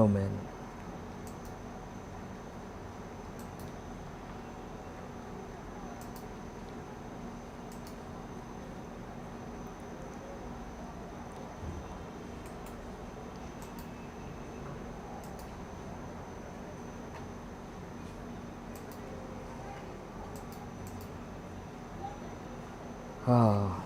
Oh man. Ah.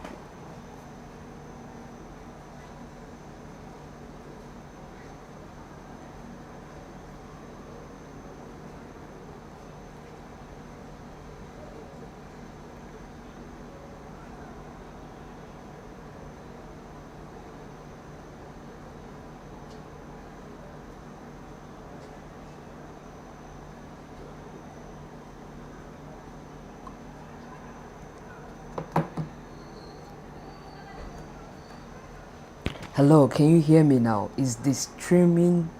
Hello, can you hear me now? Is the streaming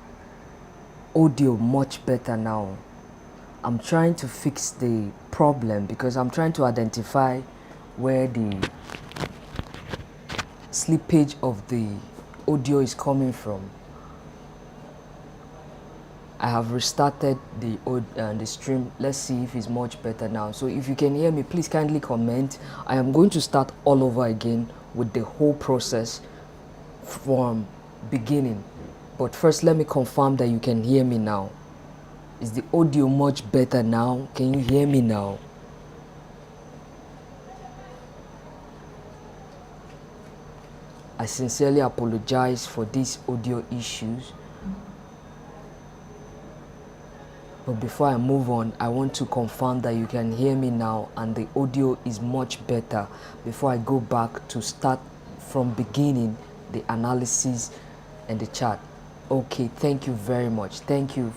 audio much better now? I'm trying to fix the problem because I'm trying to identify where the slippage of the audio is coming from. I have restarted the stream. Let's see if it's much better now. So if you can hear me, please kindly comment. I am going to start all over again with the whole process from beginning. But first, let me confirm that you can hear me now. Is the audio much better now? Can you hear me now? I sincerely apologize for these audio issues. But before I move on, I want to confirm that you can hear me now and the audio is much better before I go back to start from beginning the analysis and the chart. Okay, thank you very much. Thank you.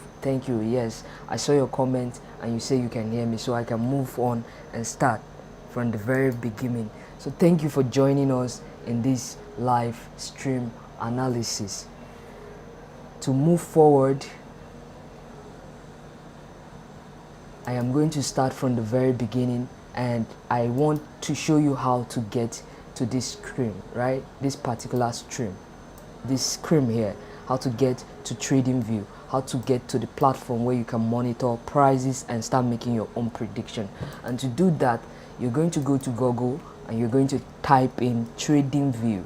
Yes, I saw your comment and you say you can hear me, so I can move on and start from the very beginning. So thank you for joining us in this live stream analysis. To move forward, I am going to start from the very beginning and I want to show you how to get to this stream, right? This particular stream, this screen here, how to get to TradingView, how to get to the platform where you can monitor prices and start making your own prediction. And to do that, you're going to go to Google and you're going to type in TradingView.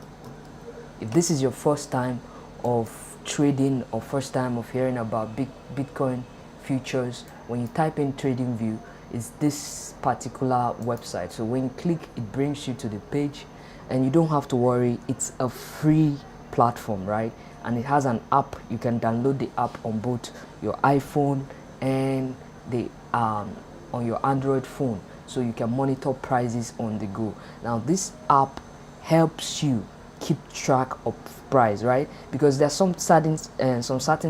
If this is your first time of trading or first time of hearing about Bitcoin futures, when you type in TradingView, it's this particular website. So when you click, it brings you to the page and you don't have to worry. It's a free platform, right? And it has an app. You can download the app on both your iPhone and the on your Android phone, so you can monitor prices on the go. Now this app helps you keep track of price, right? Because there's some certain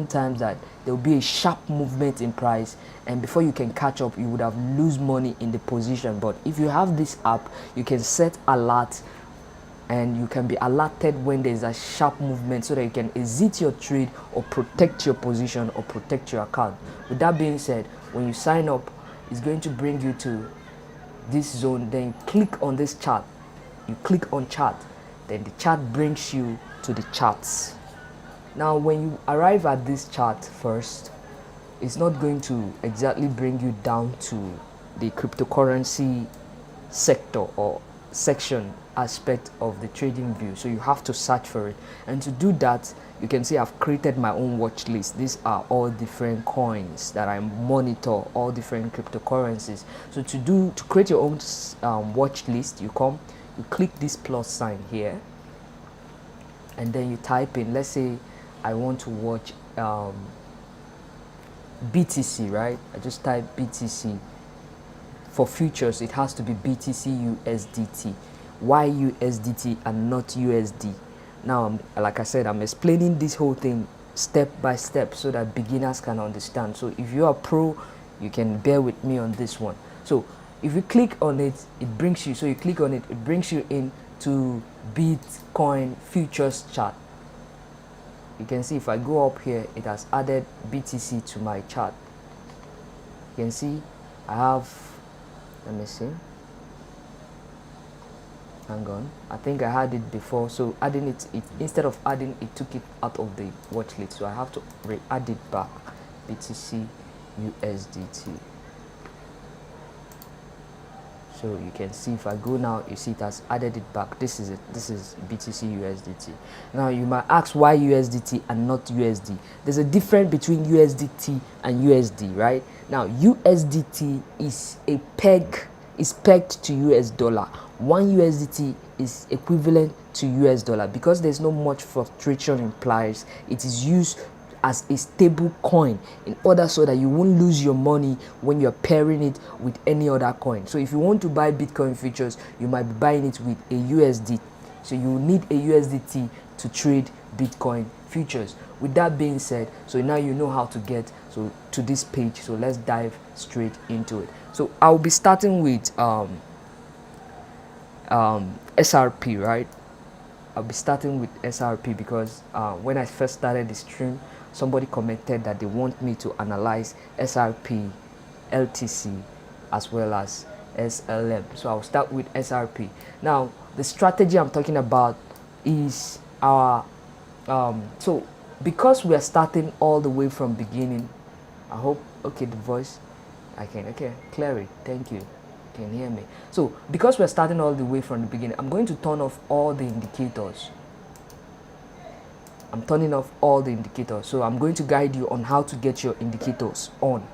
times that there will be a sharp movement in price, and before you can catch up, you would have lose money in the position. But if you have this app, you can set alert and you can be alerted when there's a sharp movement, so that you can exit your trade or protect your position or protect your account. With that being said, when you sign up, it's going to bring you to this zone. Then click on this chart. You click on chart, then the chart brings you to the charts. Now when you arrive at this chart first, it's not going to exactly bring you down to the cryptocurrency sector or section aspect of the TradingView, so you have to search for it. And to do that, you can see I've created my own watch list. These are all different coins that I monitor, all different cryptocurrencies. So to create your own watch list, you click this plus sign here and then you type in, let's say I want to watch BTC, right? I just type BTC. For futures, it has to be BTC USDT. Why USDT and not USD? Now, like I said, I'm explaining this whole thing step by step so that beginners can understand. So if you are pro, you can bear with me on this one. So if you click on it, it brings you, so you click on it, it brings you into Bitcoin futures chart. You can see if I go up here, it has added BTC to my chart. You can see I have, let me see, Hang on, I think I had it before, so adding it instead of adding it took it out of the watch list, so I have to re-add it back. BTC USDT. So you can see if I go now, you see it has added it back. This is it. This is BTC USDT. Now you might ask why USDT and not USD. There's a difference between USDT and USD, right? Now USDT is pegged to US dollar. One USDT is equivalent to US dollar. Because there's no much fluctuation in price, it is used as a stable coin in order so that you won't lose your money when you're pairing it with any other coin. So if you want to buy Bitcoin futures, you might be buying it with a USD. So you need a USDT to trade Bitcoin futures. With that being said, so now you know how to get to this page. So let's dive straight into it. So I'll be starting with SRP, right? I'll be starting with SRP because when I first started the stream, somebody commented that they want me to analyze SRP, LTC, as well as SLM. So I'll start with SRP. Now, the strategy I'm talking about is our, so because we are starting all the way from beginning, I hope, okay, the voice, okay, clear it, thank you. Can hear me. So because we're starting all the way from the beginning, I'm going to turn off all the indicators. I'm turning off all the indicators. So I'm going to guide you on how to get your indicators on.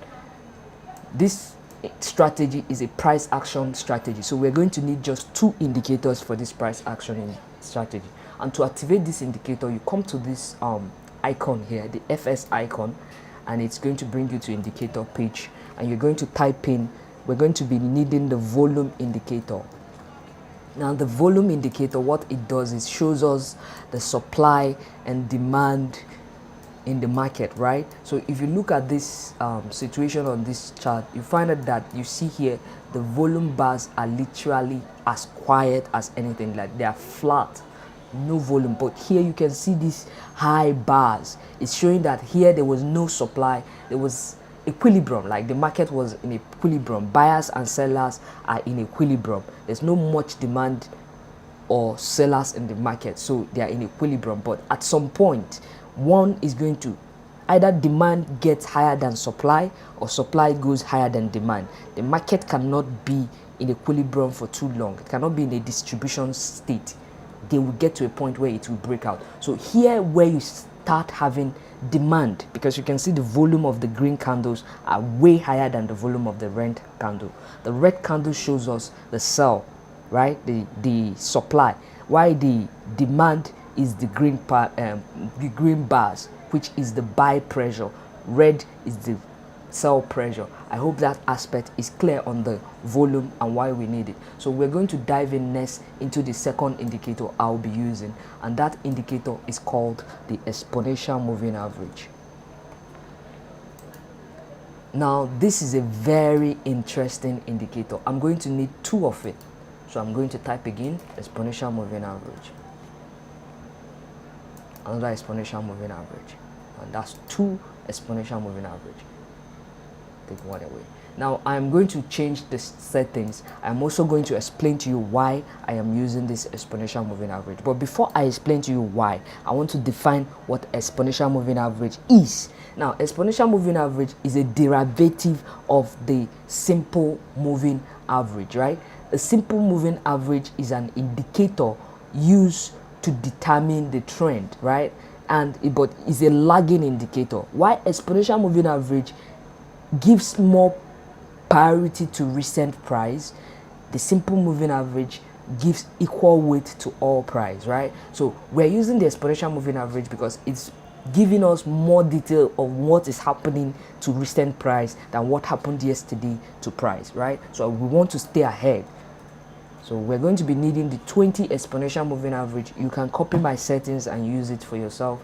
This strategy is a price action strategy. So we're going to need just 2 indicators for this price action strategy. And to activate this indicator, you come to this icon here, the FS icon, and it's going to bring you to indicator page. And you're going to type in, we're going to be needing the volume indicator. Now the volume indicator, what it does is shows us the supply and demand in the market, right? So if you look at this situation on this chart, you find out that you see here the volume bars are literally as quiet as anything, like they are flat, no volume. But here you can see these high bars. It's showing that here there was no supply, there was equilibrium, like the market was in equilibrium. Buyers and sellers are in equilibrium. There's no much demand or sellers in the market, so they are in equilibrium. But at some point, one is going to either demand gets higher than supply or supply goes higher than demand. The market cannot be in equilibrium for too long. It cannot be in a distribution state. They will get to a point where it will break out. So here where you start having demand, because you can see the volume of the green candles are way higher than the volume of the red candle. The red candle shows us the sell, right, the supply, while the demand is the green bars, which is the buy pressure. Red is the sell pressure. I hope that aspect is clear on the volume and why we need it. So we're going to dive in next into the second indicator I'll be using, and that indicator is called the exponential moving average. Now this is a very interesting indicator. I'm going to need 2 of it. So I'm going to type again exponential moving average, another exponential moving average, and that's 2 exponential moving average. Take one away. Now I'm going to change the settings. I'm also going to explain to you why I am using this exponential moving average. But before I explain to you why, I want to define what exponential moving average is. Now exponential moving average is a derivative of the simple moving average, right? A simple moving average is an indicator used to determine the trend, right? But it's a lagging indicator. Why exponential moving average gives more priority to recent price, the simple moving average gives equal weight to all price, right? So we're using the exponential moving average because it's giving us more detail of what is happening to recent price than what happened yesterday to price, right? So we want to stay ahead. So we're going to be needing the 20 exponential moving average. You can copy my settings and use it for yourself.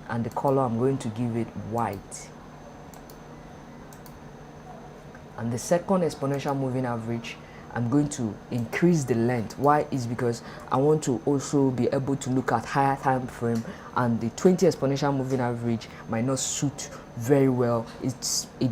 And the color, I'm going to give it white. And the second exponential moving average, I'm going to increase the length. Why? Is because I want to also be able to look at higher time frame, and the 20 exponential moving average might not suit very well. It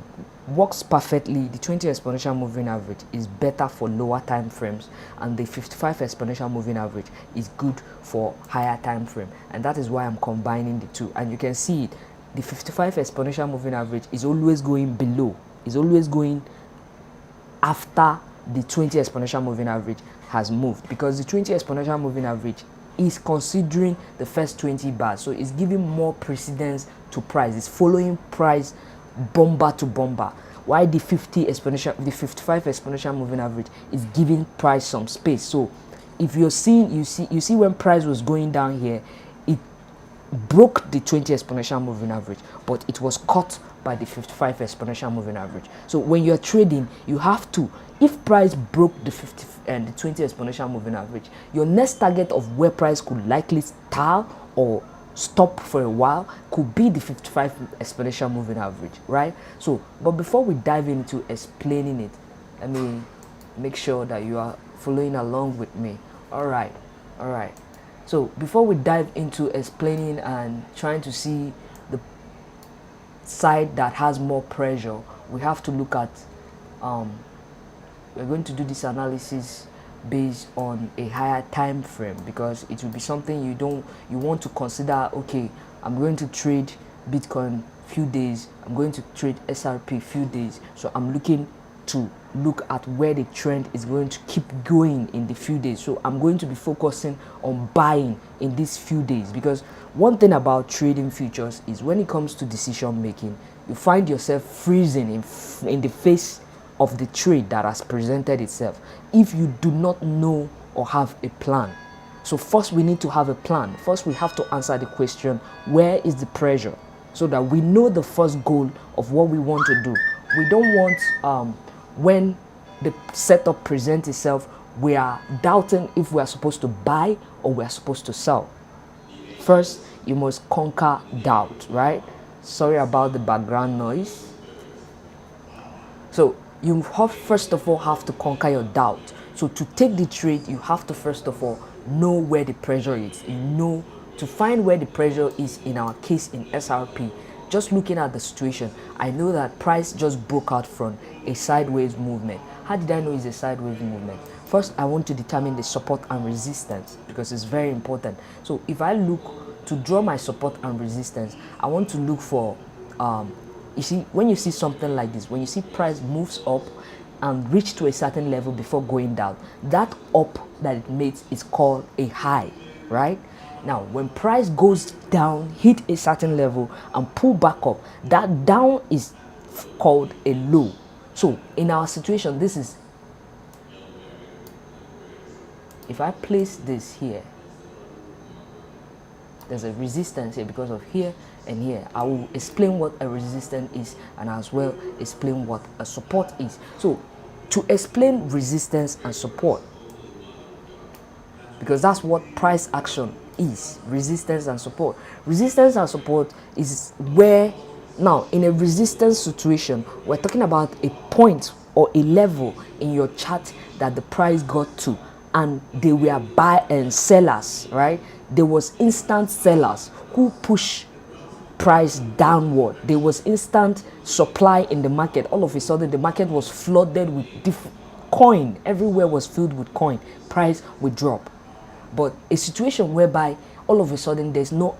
works perfectly. The 20 exponential moving average is better for lower time frames, and the 55 exponential moving average is good for higher time frame, and that is why I'm combining the two. And you can see it, the 55 exponential moving average is always going below, is always going after the 20 exponential moving average has moved, because the 20 exponential moving average is considering the first 20 bars, so it's giving more precedence to price. It's following price bomber to bomber, while the 55 exponential moving average is giving price some space. So if you're seeing, you see when price was going down here, it broke the 20 exponential moving average, but it was caught by the 55 exponential moving average. So when you're trading, you have to, if price broke the 50 and the 20 exponential moving average, your next target of where price could likely stall or stop for a while could be the 55 exponential moving average, right? So, but before we dive into explaining it, let me make sure that you are following along with me. All right. So before we dive into explaining and trying to see the side that has more pressure, we have to look at we're going to do this analysis based on a higher time frame, because it will be something you want to consider. Okay, I'm going to trade Bitcoin few days, I'm going to trade SRP few days, so I'm looking to look at where the trend is going to keep going in the few days. So I'm going to be focusing on buying in these few days, because one thing about trading futures is when it comes to decision making, you find yourself freezing in the face of the trade that has presented itself if you do not know or have a plan. So first we need to have a plan. First we have to answer the question, where is the pressure, so that we know the first goal of what we want to do. We don't want when the setup presents itself, we are doubting if we are supposed to buy or we are supposed to sell. First, you must conquer doubt, right? Sorry about the background noise. So you first of all have to conquer your doubt. So to take the trade, you have to first of all know where the pressure is. You know, to find where the pressure is, in our case in SRP, just looking at the situation, I know that price just broke out from a sideways movement. How did I know it's a sideways movement? First, I want to determine the support and resistance, because it's very important. So if I look to draw my support and resistance, I want to look for you see, when you see something like this, when you see price moves up and reach to a certain level before going down, that up that it makes is called a high, right? Now, when price goes down, hit a certain level and pull back up, that down is called a low. So in our situation, this is, if I place this here, there's a resistance here because of here and here. I will explain what a resistance is and as well explain what a support is. So to explain resistance and support, because that's what price action is, resistance and support. Resistance and support is where, now in a resistance situation, we're talking about a point or a level in your chart that the price got to, and they were buy and sellers, right? There was instant sellers who push price downward. There was instant supply in the market. All of a sudden the market was flooded with coin. Everywhere was filled with coin. Price would drop. But a situation whereby all of a sudden there's no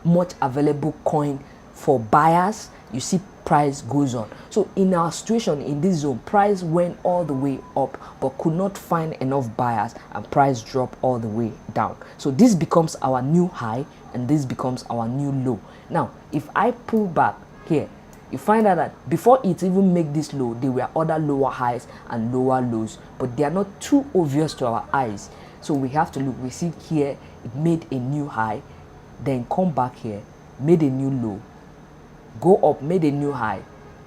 much available coin for buyers, you see price goes on. So in our situation in this zone, price went all the way up but could not find enough buyers, and price dropped all the way down. So this becomes our new high and this becomes our new low. Now if I pull back here, you find out that before it even make this low, there were other lower highs and lower lows, but they are not too obvious to our eyes. So we have to look. We see here it made a new high, then come back here, made a new low, go up, made a new high,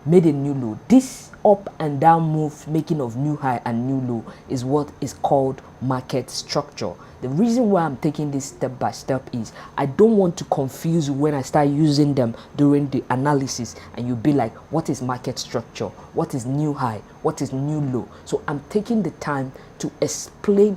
made a new low. This up and down move, making of new high and new low, is what is called market structure. The reason why I'm taking this step by step is I don't want to confuse you when I start using them during the analysis and you'll be like, what is market structure? What is new high? What is new low? So I'm taking the time to explain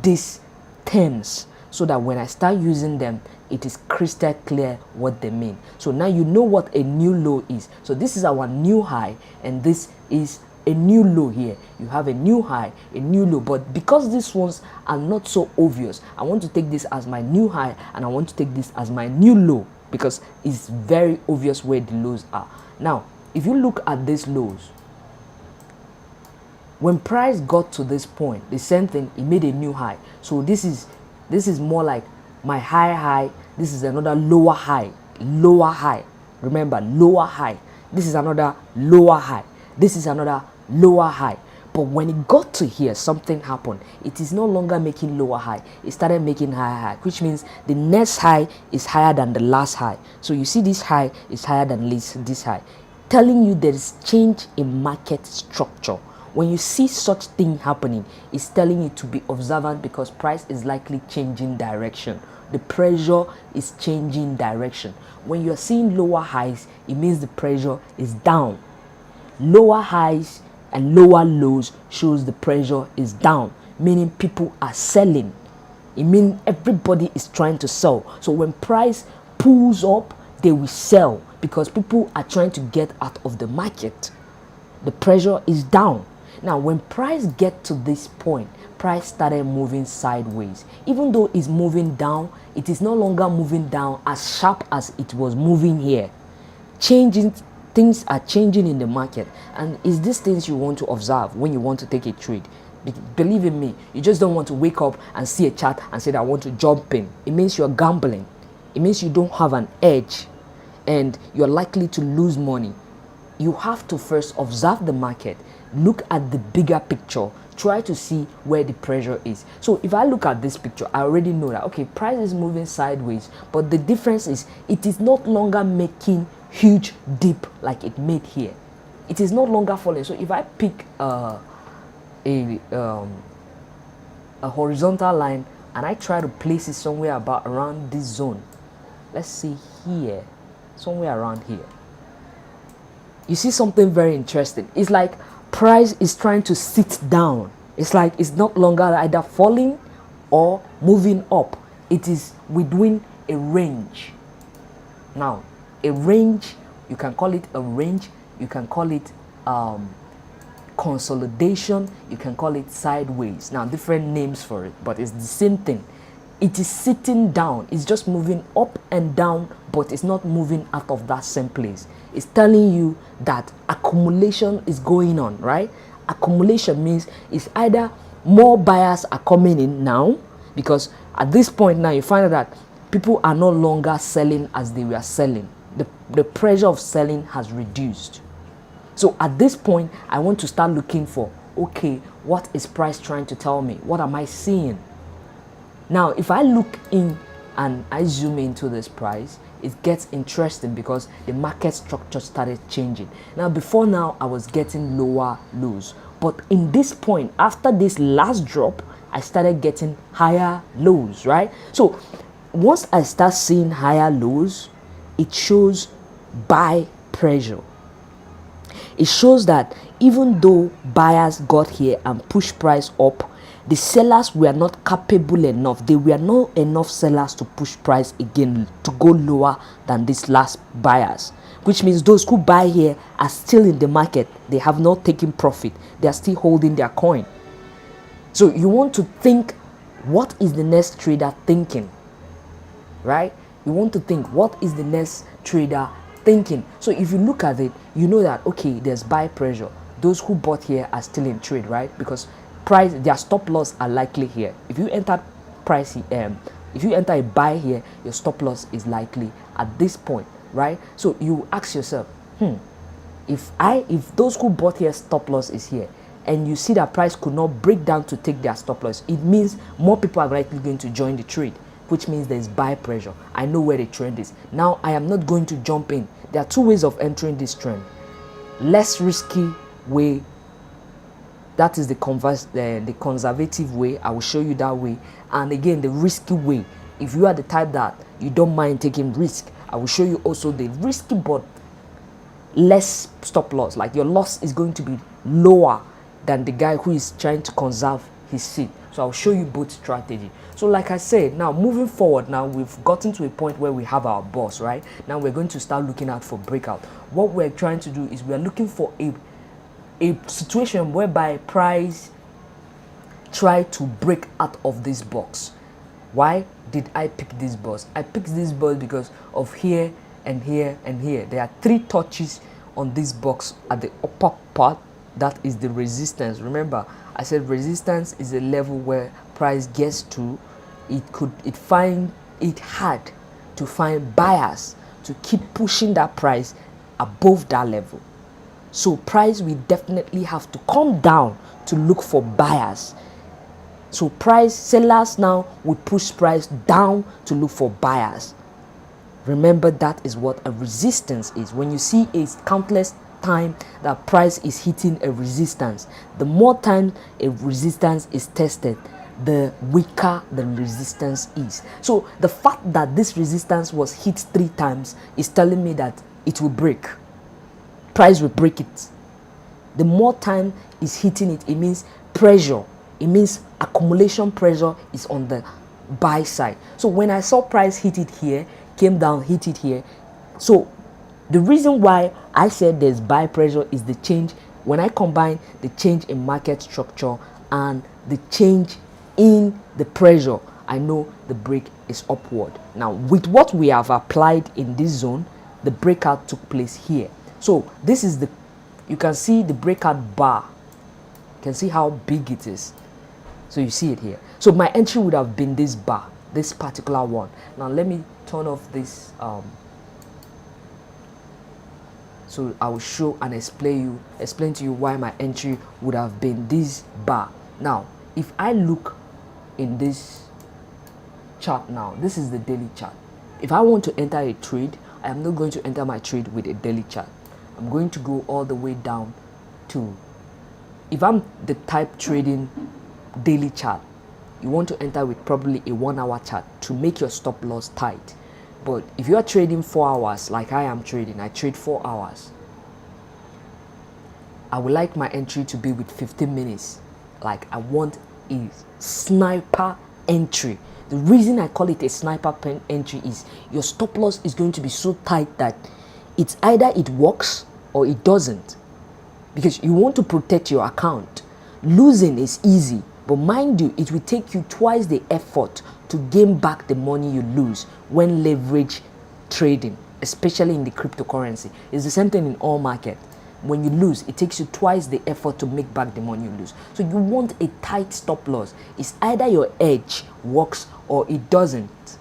these terms so that when I start using them, it is crystal clear what they mean. So now you know what a new low is. So this is our new high and this is a new low here. You have a new high, a new low, but because these ones are not so obvious, I want to take this as my new high and I want to take this as my new low because it's very obvious where the lows are. Now, if you look at these lows, when price got to this point, the same thing, it made a new high. So this is more like my high, this is another lower high. Remember, lower high. This is another lower high. This is another lower high. But when it got to here, something happened. It is no longer making lower high. It started making high, which means the next high is higher than the last high. So you see this high is higher than this high, telling you there is change in market structure. When you see such thing happening, it's telling you to be observant because price is likely changing direction. The pressure is changing direction. When you're seeing lower highs, it means the pressure is down. Lower highs and lower lows shows the pressure is down, meaning people are selling. It means everybody is trying to sell. So when price pulls up, they will sell because people are trying to get out of the market. The pressure is down. Now, when price get to this point, price started moving sideways. Even though it's moving down, it is no longer moving down as sharp as it was moving here. Things are changing in the market, and it's these things you want to observe when you want to take a trade. Believe in me, you just don't want to wake up and see a chart and say that I want to jump in. It means you're gambling. It means you don't have an edge and you're likely to lose money. You have to first observe the market, look at the bigger picture, try to see where the pressure is. So if I look at this picture, I already know that, okay, price is moving sideways, but the difference is it is not longer making huge dip like it made here. It is no longer falling. So if I pick a horizontal line and I try to place it somewhere about around this zone, let's see here, somewhere around here, you see something very interesting. It's like price is trying to sit down. It's like it's not longer either falling or moving up. It is within a range. Now, a range, you can call it a range, you can call it consolidation, you can call it sideways. Now, different names for it, but it's the same thing. It is sitting down. It's just moving up and down, but it's not moving out of that same place. It's telling you that accumulation is going on, right? Accumulation means it's either more buyers are coming in now, because at this point now you find out that people are no longer selling as they were selling. The pressure of selling has reduced. So at this point, I want to start looking for, okay, what is price trying to tell me? What am I seeing? Now, if I look in and I zoom into this price, it gets interesting because the market structure started changing. Now, before now, I was getting lower lows. But in this point, after this last drop, I started getting higher lows, right? So once I start seeing higher lows, it shows buy pressure. It shows that even though buyers got here and pushed price up, the sellers were not capable enough. They were not enough sellers to push price again to go lower than these last buyers, which means those who buy here are still in the market. They have not taken profit. They are still holding their coin. So you want to think, what is the next trader thinking, right? You want to think, what is the next trader thinking? So if you look at it, you know that, okay, there's buy pressure. Those who bought here are still in trade, right? Because price, their stop loss are likely here. If you enter price, if you enter a buy here, your stop loss is likely at this point, right? So you ask yourself, if those who bought here stop loss is here, and you see that price could not break down to take their stop loss, it means more people are likely going to join the trade, which means there's buy pressure. I know where the trend is. Now I am not going to jump in. There are two ways of entering this trend. Less risky way That is the conservative way. I will show you that way. And again, the risky way. If you are the type that you don't mind taking risk, I will show you also the risky but less stop loss. Like your loss is going to be lower than the guy who is trying to conserve his seed. So I'll show you both strategy. So like I said, now moving forward, now we've gotten to a point where we have our boss, right? Now we're going to start looking out for breakout. What we're trying to do is we're looking for a situation whereby price try to break out of this box. Why did I pick this box? I picked this box because of here and here and here. There are 3 touches on this box at the upper part. That is the resistance. Remember, I said resistance is a level where price gets to. It find it hard to find buyers to keep pushing that price above that level. So price will definitely have to come down to look for buyers. So sellers now will push price down to look for buyers. Remember, that is what a resistance is. When you see a countless time that price is hitting a resistance, the more time a resistance is tested, the weaker the resistance is. So the fact that this resistance was hit 3 times is telling me that it will break. Price will break it. The more time is hitting it, it means pressure. It means accumulation pressure is on the buy side. So when I saw price hit it here, came down, hit it here. So the reason why I said there's buy pressure is the change. When I combine the change in market structure and the change in the pressure, I know the break is upward. Now with what we have applied in this zone, the breakout took place here. So this is you can see the breakout bar. You can see how big it is. So you see it here. So my entry would have been this bar, this particular one. Now let me turn off this. So I will show and explain to you why my entry would have been this bar. Now, if I look in this chart now, this is the daily chart. If I want to enter a trade, I am not going to enter my trade with a daily chart. I'm going to go all the way down to, if I'm the type trading daily chart, you want to enter with probably a 1 hour chart to make your stop loss tight. But if you are trading 4 hours like I am trading, I trade 4 hours, I would like my entry to be with 15 minutes. Like I want a sniper entry. The reason I call it a sniper entry is your stop loss is going to be so tight that it's either it works or it doesn't, because you want to protect your account. Losing is easy, but mind you, it will take you twice the effort to gain back the money you lose when leverage trading, especially in the cryptocurrency. It's the same thing in all market. When you lose, it takes you twice the effort to make back the money you lose. So you want a tight stop loss. It's either your edge works or it doesn't.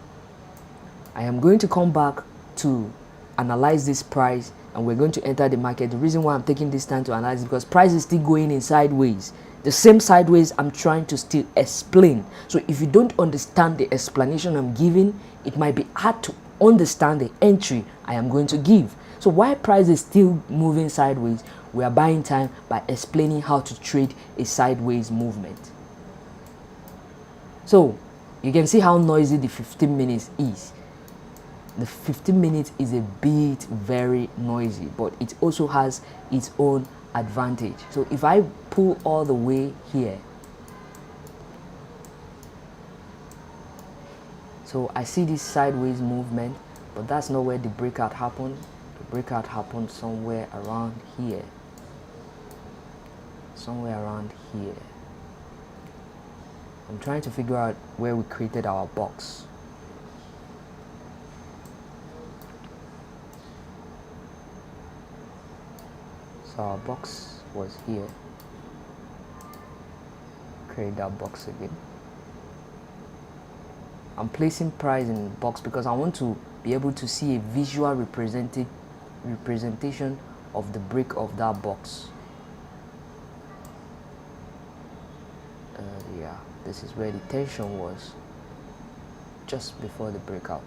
I am going to come back to analyze this price and we're going to enter the market. The reason why I'm taking this time to analyze is because price is still going in sideways. The same sideways I'm trying to still explain. So if you don't understand the explanation I'm giving, it might be hard to understand the entry I am going to give. So while price is still moving sideways, we are buying time by explaining how to trade a sideways movement. So you can see how noisy the 15 minutes is. The 15 minutes is a bit very noisy, but it also has its own advantage. So if I pull all the way here, so I see this sideways movement, but that's not where the breakout happened. The breakout happened somewhere around here. Somewhere around here. I'm trying to figure out where we created our box. So our box was here. Create that box again. I'm placing price in the box because I want to be able to see a visual representation of the break of that box. Yeah, this is where the tension was just before the breakout.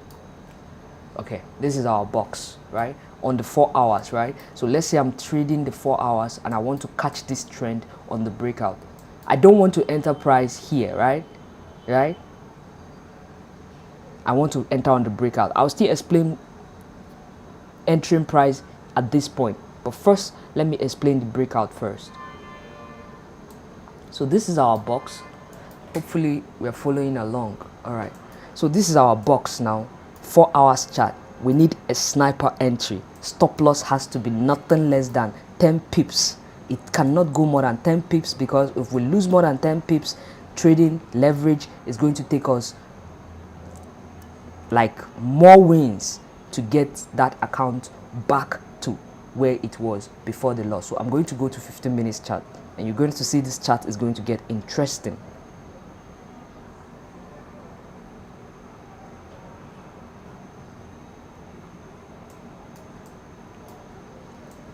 Okay, this is our box, right? On the 4 hours, right? So let's say I'm trading the 4 hours and I want to catch this trend on the breakout. I don't want to enter price here, right? I want to enter on the breakout. I'll still explain entering price at this point, but first let me explain the breakout first. So this is our box. Hopefully we're following along. All right, so this is our box now. 4 hours chart. We need a sniper entry. Stop loss has to be nothing less than 10 pips. It cannot go more than 10 pips, because if we lose more than 10 pips, trading leverage is going to take us like more wins to get that account back to where it was before the loss. So I'm going to go to 15 minutes chart, and you're going to see this chart is going to get interesting.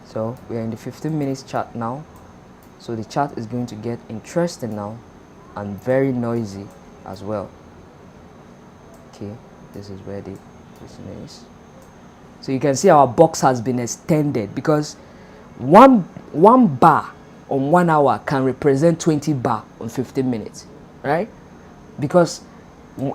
So we are in the 15 minutes chart now. So the chart is going to get interesting now, and very noisy as well. Okay, this is where the person is. So you can see our box has been extended, because one bar on 1 hour can represent 20 bar on 15 minutes, right? Because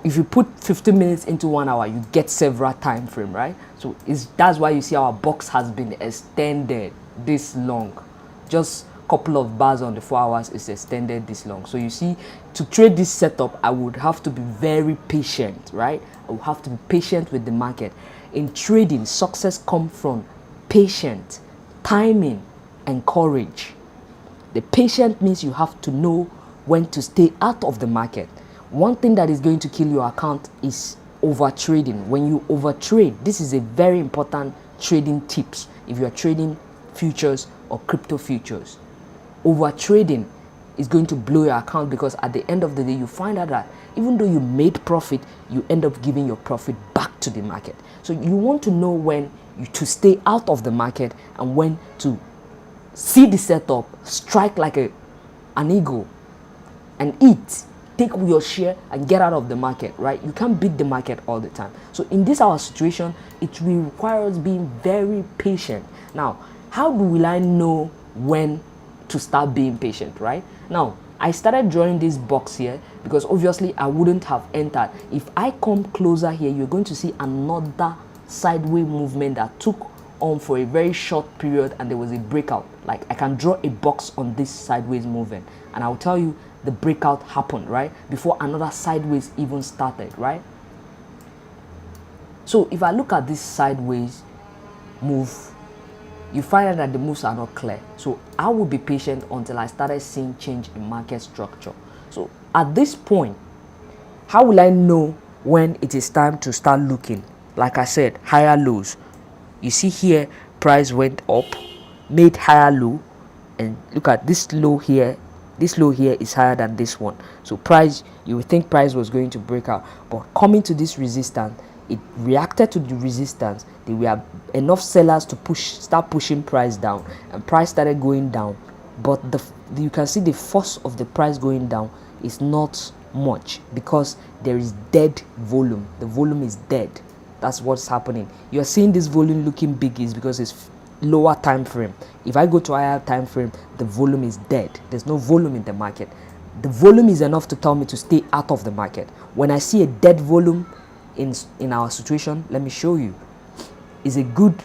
if you put 15 minutes into 1 hour, you get several time frame, right? So that's why you see our box has been extended this long. Just a couple of bars on the 4 hours is extended this long. So you see, to trade this setup, I would have to be very patient, right? I would have to be patient with the market. In trading, success comes from patience, timing, and courage. The patient means you have to know when to stay out of the market. One thing that is going to kill your account is over trading. When you overtrade, this is a very important trading tips if you are trading futures or crypto futures. Over trading is going to blow your account, because at the end of the day you find out that even though you made profit, you end up giving your profit back to the market. So you want to know when to stay out of the market and when to see the setup, strike like an eagle and eat. Take your share and get out of the market, right? You can't beat the market all the time. So in this our situation, it will require us being very patient. Now, how will I know when to start being patient, right? Now, I started drawing this box here because obviously I wouldn't have entered. If I come closer here, you're going to see another sideways movement that took on for a very short period, and there was a breakout. Like, I can draw a box on this sideways movement, and I'll tell you the breakout happened right before another sideways even started, right? So if I look at this sideways move, you find out that the moves are not clear. So I will be patient until I started seeing change in market structure. So at this point, how will I know when it is time to start looking? Like I said, higher lows. You see here, price went up, made higher low, and look at this low here. This low here is higher than this one. So price, you would think price was going to break out, but coming to this resistance, it reacted to the resistance. There were enough sellers to start pushing price down, and price started going down. But you can see the force of the price going down is not much, because there is dead volume. The volume is dead. That's what's happening. You're seeing this volume looking big is because it's lower time frame. If I go to higher time frame, the volume is dead. There's no volume in the market. The volume is enough to tell me to stay out of the market. When I see a dead volume in our situation, let me show you, is a good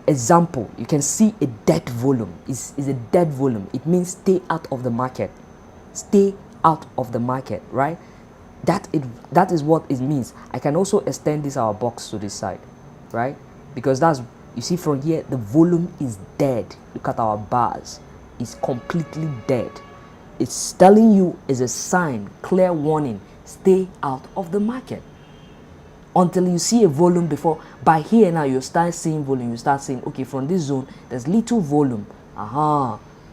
example. You can see a dead volume. Is a dead volume. It means stay out of the market. Stay out of the market, right? That is what it means. I can also extend this our box to this side, right? Because that's, you see from here, the volume is dead. Look at our bars. It's completely dead. It's telling you, is a sign, clear warning, stay out of the market. Until you see a volume before, by here now you start seeing volume, you start saying, okay, from this zone, there's little volume.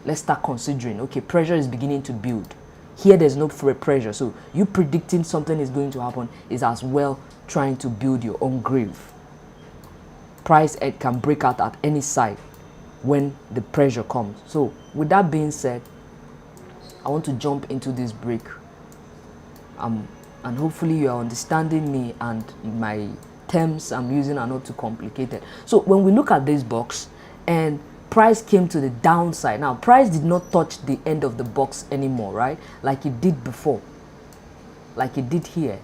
Let's start considering, okay, pressure is beginning to build. Here there's no pressure, so you predicting something is going to happen is as well trying to build your own grave. Price can break out at any side when the pressure comes. So with that being said, I want to jump into this break, and hopefully you are understanding me and my terms I'm using are not too complicated. So when we look at this box and price came to the downside, now price did not touch the end of the box anymore, right? Like it did before, like it did here.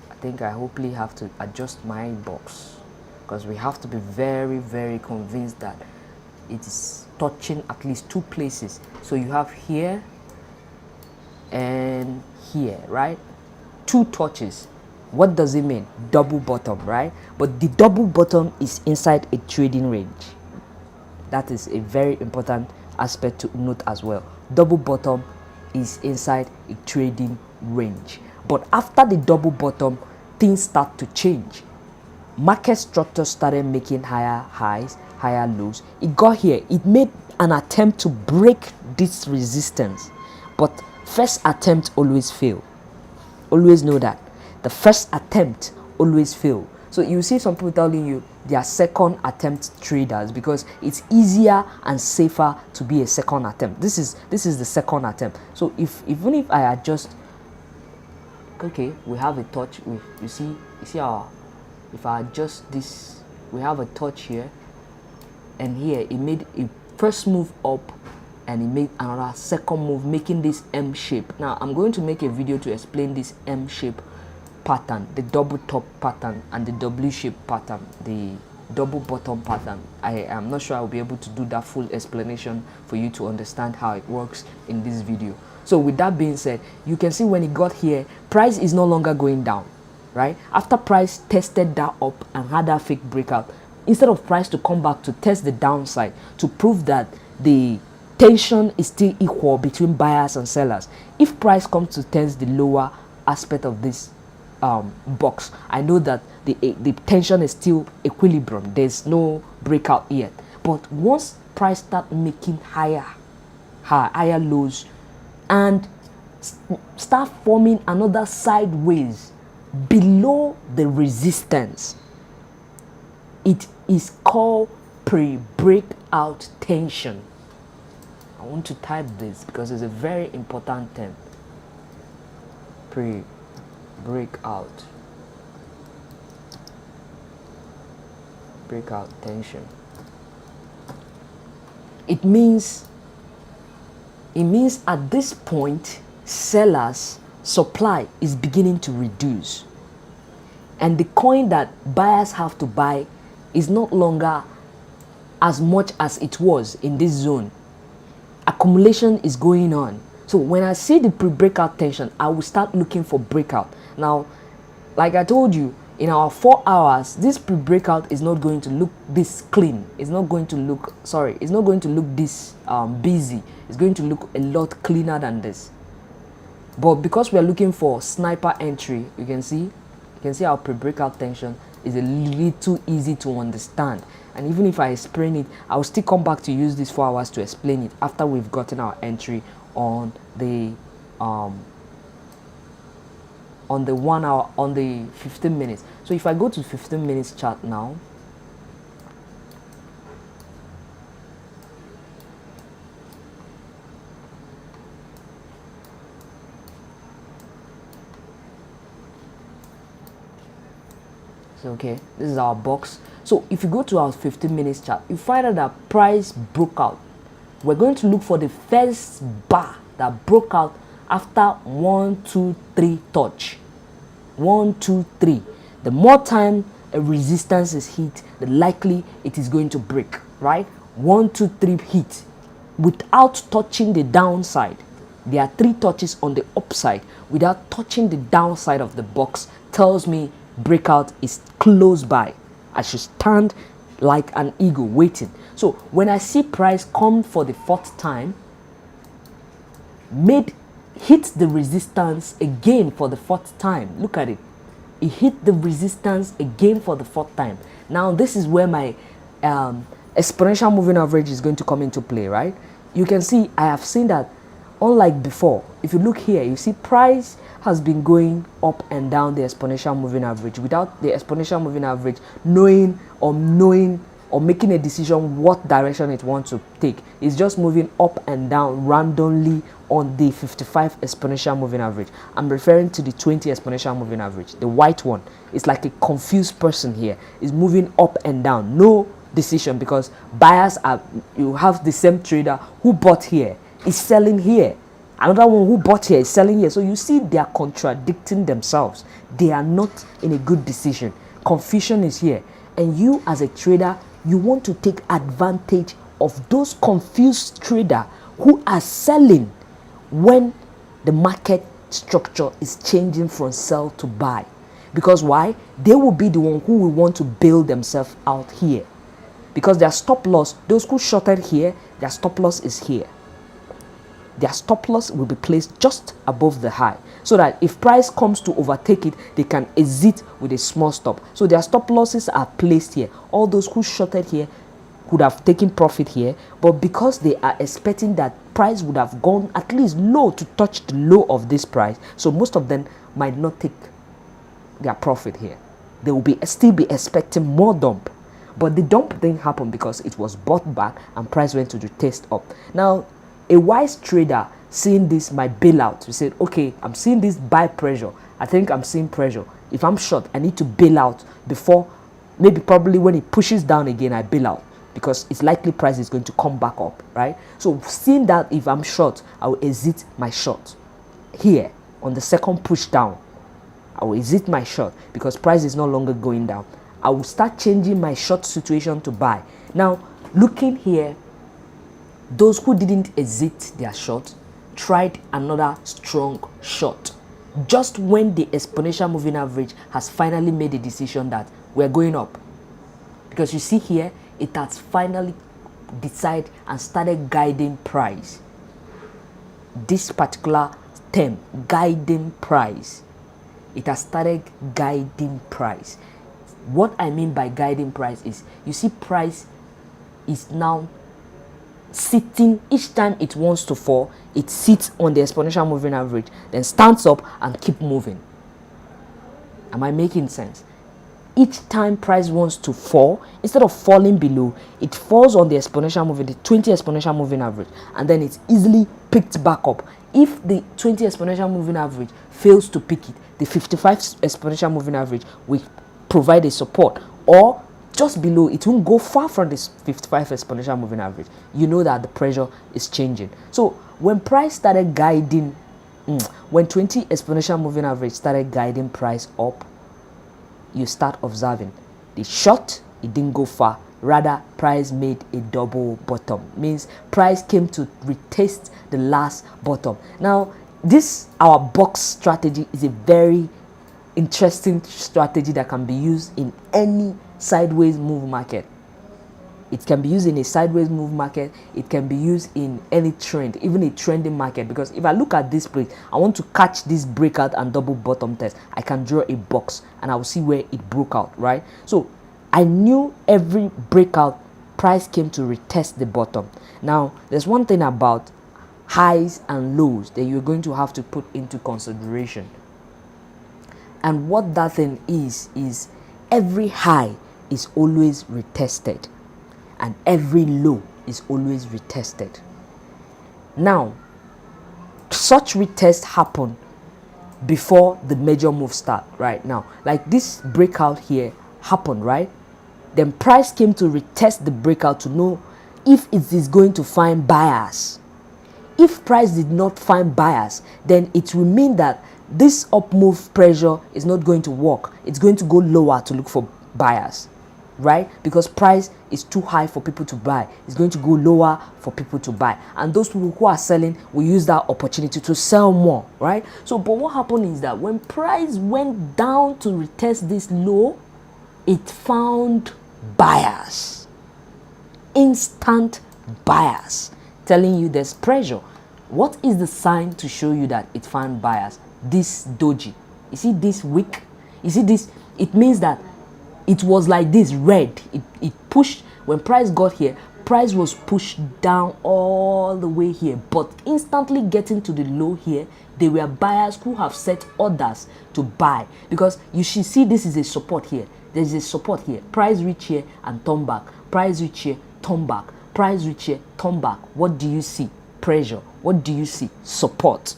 I think I hopefully have to adjust my box because we have to be very, very convinced that it is touching at least two places. So you have here and here, right? Two touches. What does it mean? Double bottom, right? But the double bottom is inside a trading range. That is a very important aspect to note as well. Double bottom is inside a trading range. But after the double bottom, things start to change. Market structure started making higher highs, higher lows. It got here. It made an attempt to break this resistance. But first attempt always fail. Always know that. The first attempt always fail. So you see some people telling you they are second attempt traders because it's easier and safer to be a second attempt. This is the second attempt. So even if I adjust, okay, we have a touch. You see our, if I adjust this, we have a touch here, and here it made a first move up, and it made another second move, making this M shape. Now I'm going to make a video to explain this M shape pattern, the double top pattern and the W shape pattern, the double bottom pattern. I am not sure I'll be able to do that full explanation for you to understand how it works in this video. So with that being said, you can see when it got here, price is no longer going down, right? After price tested that up and had that fake breakout, instead of price to come back to test the downside to prove that the tension is still equal between buyers and sellers, if price comes to test the lower aspect of this box, I know that the tension is still equilibrium. There's no breakout yet. But once price start making higher lows and start forming another sideways below the resistance, it is called pre-breakout tension. I want to type this because it's a very important term. Breakout tension. It means at this point sellers' supply is beginning to reduce, and the coin that buyers have to buy is not longer as much as it was in this zone. Accumulation is going on. So when I see the pre-breakout tension, I will start looking for breakout. Now, like I told you, in our 4 hours, this pre-breakout is not going to look this clean. It's not going to look, it's not going to look this busy. It's going to look a lot cleaner than this. But because we are looking for sniper entry, you can see our pre-breakout tension is a little easy to understand. And even if I explain it, I will still come back to use these 4 hours to explain it after we've gotten our entry on the 1 hour, on the 15 minutes. So if I go to 15 minutes chart now, so okay, this is our box. So if you go to our 15 minutes chart, you find out that price broke out. We're going to look for the first bar that broke out after 1, 2, 3 touch. 1, 2, 3. The more time a resistance is hit, the likely it is going to break, right? 1, 2, 3 hit without touching the downside. There are 3 touches on the upside without touching the downside of the box. Tells me breakout is close by. I should stand like an eagle waiting. So when I see price come for the 4th time, hit the resistance again for the 4th time. Look at it. It hit the resistance again for the 4th time. Now this is where my exponential moving average is going to come into play, right? You can see I have seen that unlike before. If you look here, you see price has been going up and down the exponential moving average without the exponential moving average knowing or making a decision what direction it wants to take. It's just moving up and down randomly on the 55 exponential moving average. I'm referring to the 20 exponential moving average, the white one. It's like a confused person here. It's moving up and down, no decision, because buyers are, you have the same trader who bought here is selling here, another one who bought here is selling here. So you see, they are contradicting themselves. They are not in a good decision. Confusion is here, and you as a trader, you want to take advantage of those confused traders who are selling when the market structure is changing from sell to buy. Because why? They will be the one who will want to bail themselves out here, because their stop loss, those who shorted here, their stop loss is here. Their stop loss will be placed just above the high, so that if price comes to overtake it, they can exit with a small stop. So their stop losses are placed here. All those who shorted here could have taken profit here, but because they are expecting that price would have gone at least low to touch the low of this price, so most of them might not take their profit here. They will still be expecting more dump. But the dump didn't happen because it was bought back and price went to the test up. Now, a wise trader seeing this might bail out. We said, okay, I'm seeing this buy pressure. I think I'm seeing pressure. If I'm short, I need to bail out before, maybe probably when it pushes down again, I bail out, because it's likely price is going to come back up, right? So seeing that, if I'm short, I will exit my short. Here, on the second push down, I will exit my short because price is no longer going down. I will start changing my short situation to buy. Now, looking here, those who didn't exit their short tried another strong short just when the exponential moving average has finally made a decision that we're going up. Because you see here, it has finally decided and started guiding price. This particular term, guiding price, it has started guiding price. What I mean by guiding price is, you see price is now sitting. Each time it wants to fall, it sits on the exponential moving average, then stands up and keep moving. Am I making sense? Each time price wants to fall, instead of falling below, it falls on the exponential moving, the 20 exponential moving average, and then it's easily picked back up. If the 20 exponential moving average fails to pick it, the 55 exponential moving average will provide a support, or just below. It won't go far from this 55 exponential moving average. You know that the pressure is changing. So when price started guiding, when 20 exponential moving average started guiding price up, you start observing the short, it didn't go far. Rather, price made a double bottom. Means price came to retest the last bottom. Now, this, our box strategy, is a very interesting strategy that can be used in any sideways move market. It can be used in a sideways move market. It can be used in any trend, even a trending market. Because if I look at this place, I want to catch this breakout and double bottom test, I can draw a box and I will see where it broke out, right? So I knew every breakout, price came to retest the bottom. Now, there's one thing about highs and lows that you're going to have to put into consideration. And what that thing is every high is always retested and every low is always retested. Now, such retests happen before the major move start. Right now, like this breakout here happened, right? Then price came to retest the breakout to know if it is going to find buyers. If price did not find buyers, then it will mean that this up move pressure is not going to work. It's going to go lower to look for buyers, right? Because price is too high for people to buy. It's going to go lower for people to buy. And those people who are selling will use that opportunity to sell more, right? So, but what happened is that when price went down to retest this low, it found buyers. Instant buyers. Telling you there's pressure. What is the sign to show you that it found buyers? This doji. You see this wick? You see this? It means that it was like this red. It pushed. When price got here, price was pushed down all the way here, but instantly getting to the low here, there were buyers who have set orders to buy, because you should see this is a support here. There is a support here. Price reach here and turn back. Price reach here, turn back. Price reach here, turn back. What do you see? Pressure. What do you see? Support.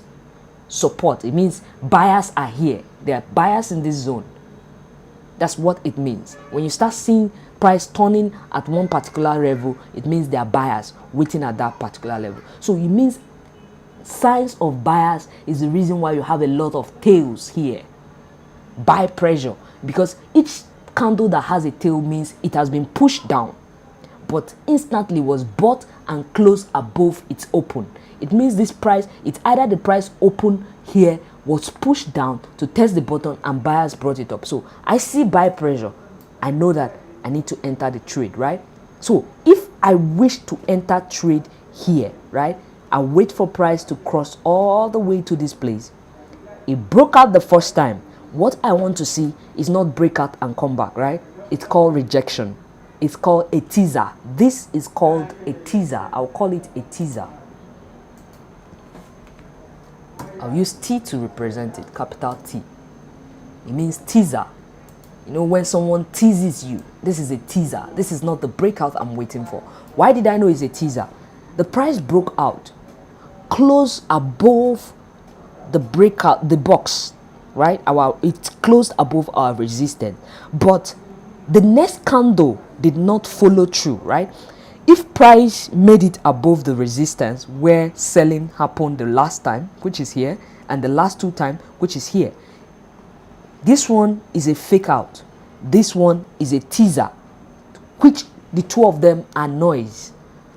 Support. It means buyers are here. There are buyers in this zone. That's what it means. When you start seeing price turning at one particular level, it means there are buyers waiting at that particular level. So it means signs of buyers is the reason why you have a lot of tails here. Buy pressure, because each candle that has a tail means it has been pushed down, but instantly was bought and closed above its open. It means this price, it's either the price open here, was pushed down to test the bottom, and buyers brought it up. So I see buy pressure. I know that I need to enter the trade, right? So if I wish to enter trade here, right, I wait for price to cross all the way to this place. It broke out the first time. What I want to see is not breakout and come back, right? It's called rejection. It's called a teaser. This is called a teaser. I'll call it a teaser. I'll use T to represent it, capital T. It means teaser. You know, when someone teases you, this is a teaser. This is not the breakout I'm waiting for. Why did I know it's a teaser? The price broke out, closed above the breakout, the box, right? It closed above our resistance, but the next candle did not follow through, right? If price made it above the resistance where selling happened the last time, which is here, and the last two times, which is here, this one is a fake out. This one is a teaser, which the two of them are noise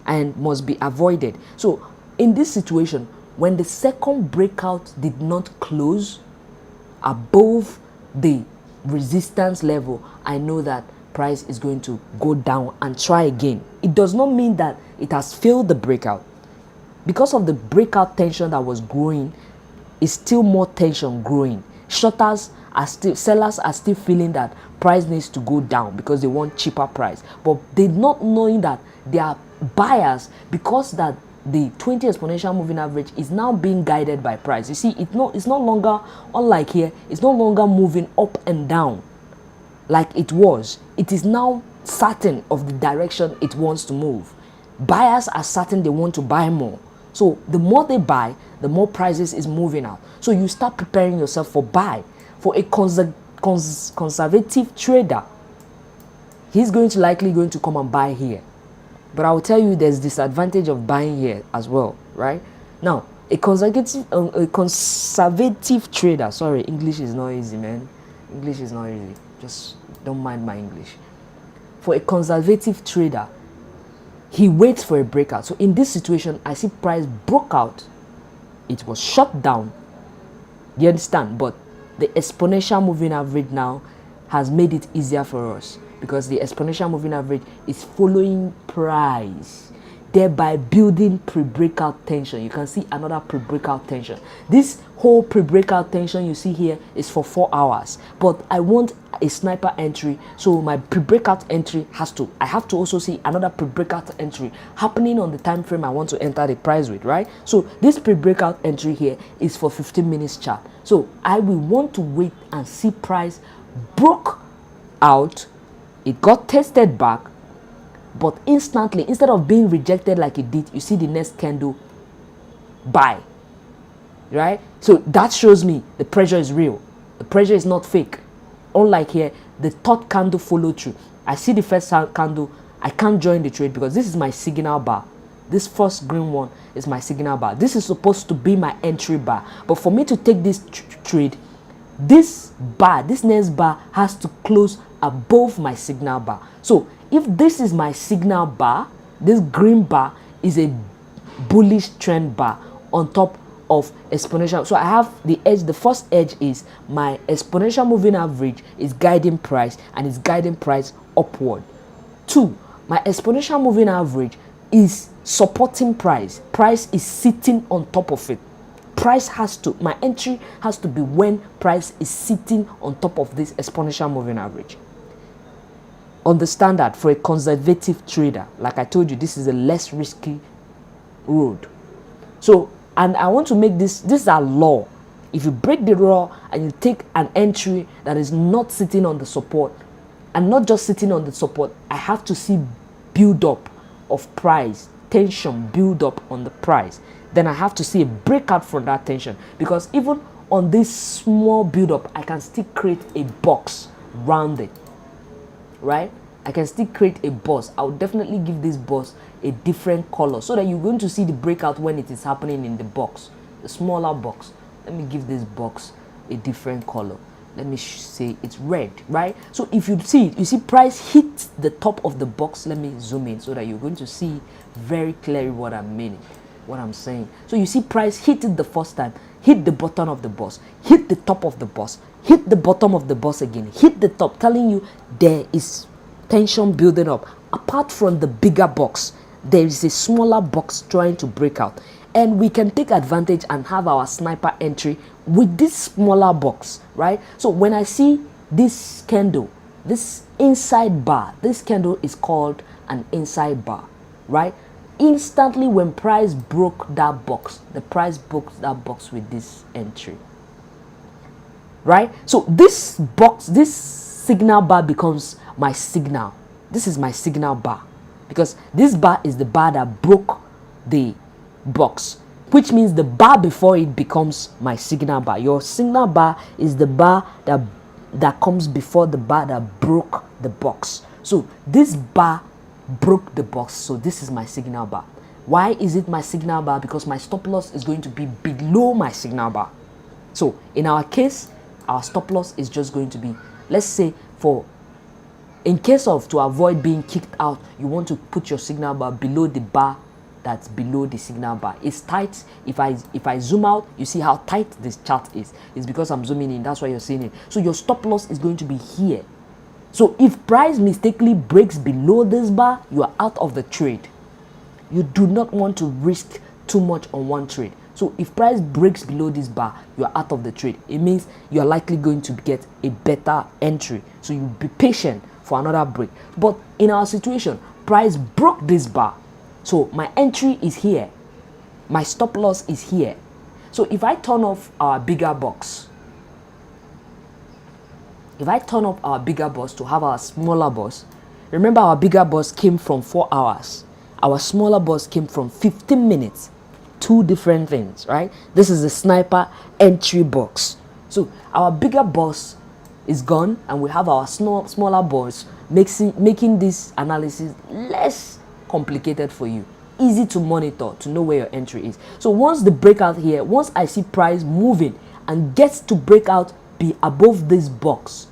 and must be avoided. So in this situation, when the second breakout did not close above the resistance level, I know that price is going to go down and try again. It does not mean that it has failed the breakout. Because of the breakout tension that was growing, is still more tension growing. Sellers are still feeling that price needs to go down because they want cheaper price, but they not knowing that there are buyers, because that the 20 exponential moving average is now being guided by price. You see, it's no longer, unlike here, it's no longer moving up and down like it was. It is now certain of the direction it wants to move. Buyers are certain they want to buy more. So the more they buy, the more prices is moving out. So you start preparing yourself for buy. For a conservative trader, he's likely going to come and buy here. But I will tell you, there's disadvantage of buying here as well, right? Now, a conservative trader, sorry, English is not easy, man. English is not easy. Just don't mind my English. For a conservative trader, he waits for a breakout. So in this situation, I see price broke out. It was shut down. You understand? But the exponential moving average now has made it easier for us, because the exponential moving average is following price, thereby building pre-breakout tension. You can see another pre-breakout tension. This whole pre-breakout tension you see here is for 4 hours, but I want a sniper entry, so my pre-breakout entry I have to also see another pre-breakout entry happening on the time frame I want to enter the price with, right? So this pre-breakout entry here is for 15 minutes chart. So I will want to wait and see price broke out. It got tested back, but instantly, instead of being rejected like it did, you see the next candle buy, right? So that shows me the pressure is real. The pressure is not fake. Unlike here, the third candle followed through. I see the first candle, I can't join the trade because this is my signal bar. This first green one is my signal bar. This is supposed to be my entry bar, but for me to take this trade, this next bar has to close above my signal bar. So if this is my signal bar, this green bar is a bullish trend bar on top of exponential. So I have the edge. The first edge is my exponential moving average is guiding price, and it's guiding price upward. 2, my exponential moving average is supporting price. Price is sitting on top of it. My entry has to be when price is sitting on top of this exponential moving average. Understand that for a conservative trader, like I told you, this is a less risky road. So, and I want to make this is a law. If you break the law and you take an entry that is not sitting on the support, and not just sitting on the support, I have to see build up of price, tension build up on the price, then I have to see a breakout from that tension, because even on this small build up, I can still create a box round it, right? I can still create a box. I will definitely give this box a different color so that you're going to see the breakout when it is happening in the box, the smaller box. Let me give this box a different color. Let me say it's red, right? So if you see it, you see price hit the top of the box. Let me zoom in so that you're going to see very clearly what I'm meaning, what I'm saying. So you see price hit it the first time, hit the bottom of the box, hit the top of the box, hit the bottom of the box again, hit the top, telling you there is tension building up. Apart from the bigger box, there is a smaller box trying to break out, and we can take advantage and have our sniper entry with this smaller box, right? So when I see this candle, this inside bar, this candle is called an inside bar, right? Instantly when price broke that box, the price broke that box with this entry, right? So this box, this signal bar becomes my signal. This is my signal bar, because this bar is the bar that broke the box, which means the bar before it becomes my signal bar. Your signal bar is the bar that comes before the bar that broke the box. So this bar broke the box, so this is my signal bar. Why is it my signal bar? Because my stop loss is going to be below my signal bar. So in our case, our stop loss is just going to be, let's say, in case of to avoid being kicked out, you want to put your signal bar below the bar that's below the signal bar. It's tight. If I zoom out, you see how tight this chart is. It's because I'm zooming in, that's why you're seeing it. So your stop loss is going to be here. So if price mistakenly breaks below this bar, you are out of the trade. You do not want to risk too much on one trade. So if price breaks below this bar, you are out of the trade. It means you are likely going to get a better entry. So you be patient for another break. But in our situation, price broke this bar. So my entry is here. My stop loss is here. So if I turn off our bigger box, if I turn off our bigger box to have our smaller box, remember our bigger box came from 4 hours. Our smaller box came from 15 minutes. Two different things, right? This is the sniper entry box. So our bigger box is gone, and we have our smaller box, making this analysis less complicated for you, easy to monitor, to know where your entry is. So once the breakout here, once I see price moving and gets to break out, be above this box,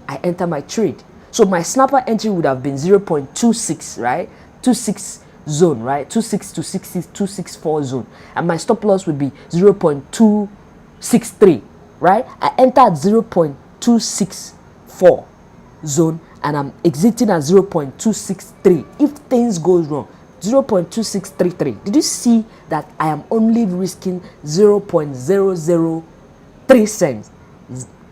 I enter my trade. So my snapper entry would have been 0.26, right? 26 zone, right? 26 to 60, 264 zone, and my stop loss would be 0.263, right? I enter at 0.264 zone, and I'm exiting at 0.263. If things goes wrong, 0.2633. Did you see that I am only risking 0.003 cents?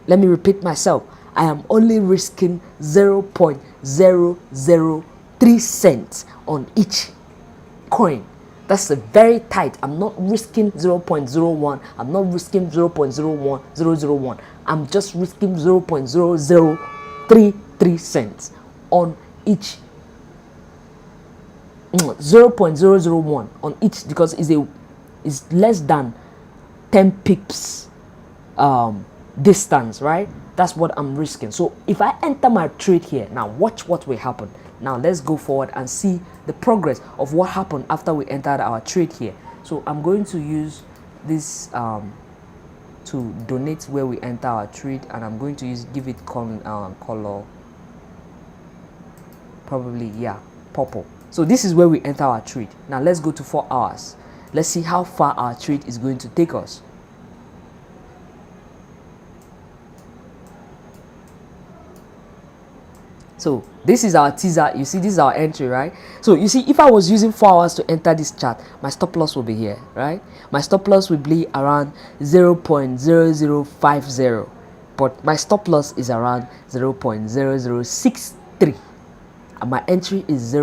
Let me repeat myself. I am only risking 0.003 cents on each coin. That's a very tight. I'm not risking 0.01. I'm not risking 0.01001. I'm just risking 0.0033 cents on each. 0.001 on each, because it's less than 10 pips distance, right? That's what I'm risking. So if I enter my trade here, now watch what will happen. Now let's go forward and see the progress of what happened after we entered our trade here. So I'm going to use this to donate where we enter our trade, and I'm going to give it color, probably, yeah, purple. So this is where we enter our trade. Now let's go to 4 hours. Let's see how far our trade is going to take us. So this is our teaser. You see, this is our entry, right? So you see, if I was using 4 hours to enter this chart, my stop loss will be here, right? My stop loss will be around 0.0050, but my stop loss is around 0.0063, and my entry is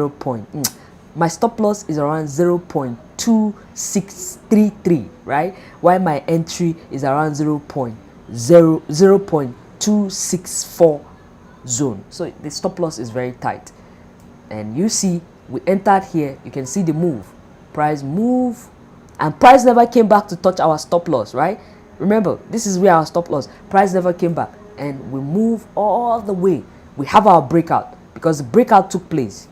my stop loss is around 0.2633, right? While my entry is around 0.264 zone. So the stop loss is very tight. And you see, we entered here. You can see the move. Price move, and price never came back to touch our stop loss, right? Remember, this is where our stop loss. Price never came back, and we move all the way. We have our breakout because the breakout took place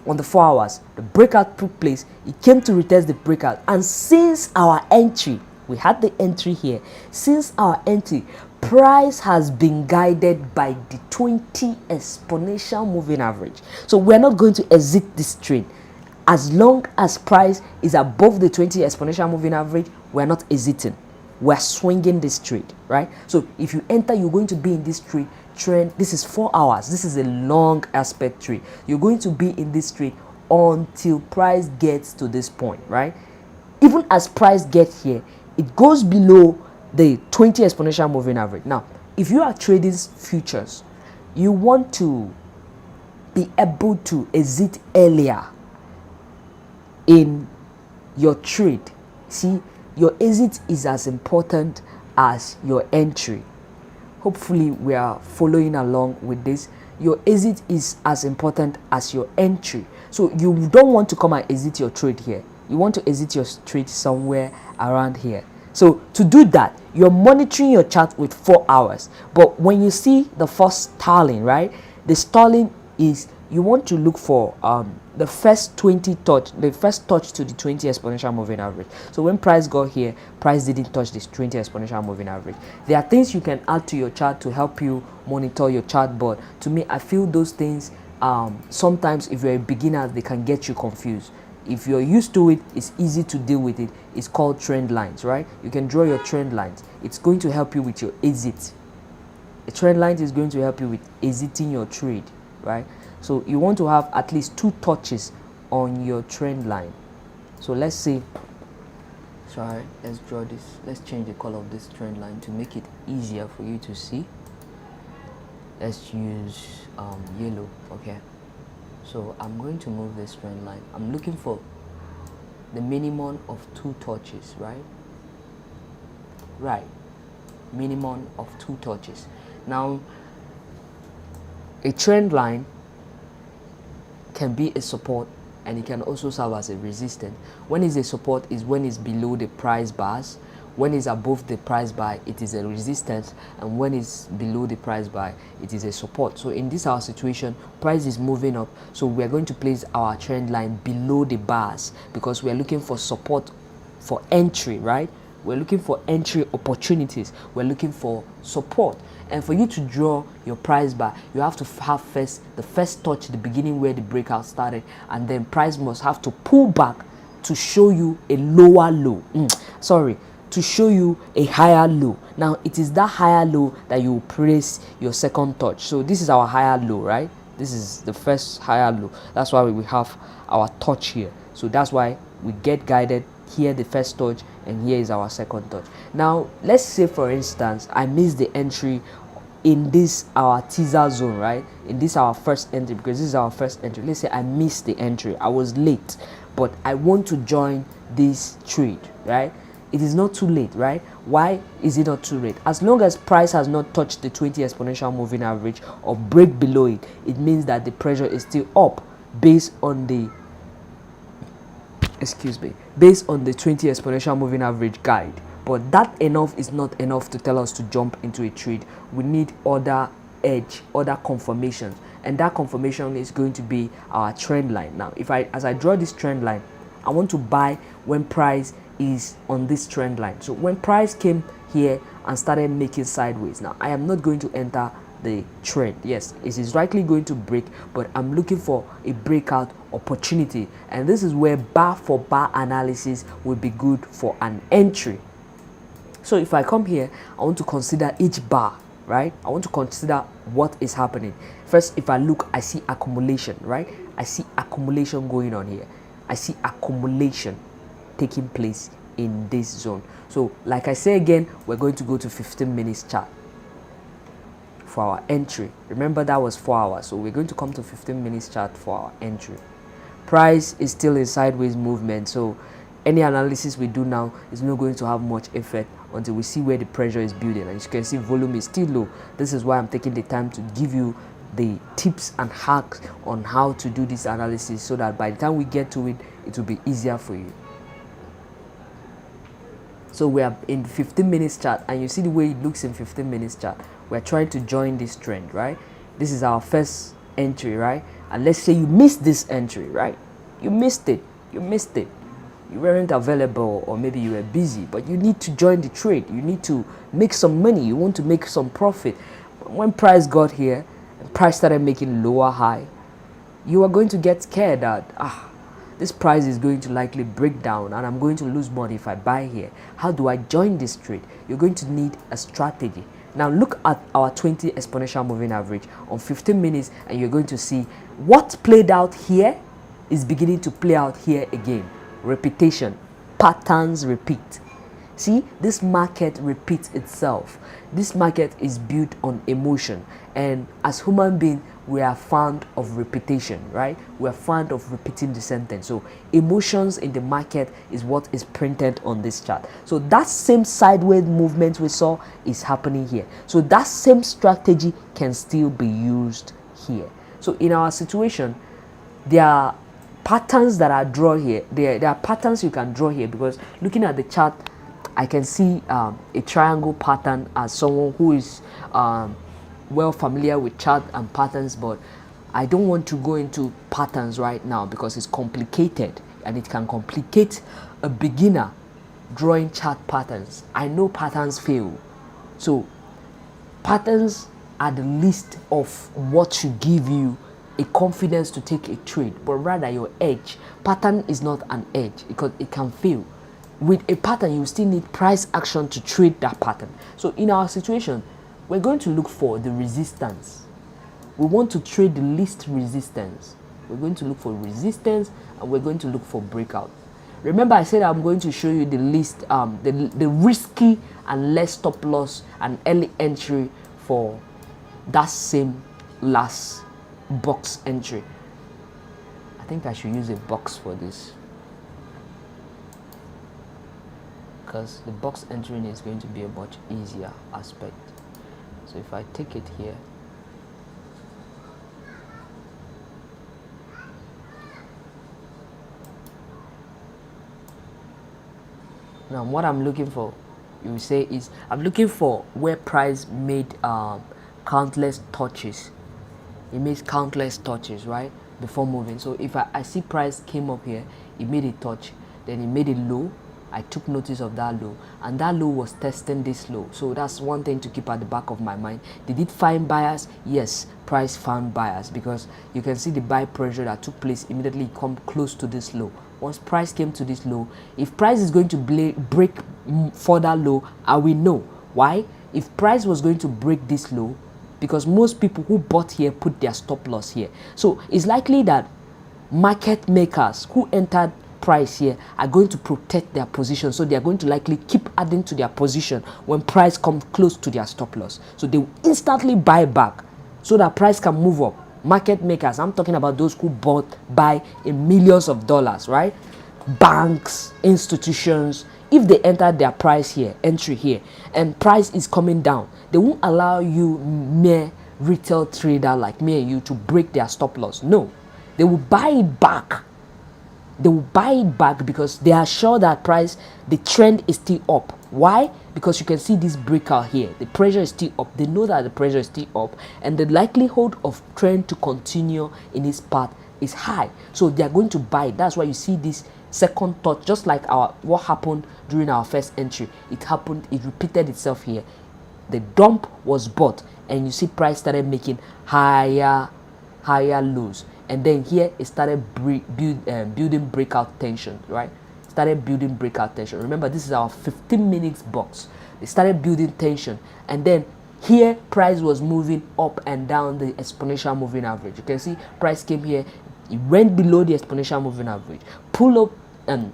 on the 4 hours. The breakout took place. It came to retest the breakout, and since our entry, we had the entry here. Since our entry, price has been guided by the 20 exponential moving average. So we're not going to exit this trade. As long as price is above the 20 exponential moving average, we're not exiting. We're swinging this trade, right? So if you enter, you're going to be in this trade trend. This is 4 hours. This is a long aspect trade. You're going to be in this trade until price gets to this point, right? Even as price gets here, it goes below the 20 exponential moving average. Now, if you are trading futures, you want to be able to exit earlier in your trade. See, your exit is as important as your entry. Hopefully we are following along with this. Your exit is as important as your entry. So you don't want to come and exit your trade here. You want to exit your trade somewhere around here. So to do that, you're monitoring your chart with 4 hours. But when you see the first stalling, right? The stalling is, you want to look for the first 20 touch, the first touch to the 20 exponential moving average. So when price got here, price didn't touch this 20 exponential moving average. There are things you can add to your chart to help you monitor your chart, but to me, I feel those things sometimes if you're a beginner, they can get you confused. If you're used to it, it's easy to deal with it. It's called trend lines, right? You can draw your trend lines. It's going to help you with your exit. A trend line is going to help you with exiting your trade, right? So you want to have at least 2 touches on your trend line. So let's say, sorry, let's draw this. Let's change the color of this trend line to make it easier for you to see. Let's use yellow. Okay. So I'm going to move this trend line. I'm looking for the minimum of 2 touches, right? Right. Minimum of 2 touches. Now, a trend line can be a support and it can also serve as a resistance. When it's a support is when it's below the price bars. When it's above the price bar, it is a resistance, and when it's below the price bar, it is a support. So in this our situation, price is moving up, so we are going to place our trend line below the bars because we are looking for support for entry, right? We're looking for entry opportunities. We're looking for support. And for you to draw your price bar, you have to have the first touch, the beginning where the breakout started, and then price must have to pull back to show you a lower low. To show you a higher low. Now it is that higher low that you place your second touch. So this is our higher low, right? This is the first higher low. That's why we have our touch here. So that's why we get guided here, the first touch, and here is our second touch. Now let's say for instance I missed the entry in this our teaser zone, right? In this our first entry, because this is our first entry. Let's say I missed the entry, I was late, but I want to join this trade, right? It is not too late, right? Why is it not too late? As long as price has not touched the 20 exponential moving average or break below it, it means that the pressure is still up based on the based on the 20 exponential moving average guide. But that enough is not enough to tell us to jump into a trade. We need other edge, other confirmations, and that confirmation is going to be our trend line. Now as I draw this trend line, I want to buy when price is on this trend line. So when price came here and started making sideways, now I am not going to enter the trend. Yes, it is likely going to break, but I'm looking for a breakout opportunity, and this is where bar for bar analysis will be good for an entry. So if I come here, I want to consider each bar, right? I want to consider what is happening. First, if I look, I see accumulation, right? I see accumulation going on here. I see accumulation taking place in this zone. So like I say again, we're going to go to 15 minutes chart for our entry. Remember that was 4 hours, so we're going to come to 15 minutes chart for our entry. Price is still in sideways movement, so any analysis we do now is not going to have much effect until we see where the pressure is building. And as you can see, volume is still low. This is why I'm taking the time to give you the tips and hacks on how to do this analysis, so that by the time we get to it, it will be easier for you. So we are in 15 minutes chart, and you see the way it looks in 15 minutes chart. We're trying to join this trend, right? This is our first entry, right? And let's say you missed this entry, right? You missed it. You weren't available, or maybe you were busy, but you need to join the trade. You need to make some money. You want to make some profit. When price got here and price started making lower high, you are going to get scared that this price is going to likely break down and I'm going to lose money if I buy here. How do I join this trade? You're going to need a strategy. Now look at our 20 exponential moving average on 15 minutes, and you're going to see what played out here is beginning to play out here again. Repetition, patterns repeat. See, this market repeats itself. This market is built on emotion, and as human beings, we are fond of repetition, right? We are fond of repeating the sentence. So emotions in the market is what is printed on this chart. So that same sideways movement we saw is happening here. So that same strategy can still be used here. So in our situation, there are patterns that are drawn here. There are patterns you can draw here, because looking at the chart, I can see a triangle pattern as someone who is well familiar with chart and patterns, but I don't want to go into patterns right now because it's complicated and it can complicate a beginner drawing chart patterns. I know patterns fail, so patterns are the list of what should give you a confidence to take a trade, but rather your edge. Pattern is not an edge because it can fail. With a pattern, you still need price action to trade that pattern. So in our situation, we're going to look for the resistance. We want to trade the least resistance. We're going to look for resistance, and we're going to look for breakout. Remember, I said I'm going to show you the least, the risky and less stop loss and early entry for that same last box entry. I think I should use a box for this, because the box entering is going to be a much easier aspect. So if I take it here, now what I'm looking for, you will say, is I'm looking for where price made countless touches. It makes countless touches, right, before moving. So if I see price came up here, it made a touch, then it made a low. I took notice of that low, and that low was testing this low. So that's one thing to keep at the back of my mind. Did it find buyers? Yes, price found buyers, because you can see the buy pressure that took place immediately come close to this low. Once price came to this low, if price is going to break further low, I will know. Why? If price was going to break this low, because most people who bought here put their stop loss here. So it's likely that market makers who entered price here are going to protect their position, so they are going to likely keep adding to their position when price comes close to their stop loss. So they will instantly buy back so that price can move up. Market makers, I'm talking about those who buy in millions of dollars, right? Banks, institutions, if they enter their price here, entry here, and price is coming down, they won't allow you, mere retail trader like me and you, to break their stop loss. No, they will buy it back. They will buy it back because they are sure that price, the trend is still up. Why? Because you can see this breakout here. The pressure is still up. They know that the pressure is still up, and the likelihood of trend to continue in this path is high. So they are going to buy it. That's why you see this second touch, just like what happened during our first entry. It happened, it repeated itself here. The dump was bought, and you see price started making higher lows. And then here it started building breakout tension, right? Started building breakout tension. Remember, this is our 15 minutes box. It started building tension, and then here price was moving up and down the exponential moving average. You can see price came here, it went below the exponential moving average, pull up, and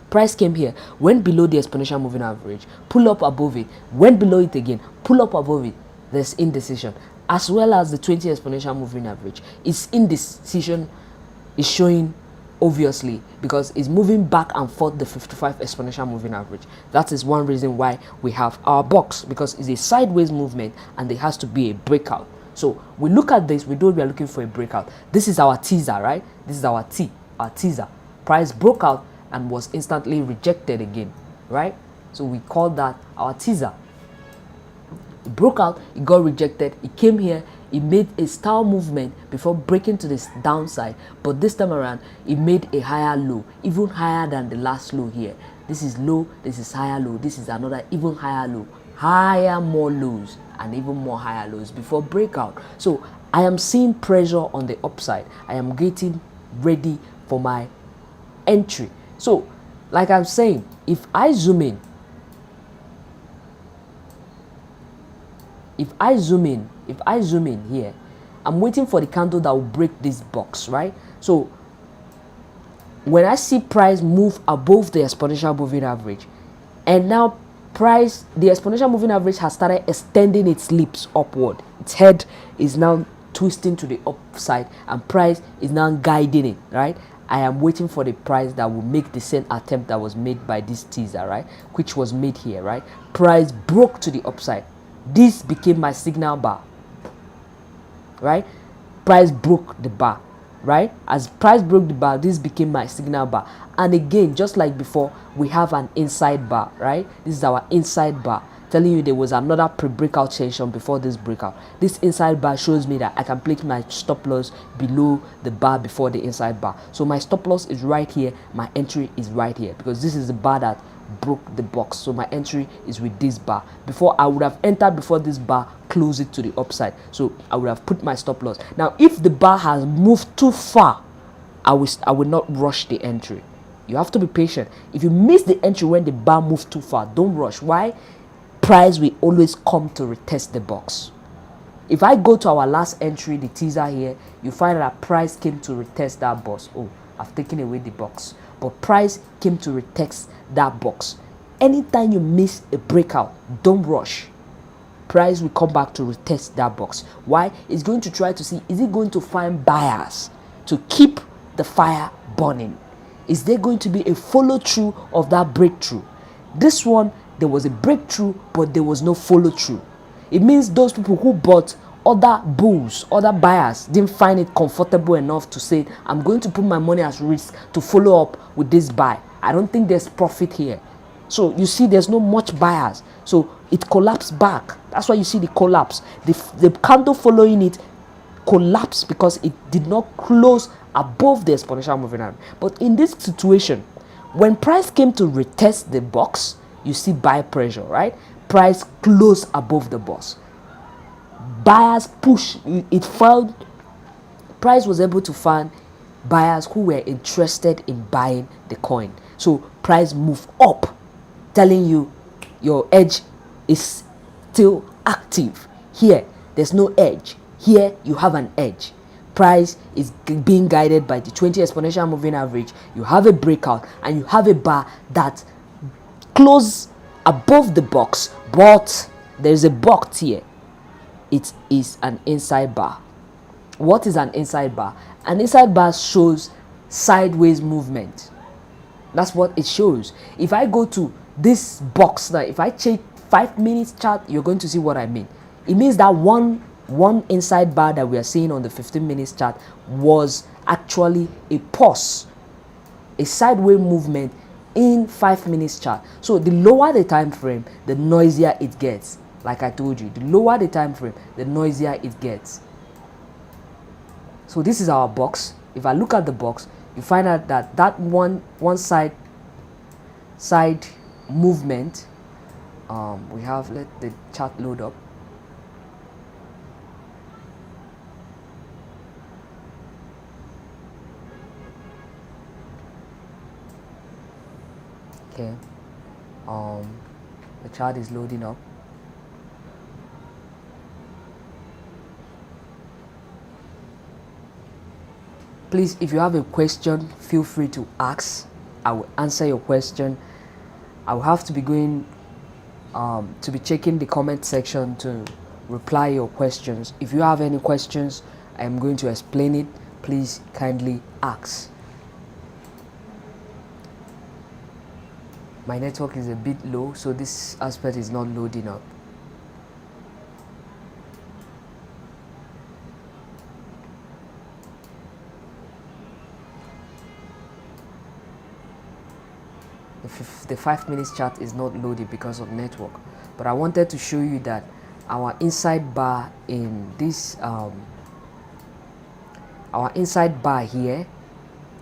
price came here, went below the exponential moving average, pull up above it, went below it again, pull up above it. There's indecision, as well as the 20 exponential moving average. Its indecision is showing obviously because it's moving back and forth the 55 exponential moving average. That is one reason why we have our box, because it's a sideways movement and there has to be a breakout. So we look at this, we know we are looking for a breakout. This is our teaser, right? This is our teaser. Price broke out and was instantly rejected again, right? So we call that our teaser. It broke out, it got rejected, it came here, it made a style movement before breaking to this downside, but this time around it made a higher low, even higher than the last low here. This is low, this is higher low, this is another even higher low, higher more lows and even more higher lows before breakout. So I am seeing pressure on the upside. I am getting ready for my entry. So like I'm saying, if I zoom in here, I'm waiting for the candle that will break this box, right? So when I see price move above the exponential moving average, and now the exponential moving average has started extending its lips upward, its head is now twisting to the upside, and price is now guiding it, right? I am waiting for the price that will make the same attempt that was made by this teaser, right? Which was made here, right? Price broke to the upside. This became my signal bar, right? Price broke the bar, right? As price broke the bar, this became my signal bar. And again, just like before, we have an inside bar, right? This is our inside bar, telling you there was another pre-breakout session before this breakout. This inside bar shows me that I can place my stop loss below the bar before the inside bar. So my stop loss is right here, my entry is right here, because this is the bar that broke the box. So my entry is with this bar. Before, I would have entered before this bar close it to the upside, so I would have put my stop loss. Now if the bar has moved too far, I will not rush the entry. You have to be patient. If you miss the entry when the bar moves too far, don't rush. Why? Price will always come to retest the box. If I go to our last entry, the teaser here, you find that price came to retest that box. Oh, I've taken away the box, but price came to retest that box. Anytime you miss a breakout, don't rush. Price will come back to retest that box. Why? It's going to try to see, is it going to find buyers to keep the fire burning? Is there going to be a follow through of that breakthrough? This one, there was a breakthrough, but there was no follow through. It means those people who bought, other bulls, other buyers, didn't find it comfortable enough to say, I'm going to put my money at risk to follow up with this buy. I don't think there's profit here. So you see there's no much buyers. So it collapsed back. That's why you see the collapse. The candle following it collapsed because it did not close above the exponential moving average. But in this situation, when price came to retest the box, you see buy pressure, right? Price closed above the box. Buyers push, it found, price was able to find buyers who were interested in buying the coin. So price moved up, telling you your edge is still active. Here, there's no edge. Here, you have an edge. Price is being guided by the 20 exponential moving average. You have a breakout and you have a bar that close above the box, but there's a box here. It is an inside bar. What is an inside bar? An inside bar shows sideways movement. That's what it shows. If I go to this box now, if I check 5 minutes chart, you're going to see what I mean. It means that one inside bar that we are seeing on the 15 minutes chart was actually a pause, a sideways movement in 5 minutes chart. So the lower the time frame, the noisier it gets. Like I told you, the lower the time frame, the noisier it gets. So this is our box. If I look at the box, you find out that one side movement, we have, let the chart load up. Okay, the chart is loading up. Please, if you have a question, feel free to ask. I will answer your question. I will have to be going to be checking the comment section to reply your questions. If you have any questions, I am going to explain it. Please kindly ask. My network is a bit low, so this aspect is not loading up. the 5 minutes chart is not loaded because of network, but I wanted to show you that our inside bar in this our inside bar here,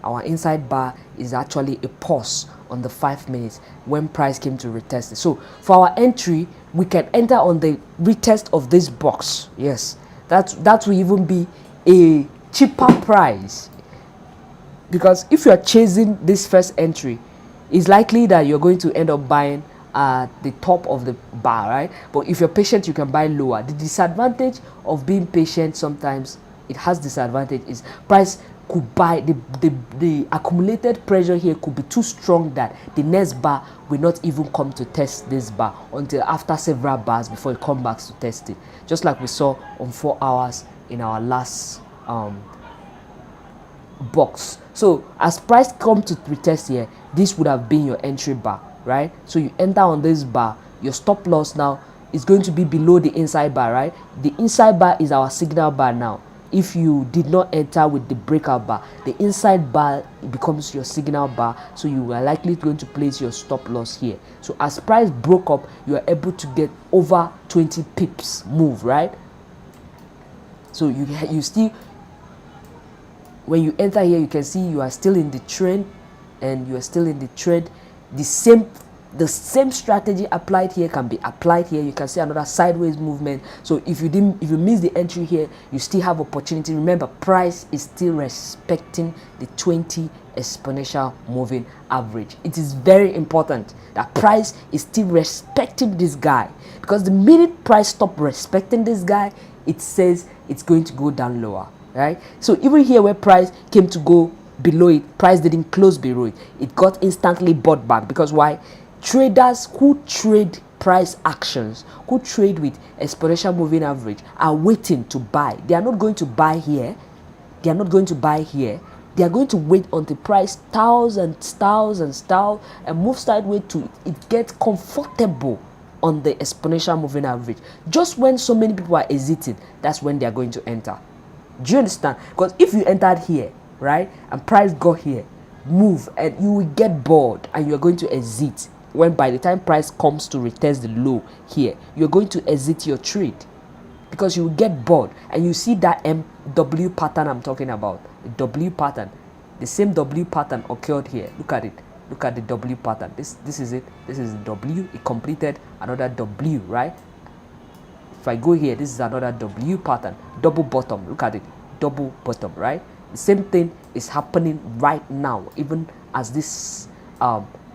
our inside bar is actually a pause on the 5 minutes when price came to retest it. So for our entry, we can enter on the retest of this box. Yes, that will even be a cheaper price, because if you are chasing this first entry, it's likely that you're going to end up buying at the top of the bar, right? But if you're patient, you can buy lower. The disadvantage of being patient, sometimes it has disadvantage, is price could buy the accumulated pressure here could be too strong that the next bar will not even come to test this bar until after several bars before it comes back to test it, just like we saw on 4 hours in our last box. So as price come to retest here, this would have been your entry bar, right? So you enter on this bar, your stop loss now is going to be below the inside bar, right? The inside bar is our signal bar now. If you did not enter with the breakout bar, the inside bar becomes your signal bar, so you are likely going to place your stop loss here. So as price broke up, you are able to get over 20 pips move, right? So you still, when you enter here, you can see you are still in the trend, and you are still in the trend. The same strategy applied here can be applied here. You can see another sideways movement. So if you miss the entry here, you still have opportunity. Remember, price is still respecting the 20 exponential moving average. It is very important that price is still respecting this guy, because the minute price stop respecting this guy, it says it's going to go down lower, right? So even here where price came to go below it, price didn't close below it. It got instantly bought back, because why? Traders who trade price actions, who trade with exponential moving average, are waiting to buy. They are not going to buy here. They are not going to buy here. They are going to wait until price styles and move sideways to it gets comfortable on the exponential moving average. Just when so many people are exiting, that's when they are going to enter. Do you understand? Because if you entered here, right, and price got here, move, and you will get bored and you are going to exit. When by the time price comes to retest the low here, you're going to exit your trade, because you will get bored. And you see that MW pattern I'm talking about, the W pattern, the same W pattern occurred here. Look at it. Look at the W pattern. This is it. This is the W. It completed another W, right? If I go here, this is another W pattern, double bottom. Look at it, double bottom, right? The same thing is happening right now, even as this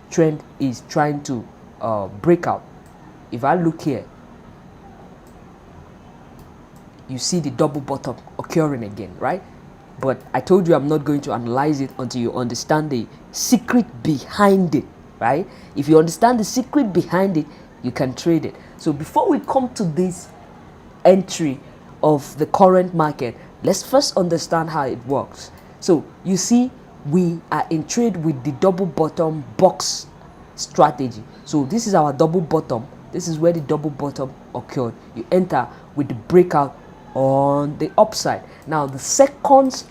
trend is trying to break out. If I look here, you see the double bottom occurring again, right? But I told you I'm not going to analyze it until you understand the secret behind it, right? If you understand the secret behind it, you can trade it. So before we come to this entry of the current market, let's first understand how it works. So you see, we are in trade with the double bottom box strategy. So this is our double bottom. This is where the double bottom occurred. You enter with the breakout on the upside. Now the second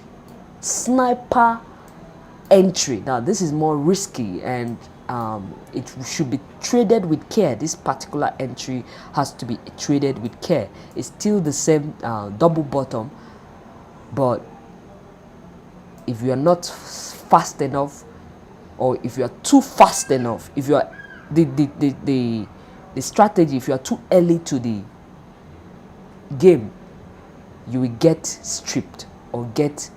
sniper entry, now this is more risky, and it should be traded with care. This particular entry has to be traded with care. It's still the same double bottom, but if you are not fast enough, or if you are too fast enough, if you are the strategy, if you are too early to the game, you will get stripped, or get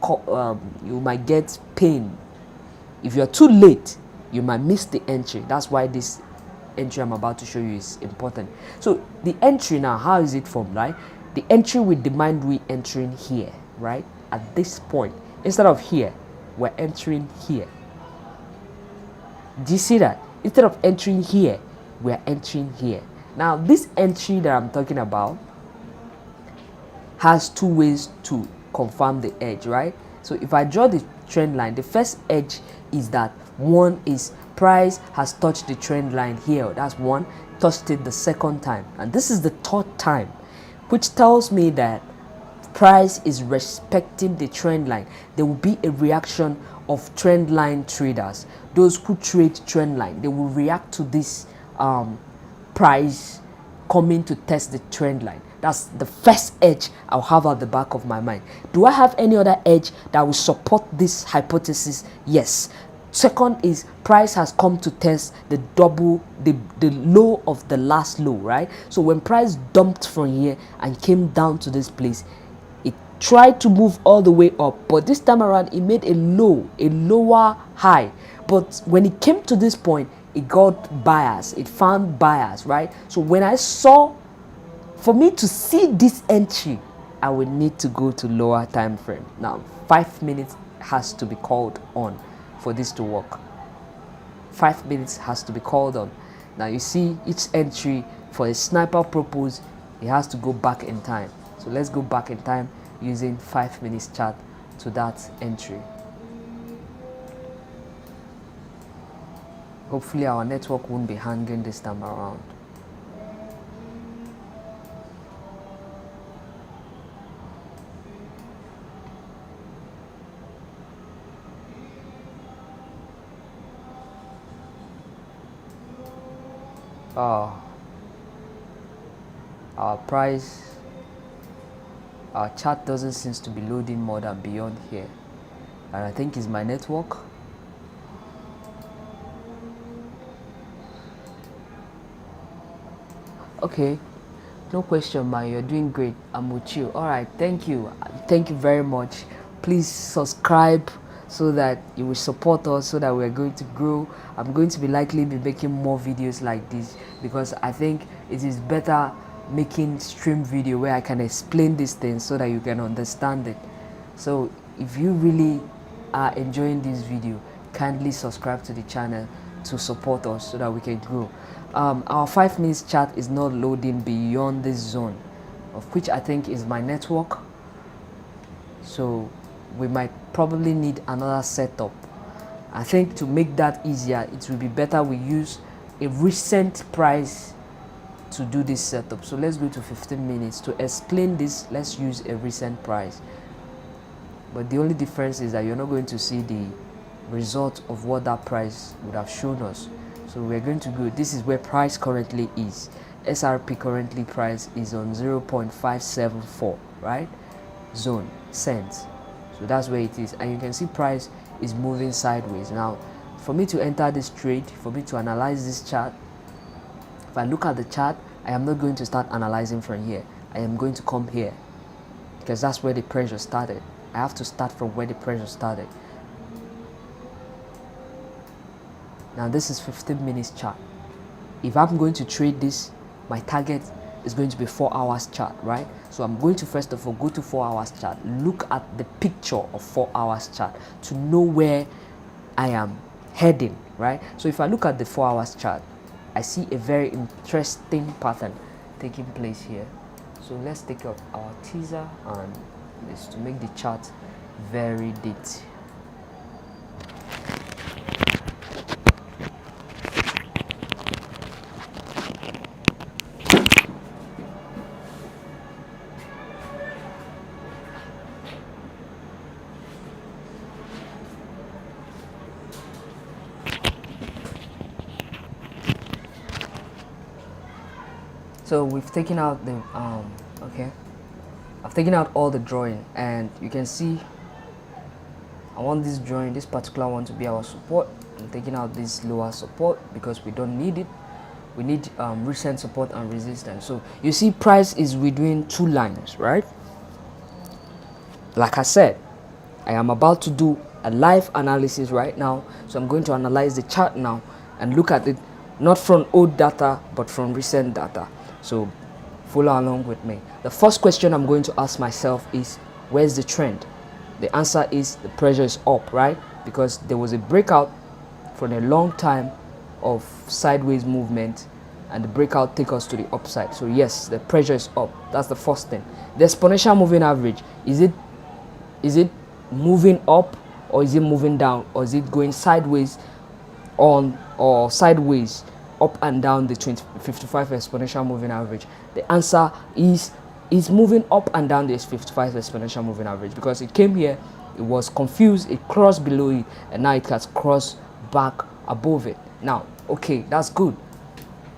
you might get pain. If you are too late, you might miss the entry. That's why this entry I'm about to show you is important. So the entry now, how is it formed, right? The entry will demand we entering here, right? At this point, instead of here, we're entering here. Do you see that? Instead of entering here, we're entering here. Now this entry that I'm talking about has two ways to confirm the edge, right? So if I draw the trend line, the first edge is that one is price has touched the trend line here. That's one, touched it the second time, and this is the third time, which tells me that price is respecting the trend line. There will be a reaction of trend line traders, those who trade trend line, they will react to this price coming to test the trend line. That's the first edge I'll have at the back of my mind. Do I have any other edge that will support this hypothesis? Yes. Second is price has come to test the low of the last low, right? So when price dumped from here and came down to this place, it tried to move all the way up, but this time around it made a lower high. But when it came to this point, it got buyers, it found buyers, right? So when I saw, for me to see this entry, I would need to go to lower time frame. Now 5 minutes has to be called on for this to work. 5 minutes has to be called on. Now you see each entry for a sniper purpose, it has to go back in time. So let's go back in time using 5 minutes chart to that entry. Hopefully our network won't be hanging this time around. Our chart doesn't seem to be loading more than beyond here, and I think it's my network. Okay, no question, man. You're doing great. I'm with you. All right, thank you very much. Please subscribe so that you will support us, so that we're going to grow. I'm going to be likely making more videos like this, because I think it is better making stream video where I can explain these things so that you can understand it. So if you really are enjoying this video, kindly subscribe to the channel to support us so that we can grow. Our 5 minutes chart is not loading beyond this zone, of which I think is my network. So we might probably need another setup. I think to make that easier, it will be better we use a recent price to do this setup. So let's go to 15 minutes. To explain this, let's use a recent price. But the only difference is that you're not going to see the result of what that price would have shown us. So we're going to go, this is where price currently is. SRP currently price is on 0.574, right? Zone, cents. So that's where it is, and you can see price is moving sideways. Now for me to enter this trade, for me to analyze this chart, if I look at the chart, I am not going to start analyzing from here. I am going to come here, because that's where the pressure started. I have to start from where the pressure started. Now this is 15 minutes chart. If I'm going to trade this, my target is going to be 4 hours chart, right? So I'm going to first of all go to 4 hours chart, look at the picture of 4 hours chart to know where I am heading, right? So if I look at the 4 hours chart, I see a very interesting pattern taking place here. So let's take up our teaser and this to make the chart very neat. So we've taken out the okay, I've taken out all the drawing, and you can see I want this drawing, this particular one, to be our support. I'm taking out this lower support because we don't need it. We need recent support and resistance. So you see price is within 2 lines, right? Like I said, I am about to do a live analysis right now, so I'm going to analyze the chart now and look at it not from old data but from recent data. So follow along with me. The first question I'm going to ask myself is, where's the trend? The answer is the pressure is up, right? Because there was a breakout from a long time of sideways movement, and the breakout take us to the upside. So yes, the pressure is up. That's the first thing. The exponential moving average, is it moving up, or is it moving down, or is it going sideways on or sideways up and down the 55 exponential moving average? The answer is moving up and down this 55 exponential moving average, because it came here, It was confused, it crossed below it, and now it has crossed back above it. Now, okay, that's good.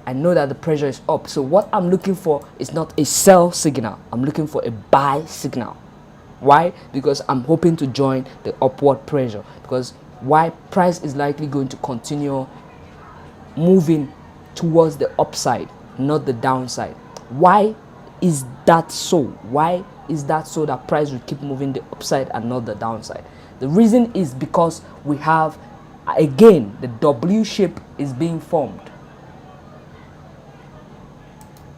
I know that the pressure is up. So what I'm looking for is not a sell signal. I'm looking for a buy signal. Why? Because I'm hoping to join the upward pressure. Because why? Price is likely going to continue moving towards the upside, not the downside. Why is that so? Why is that so that price will keep moving the upside and not the downside? The reason is because we have, again, the W shape is being formed.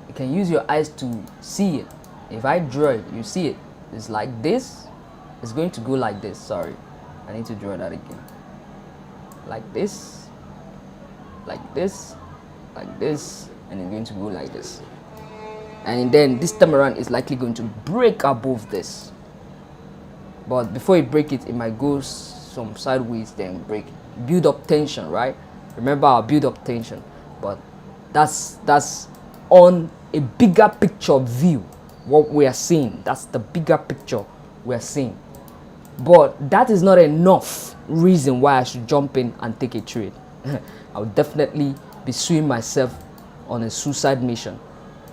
You can use your eyes to see it. If I draw it, you see it. It's like this. It's going to go like this. Sorry, I need to draw that again. Like this, like this, like this, and it's going to go like this. And then this time around is likely going to break above this. But before it break it, it might go some sideways, then break. Build up tension, right? Remember our build up tension. But that's on a bigger picture view. What we are seeing, that's the bigger picture we are seeing. But that is not enough reason why I should jump in and take a trade. I would definitely be suing myself on a suicide mission.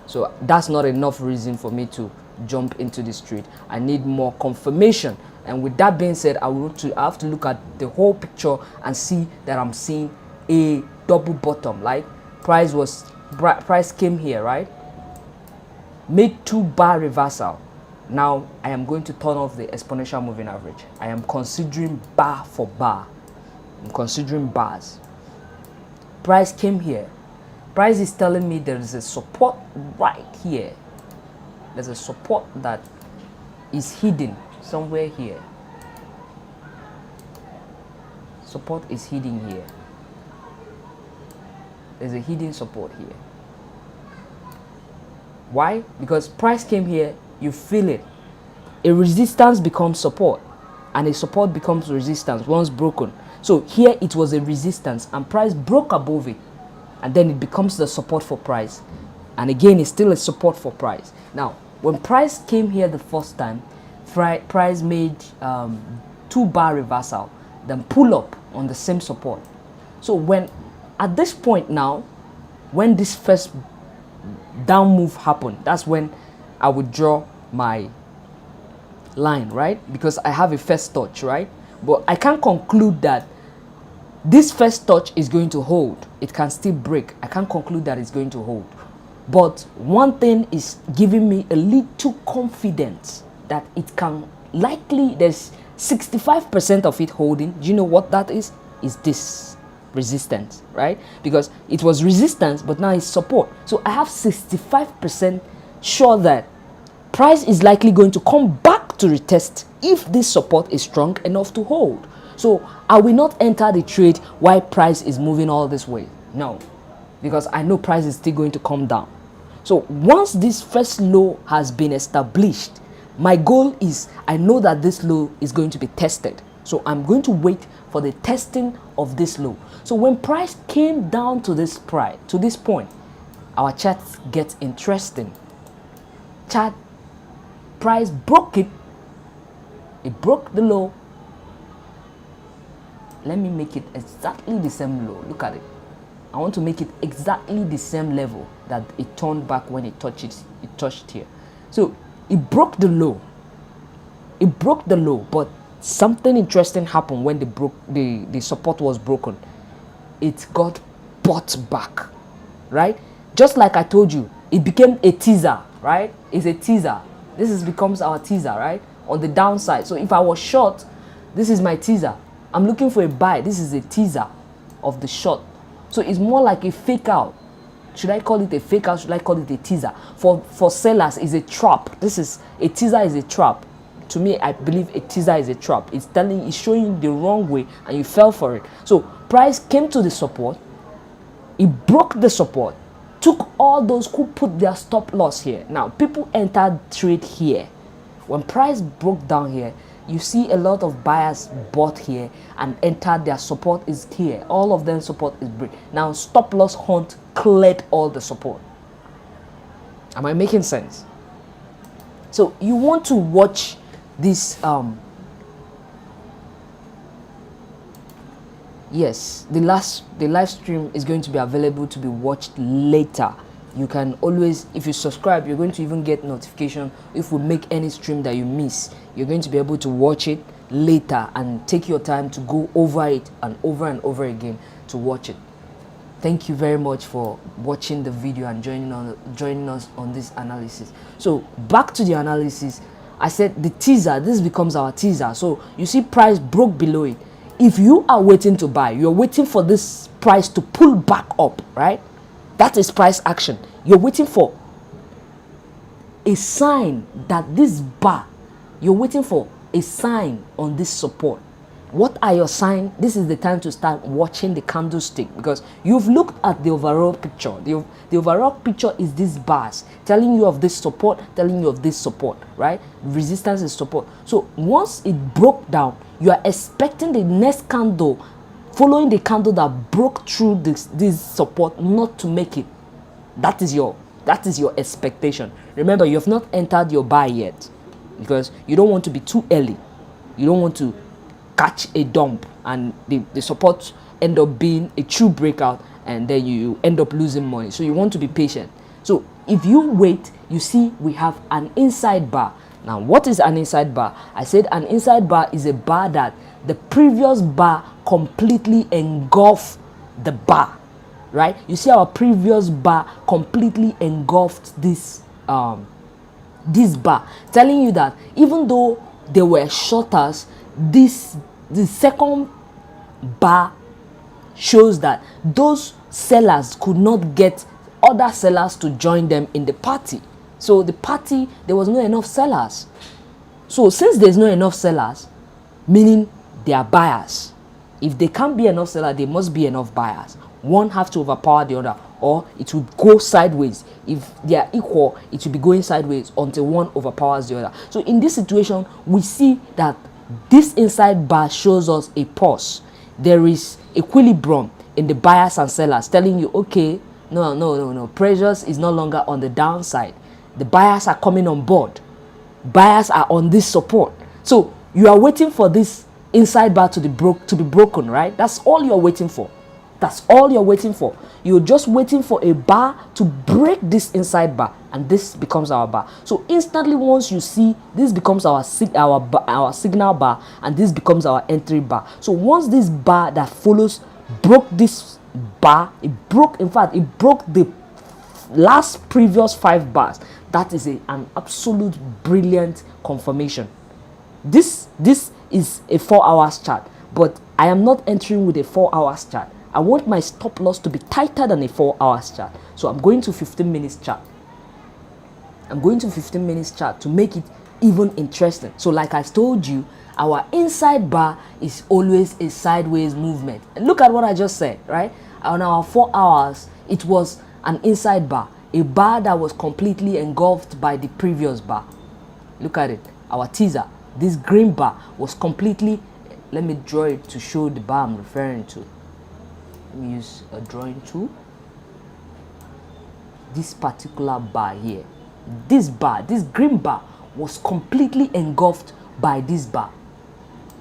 So that's not enough reason for me to jump into this trade. I need more confirmation. And with that being said, I have to look at the whole picture and see that I'm seeing a double bottom. Like price came here, right? Made 2-bar reversal. Now I am going to turn off the exponential moving average. I am considering bar for bar. I'm considering bars. Price came here. Price is telling me there is a support right here. There's a support that is hidden somewhere here. Support is hidden here. There's a hidden support here. Why? Because price came here, you feel it. A resistance becomes support, and a support becomes resistance once broken. So here it was a resistance, and price broke above it, and then it becomes the support for price. And again, it's still a support for price. Now, when price came here the first time, price made 2-bar reversal, then pull up on the same support. So when at this point now, when this first down move happened, that's when I would draw my line, right? Because I have a first touch, right? But I can't conclude that this first touch is going to hold. It can still break. I can't conclude that it's going to hold. But one thing is giving me a little confidence that it can likely, there's 65% of it holding. Do you know what that is? Is this resistance, right? Because it was resistance, but now it's support. So I have 65% sure that price is likely going to come back to retest if this support is strong enough to hold. So I will not enter the trade while price is moving all this way. No, because I know price is still going to come down. So once this first low has been established, my goal is, I know that this low is going to be tested. So I'm going to wait for the testing of this low. So when price came down to this point, our chart gets interesting. Price broke it. It broke the low. Let me make it exactly the same low. Look at it. I want to make it exactly the same level that it turned back when it touched here. So it broke the low. It broke the low, but something interesting happened when the support was broken. It got bought back, right? Just like I told you, it became a teaser, right? It's a teaser. Becomes our teaser, right? On the downside. So if I was short, this is my teaser. I'm looking for a buy. This is a teaser of the short. So it's more like a fake out. Should I call it a fake out? Should I call it a teaser? For sellers, it's a trap. A teaser is a trap. To me, I believe a teaser is a trap. It's showing you the wrong way and you fell for it. So price came to the support. It broke the support. Took all those who put their stop loss here. Now, people entered trade here. When price broke down here, you see a lot of buyers bought here and entered. Their support is here. All of them support is break. Now, stop loss hunt cleared all the support. Am I making sense? So you want to watch this Yes, the live stream is going to be available to be watched later. You can always, if you subscribe, you're going to even get notification if we make any stream that you miss. You're going to be able to watch it later and take your time to go over it and over again to watch it. Thank you very much for watching the video and joining us on this analysis. So back to the analysis. I said the teaser, this becomes our teaser. So you see price broke below it. If you are waiting to buy, you're waiting for this price to pull back up, right? That is price action. You're waiting for a sign that this bar, you're waiting for a sign on this support. What are your signs? This is the time to start watching the candlestick, because you've looked at the overall picture. The overall picture is these bars telling you of this support, telling you of this support, right? Resistance is support. So once it broke down, you are expecting the next candle following the candle that broke through this support not to make it. That is your expectation. Remember, you have not entered your buy yet, because you don't want to be too early. You don't want to catch a dump and the support end up being a true breakout, and then you end up losing money. So you want to be patient. So if you wait, you see we have an inside bar. Now, what is an inside bar? I said an inside bar is a bar that the previous bar completely engulfed the bar, right? You see our previous bar completely engulfed this this bar, telling you that even though there were shorters, the second bar shows that those sellers could not get other sellers to join them in the party. So the party, there was not enough sellers. So since there's not enough sellers, meaning they are buyers. If there can't be enough sellers, there must be enough buyers. One have to overpower the other, or it would go sideways. If they are equal, it will be going sideways until one overpowers the other. So in this situation, we see that this inside bar shows us a pause. There is equilibrium in the buyers and sellers, telling you, okay, no, pressures is no longer on the downside. The buyers are coming on board. Buyers are on this support. So you are waiting for this inside bar to be broken, right? That's all you're waiting for. That's all you're waiting for. You're just waiting for a bar to break this inside bar, and this becomes our bar. So instantly, once you see this becomes our signal bar, and this becomes our entry bar. So once this bar that follows broke this bar, it broke the last previous 5 bars. That is an absolute brilliant confirmation. This is a 4 hours chart, but I am not entering with a 4 hours chart. I want my stop loss to be tighter than a 4 hours chart. So I'm going to 15 minutes chart. I'm going to 15 minutes chart to make it even interesting. So like I told you, our inside bar is always a sideways movement. And look at what I just said, right? On our 4 hours, it was an inside bar, a bar that was completely engulfed by the previous bar. Look at it, our teaser. This green bar was completely, let me draw it to show the bar I'm referring to. Let me use a drawing tool. This particular bar here, this green bar was completely engulfed by this bar.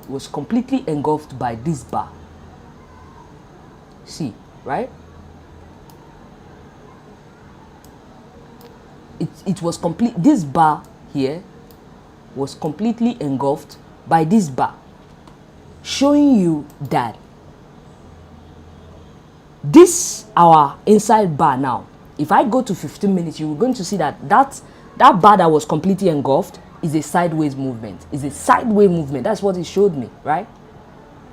It was completely engulfed by this bar. See, right? It was complete. This bar here was completely engulfed by this bar, showing you that this our inside bar. Now if I go to 15 minutes, you're going to see that bar that was completely engulfed is a sideways movement. Is a sideways movement. That's what it showed me, right?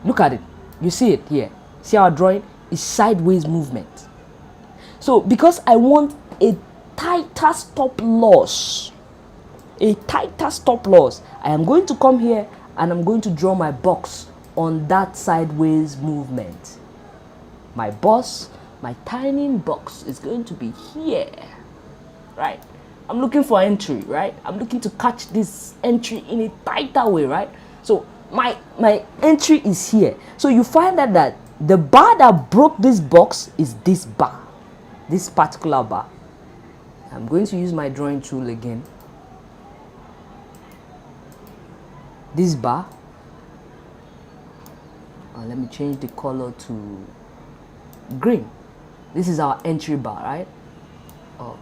Look at it. You see it here. See our drawing is sideways movement. So because I want a tighter stop loss, I am going to come here and I'm going to draw my box on that sideways movement. My timing box is going to be here, right? I'm looking for entry, right? I'm looking to catch this entry in a tighter way, right? So my entry is here. So you find that the bar that broke this box is this bar, this particular bar. I'm going to use my drawing tool again. This bar. Let me change the color to green. This is our entry bar, right? Oh,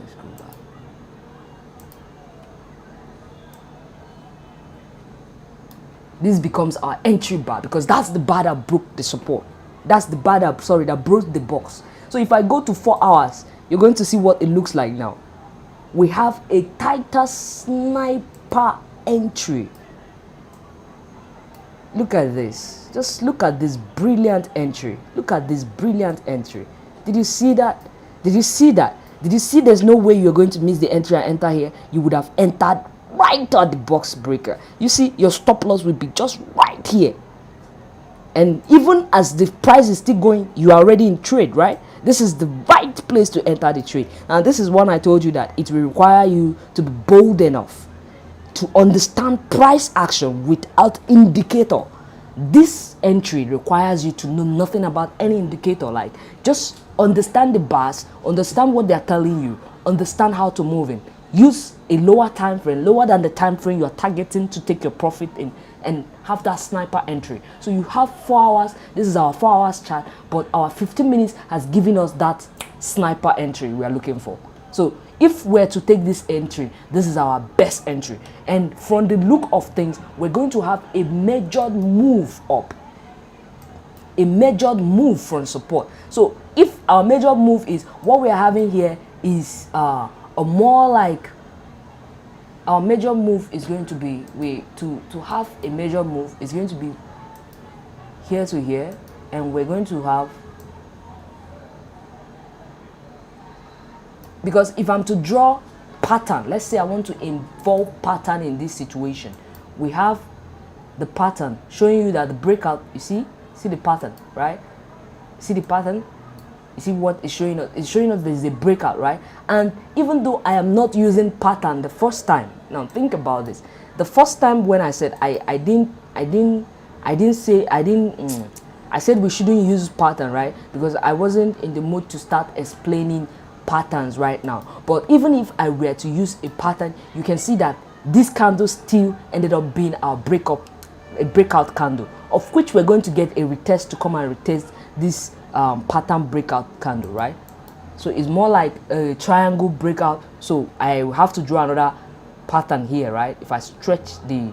let's go back. This becomes our entry bar because that's the bar that broke the support. That's the bar that, sorry, that broke the box. So if I go to 4 hours, you're going to see what it looks like now. We have a tighter sniper entry. Look at this. Just look at this brilliant entry. Look at this brilliant entry. Did you see that? Did you see that? Did you see there's no way you're going to miss the entry and enter here? You would have entered right at the box breaker. You see, your stop loss will be just right here. And even as the price is still going, you are already in trade, right? This is the right place to enter the trade. And this is one I told you that it will require you to be bold enough to understand price action without indicator. This entry requires you to know nothing about any indicator. Like, just understand the bars, understand what they're telling you, understand how to move in. Use a lower time frame, lower than the time frame you're targeting to take your profit in, and have that sniper entry. So you have 4 hours. This is our 4 hours chart, but our 15 minutes has given us that sniper entry we are looking for. So if we're to take this entry, this is our best entry. And from the look of things, we're going to have a measured move up, a measured move from support. So if our measured move is what we are having here is a more like, our major move is going to be, to have a major move is going to be here to here, and we're going to have, because if I'm to draw pattern, let's say I want to involve pattern in this situation, we have the pattern showing you that the breakout, you see the pattern, right? See the pattern? You see what it's showing us? It's showing us there's a breakout, right? And even though I am not using pattern the first time, now think about this. The first time when I said I said we shouldn't use pattern, right? Because I wasn't in the mood to start explaining patterns right now. But even if I were to use a pattern, you can see that this candle still ended up being our breakout candle, of which we're going to get a retest to come and retest this pattern breakout candle, right? So it's more like a triangle breakout. So I have to draw another pattern here, right? If I stretch the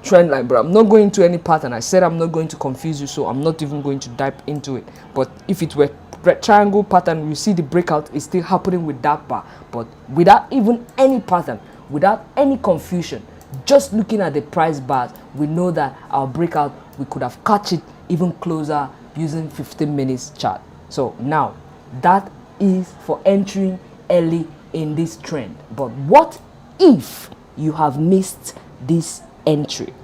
trend line, but I'm not going to any pattern. I said I'm not going to confuse you, so I'm not even going to dive into it. But if it were triangle pattern, you see the breakout is still happening with that bar, but without even any pattern, without any confusion, just looking at the price bars, we know that our breakout, we could have caught it even closer using 15 minutes chart. So now that is for entering early in this trend. But what if you have missed this entry?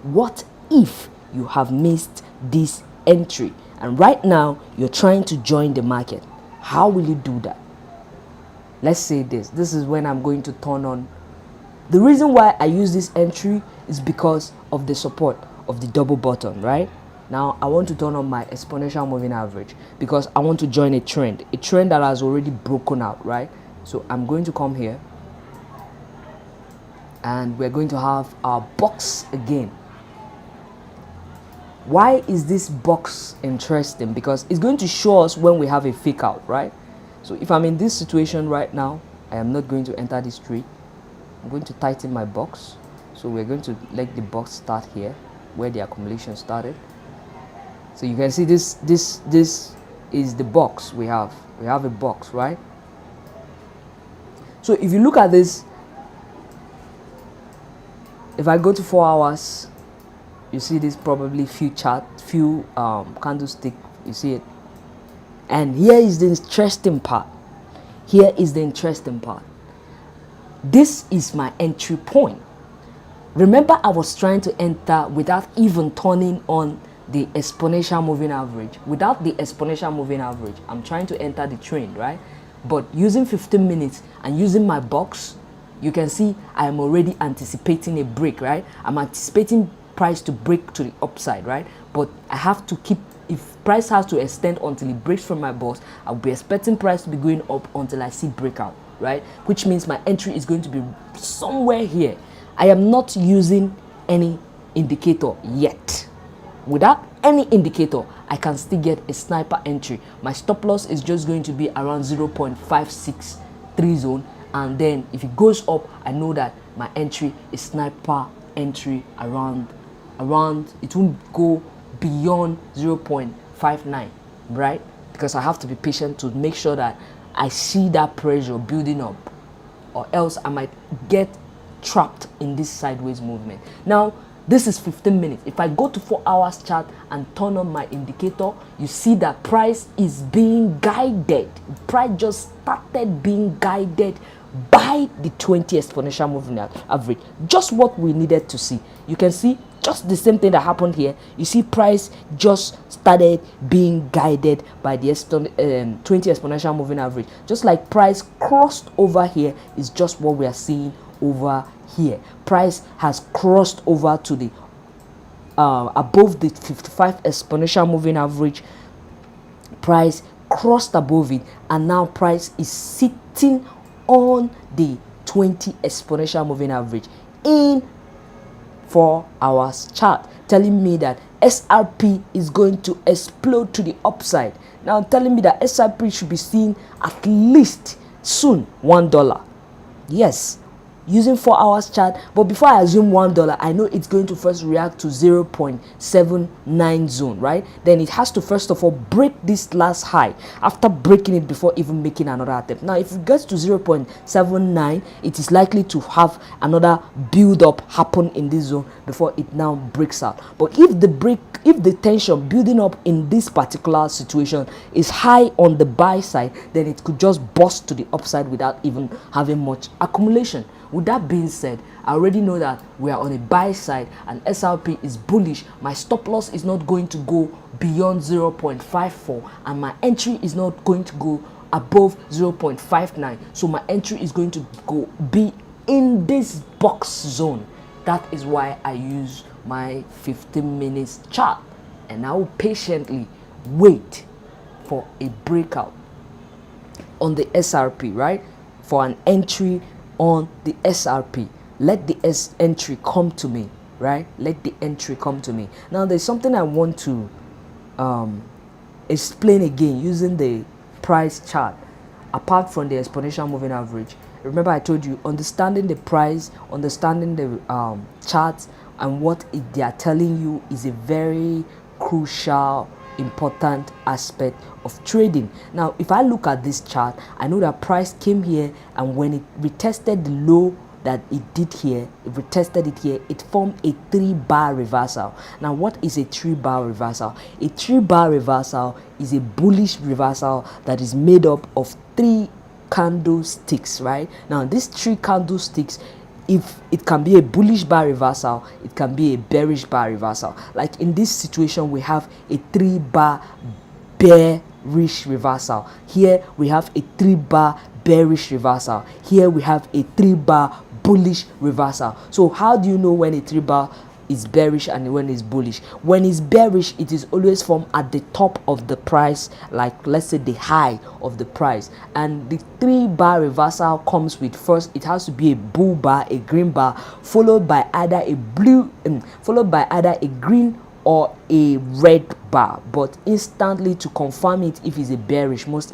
What if you have missed this entry and right now you're trying to join the market? How will you do that? Let's say this is when I'm going to turn on. The reason why I use this entry is because of the support of the double bottom, right? Now I want to turn on my exponential moving average because I want to join a trend that has already broken out, right? So I'm going to come here and we're going to have our box again. Why is this box interesting? Because it's going to show us when we have a fake out, right? So if I'm in this situation right now, I am not going to enter this trade. I'm going to tighten my box. So we're going to let the box start here where the accumulation started. So you can see this is the box we have. We have a box, right? So if you look at this, if I go to 4 hours, you see this probably few candlestick, you see it. And here is the interesting part. Here is the interesting part. This is my entry point. Remember, I was trying to enter without even turning on the exponential moving average. Without the exponential moving average, I'm trying to enter the trend, right? But using 15 minutes and using my box, you can see I am already anticipating a break, right? I'm anticipating price to break to the upside, right? But I have to keep, if price has to extend until it breaks from my box, I'll be expecting price to be going up until I see breakout, right? Which means my entry is going to be somewhere here. I am not using any indicator yet. without any indicator, I can still get a sniper entry. My stop loss is just going to be around 0.563 zone, and then if it goes up, I know that my entry is sniper entry around it won't go beyond 0.59, right? Because I have to be patient to make sure that I see that pressure building up, or else I might get trapped in this sideways movement. Now this is 15 minutes. If I go to 4 hours chart and turn on my indicator, you see that price is being guided. Price just started being guided by the 20 exponential moving average. Just what we needed to see. You can see just the same thing that happened here. You see price just started being guided by the 20 exponential moving average. Just like price crossed over here is just what we are seeing over here. Price has crossed over to the above the 55 exponential moving average. Price crossed above it, and now price is sitting on the 20 exponential moving average in 4 hours chart, telling me that SRP is going to explode to the upside. Now telling me that SRP should be seen at least soon $1. Yes, using 4 hours chart. But before I assume $1, I know it's going to first react to 0.79 zone, right? Then it has to first of all break this last high after breaking it before even making another attempt. Now if it gets to 0.79, it is likely to have another build up happen in this zone before it now breaks out. But if the tension building up in this particular situation is high on the buy side, then it could just bust to the upside without even having much accumulation. With that being said, I already know that we are on a buy side and SRP is bullish. My stop loss is not going to go beyond 0.54, and my entry is not going to go above 0.59. So my entry is going to be in this box zone. That is why I use my 15 minutes chart, and I will patiently wait for a breakout on the SRP, right? For an entry on the SRP. Let the entry come to me, right? Let the entry come to me. Now there's something I want to explain again using the price chart apart from the exponential moving average. Remember I told you understanding the price, understanding the charts and what they are telling you is a very crucial, important aspect of trading. Now if I look at this chart, I know that price came here, and when it retested the low that it did here, it retested it here, it formed a 3-bar reversal. Now what is a 3-bar reversal? A 3-bar reversal is a bullish reversal that is made up of 3 candlesticks, right? Now these 3 candlesticks, if it can be a bullish bar reversal, it can be a bearish bar reversal. Like in this situation, we have a 3-bar bearish reversal. Here we have a 3-bar bearish reversal. Here we have a 3-bar bullish reversal. So how do you know when a 3-bar is bearish and when it's bullish? When it's bearish, it is always formed at the top of the price, like let's say the high of the price, and the 3-bar reversal comes with, first it has to be a bull bar, a green bar, followed by either a green or a red bar. But instantly to confirm it, if it's a bearish, most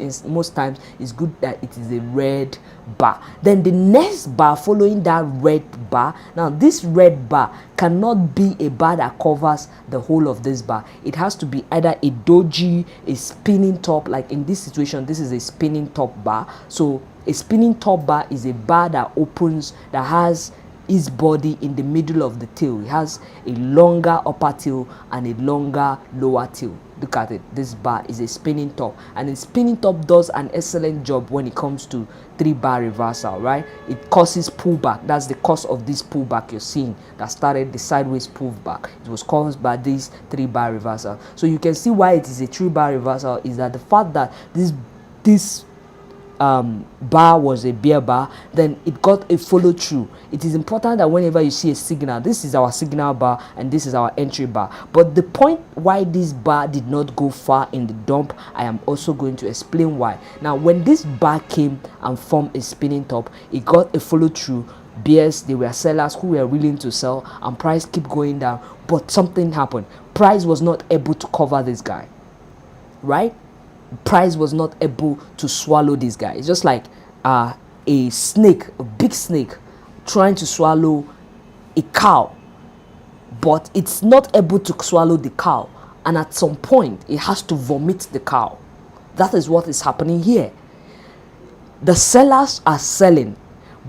times it's good that it is a red bar. Then the next bar following that red bar, now this red bar cannot be a bar that covers the whole of this bar. It has to be either a doji, a spinning top. Like in this situation, this is a spinning top bar. So a spinning top bar is a bar that opens, that has its body in the middle of the tail. It has a longer upper tail and a longer lower tail. Look at it. This bar is a spinning top, and a spinning top does an excellent job when it comes to 3-bar reversal, right? It causes pullback. That's the cause of this pullback you're seeing that started the sideways pullback. It was caused by this 3-bar reversal. So you can see why it is a 3-bar reversal is that the fact that this bar was a bear bar, then it got a follow through. It is important that whenever you see a signal, this is our signal bar and this is our entry bar. But the point why this bar did not go far in the dump, I am also going to explain why. Now when this bar came and formed a spinning top, it got a follow through. bears, they were sellers who were willing to sell, and price keep going down. But something happened. Price was not able to cover this guy, right? Price was not able to swallow this guy. It's just like a snake, a big snake, trying to swallow a cow, but it's not able to swallow the cow, and at some point it has to vomit the cow. That is what is happening here. The sellers are selling,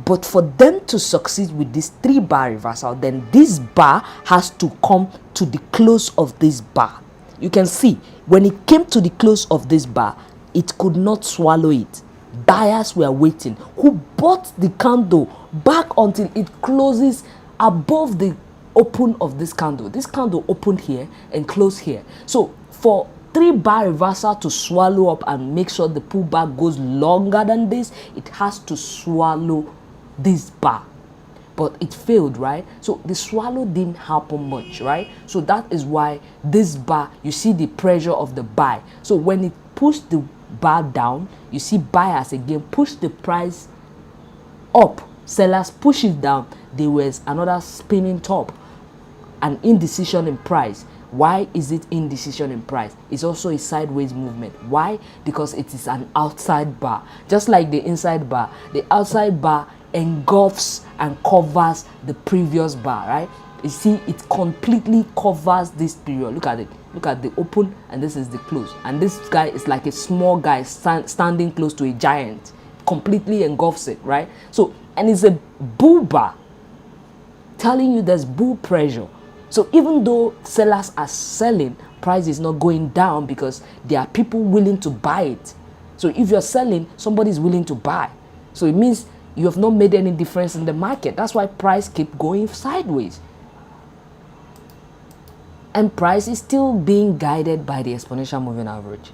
but for them to succeed with this 3-bar reversal, then this bar has to come to the close of this bar. You can see when it came to the close of this bar, it could not swallow it. Buyers were waiting, who bought the candle back until it closes above the open of this candle. This candle opened here and closed here. So for 3-bar reversal to swallow up and make sure the pullback goes longer than this, it has to swallow this bar. But it failed, right? So the swallow didn't happen much, right? So that is why this bar, you see the pressure of the buy. So when it pushed the bar down, you see buyers again push the price up, sellers push it down. There was another spinning top, an indecision in price. Why is it indecision in price? It's also a sideways movement. Why? Because it is an outside bar. Just like the inside bar, the outside bar engulfs and covers the previous bar, right? You see, it completely covers this period. Look at it. Look at the open, and this is the close. And this guy is like a small guy standing close to a giant. Completely engulfs it, right? So, and it's a bull bar, telling you there's bull pressure. So even though sellers are selling, price is not going down because there are people willing to buy it. So if you're selling, somebody is willing to buy. So it means you have not made any difference in the market. That's why price keep going sideways. And price is still being guided by the exponential moving average.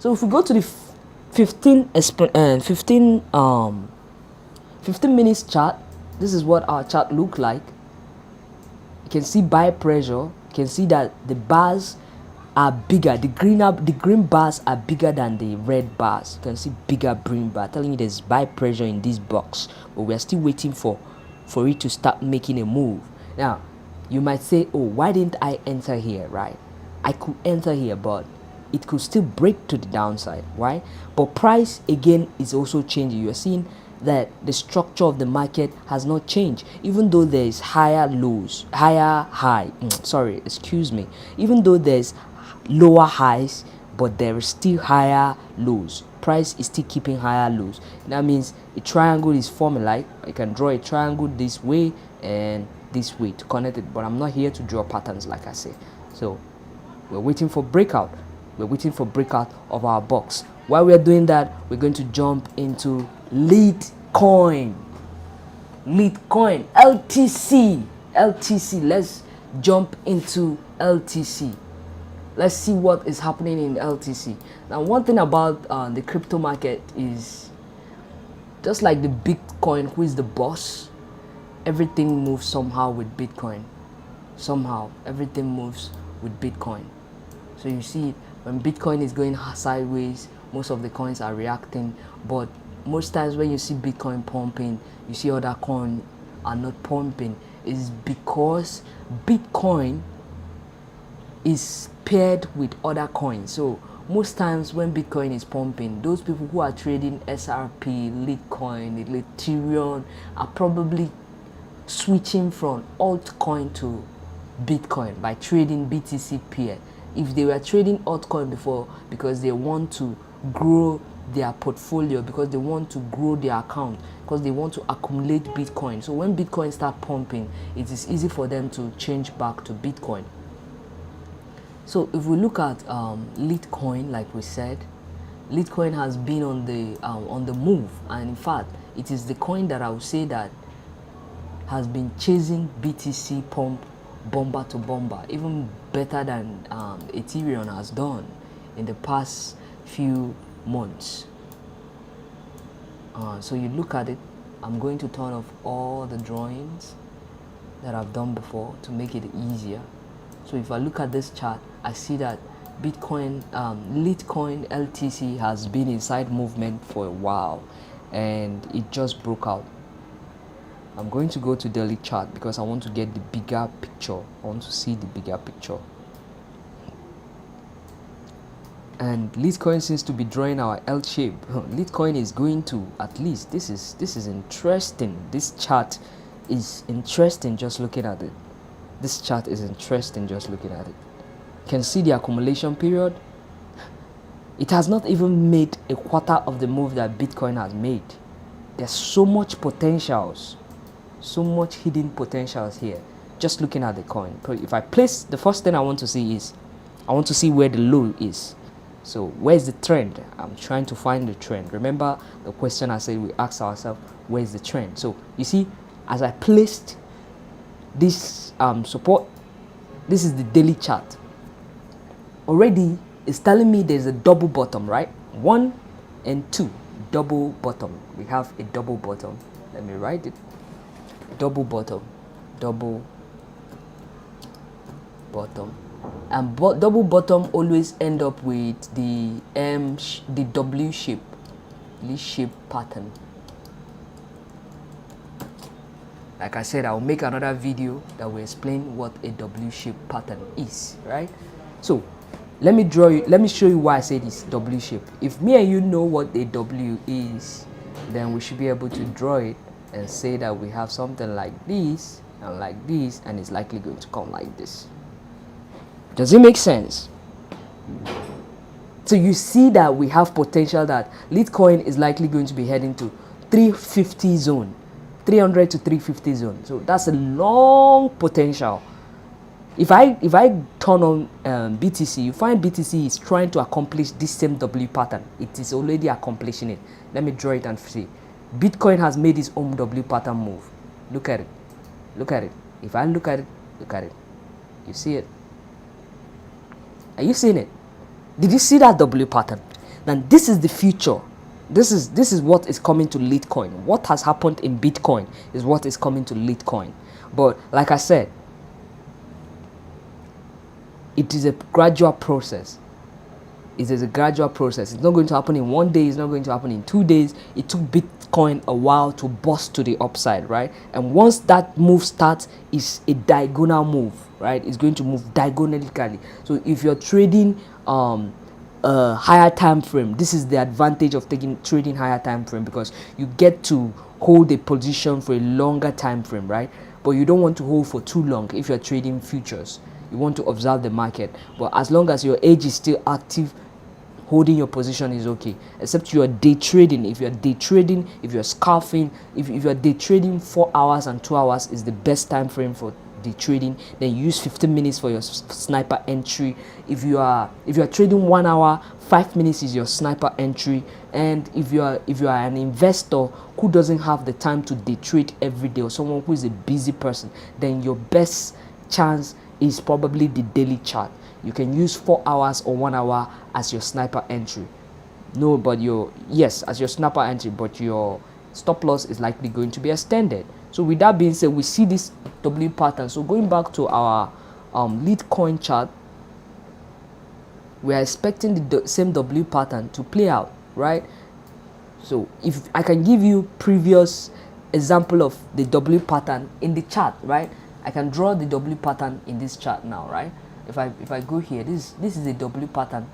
So if we go to the 15 minutes chart, this is what our chart look like. You can see buy pressure. You can see that the bars are bigger. The green bars are bigger than the red bars. You can see bigger green bar, telling you there's buy pressure in this box, but we are still waiting for it to start making a move. Now you might say, oh, why didn't I enter here? Right, I could enter here, but it could still break to the downside. Why? But price again is also changing. You are seeing that the structure of the market has not changed, even though there is even though there's lower highs, but there is still higher lows. Price is still keeping higher lows. That means a triangle is forming. Like I can draw a triangle this way and this way to connect it, but I'm not here to draw patterns, like I say. So we're waiting for breakout. We're waiting for breakout of our box. While we're doing that, we're going to jump into Litecoin, LTC. Let's jump into LTC. Let's see what is happening in LTC. Now, one thing about the crypto market is, just like the Bitcoin, who is the boss, everything moves somehow with Bitcoin. Somehow, everything moves with Bitcoin. So you see, when Bitcoin is going sideways, most of the coins are reacting. But most times when you see Bitcoin pumping, you see other coins are not pumping. Is because Bitcoin is paired with other coins. So most times when Bitcoin is pumping, those people who are trading SRP, Litecoin, Ethereum are probably switching from altcoin to Bitcoin by trading BTC pair. If they were trading altcoin before because they want to grow their portfolio, because they want to grow their account, because they want to accumulate Bitcoin. So when Bitcoin start pumping, it is easy for them to change back to Bitcoin. So if we look at Litecoin, like we said, Litecoin has been on the move, and in fact, it is the coin that I would say that has been chasing BTC pump bomber to bomber, even better than Ethereum has done in the past few months. So you look at it. I'm going to turn off all the drawings that I've done before to make it easier. So if I look at this chart, I see that Litecoin LTC has been inside movement for a while, and it just broke out. I'm going to go to daily chart because I want to get the bigger picture. I want to see the bigger picture. And Litecoin seems to be drawing our L shape. Litecoin is going to, at least this is interesting. This chart is interesting just looking at it. This chart is interesting just looking at it. You can see the accumulation period. It has not even made a quarter of the move that Bitcoin has made. There's so much potentials, so much hidden potentials here. Just looking at the coin. If I place, the first thing I want to see is, I want to see where the low is. So where's the trend? I'm trying to find the trend. Remember the question I said we ask ourselves, where's the trend? So you see, as I placed this support, this is the daily chart. Already it's telling me there's a double bottom, right? 1 and 2, double bottom. We have a double bottom. Let me write it. Double bottom, double bottom. And double bottom always end up with the the W shape, this shape pattern. Like I said, I'll make another video that will explain what a W shape pattern is, right? So let me show you why I say this W shape. If me and you know what a W is, then we should be able to draw it and say that we have something like this and like this, and it's likely going to come like this. Does it make sense? So you see that we have potential that Litecoin is likely going to be heading to 350 zone, 300 to 350 zone. So that's a long potential. If I turn on BTC, you find BTC is trying to accomplish this same W pattern. It is already accomplishing it. Let me draw it and see. Bitcoin has made its own W pattern move. Look at it. Look at it. If I look at it, look at it. You see it? Are you seeing it? Did you see that W pattern? Then this is the future. This is what is coming to Litecoin. What has happened in Bitcoin is what is coming to Litecoin. But like I said, it is a gradual process. It is a gradual process. It's not going to happen in 1 day. It's not going to happen in 2 days. It took Bitcoin a while to bust to the upside, right? And once that move starts, it's a diagonal move, right? It's going to move diagonally. So if you're trading a higher time frame, this is the advantage of trading higher time frame, because you get to hold a position for a longer time frame, right? But you don't want to hold for too long if you're trading futures. You want to observe the market, but as long as your age is still active, holding your position is okay. Except you are day trading. If you're day trading, if you're scarfing, if you're day trading, 4 hours and 2 hours is the best time frame for day trading. Then you use 15 minutes for your sniper entry. If you are trading 1 hour, 5 minutes is your sniper entry. And if you are an investor who doesn't have the time to day trade every day, or someone who is a busy person, then your best chance is probably the daily chart. You can use 4 hours or 1 hour as your sniper entry. No, but as your sniper entry, but your stop loss is likely going to be extended. So with that being said, we see this W pattern. So going back to our Litecoin chart, we are expecting the same W pattern to play out, right? So if I can give you previous example of the W pattern in the chart, right? I can draw the W pattern in this chart now, right? If I go here, this is a W pattern.